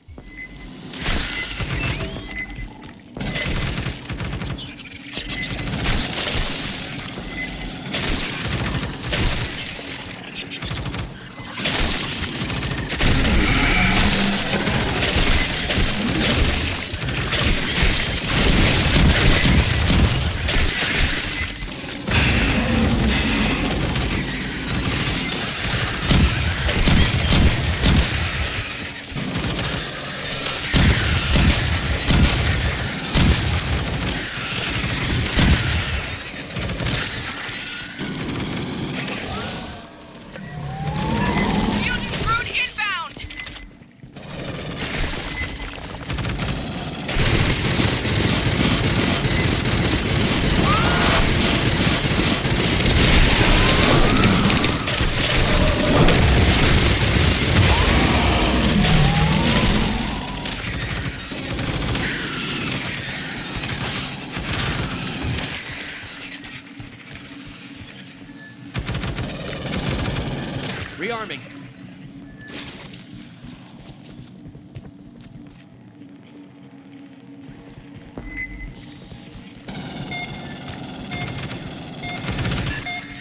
B: Rearming.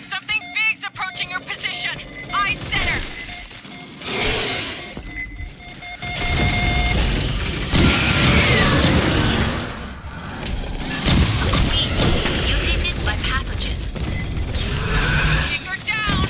E: Something big's approaching your position. Eye center.
O: Mutated by pathogen.
E: Kicker down.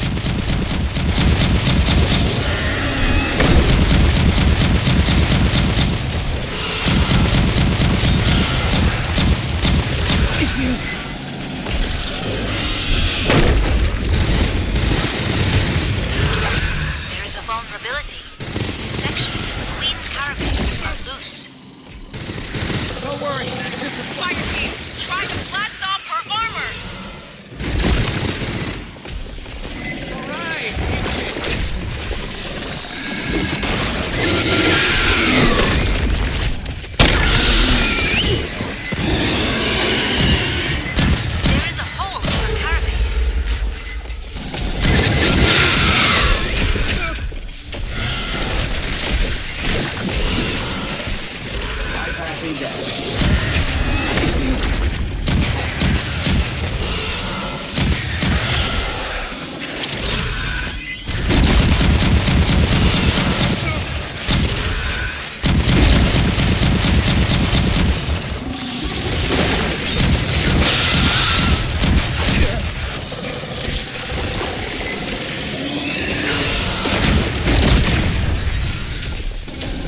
A: Bypassing damage.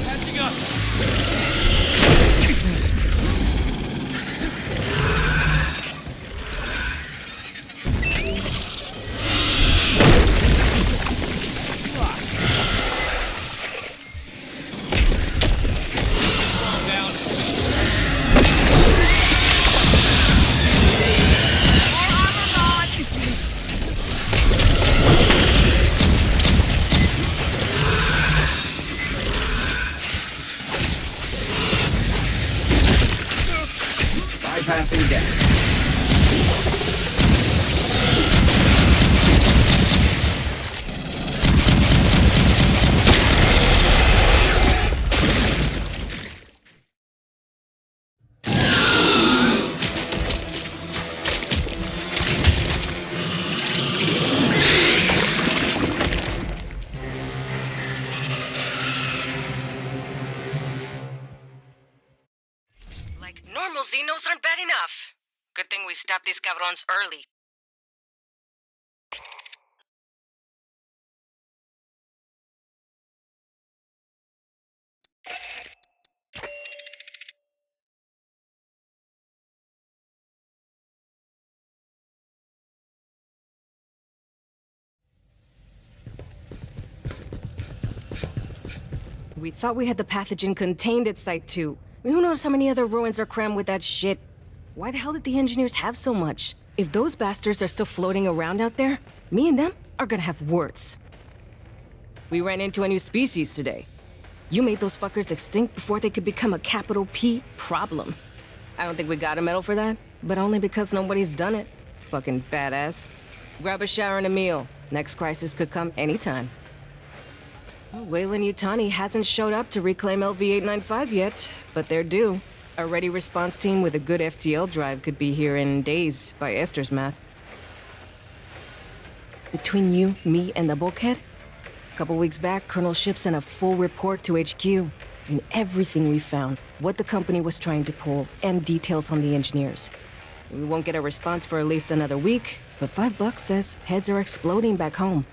B: Catching up. Calm down.
A: Bypassing damage.
K: Like, normal Xenos aren't bad enough. Good thing we stopped these cabrons early.
E: We thought we had the pathogen contained at Site 2. Who knows how many other ruins are crammed with that shit? Why the hell did the engineers have so much? If those bastards are still floating around out there, me and them are gonna have words. We ran into a new species today. You made those fuckers extinct before they could become a capital P problem. I don't think we got a medal for that, but only because nobody's done it. Fucking badass. Grab a shower and a meal. Next crisis could come anytime. Well, Weyland-Yutani hasn't showed up to reclaim LV-895 yet, but they're due. A ready response team with a good FTL drive could be here in days, by Esther's math. Between you, me, and the bulkhead? A couple weeks back, Colonel Ship sent a full report to HQ. And everything we found, what the company was trying to pull, and details on the engineers. We won't get a response for at least another week, but $5 says heads are exploding back home.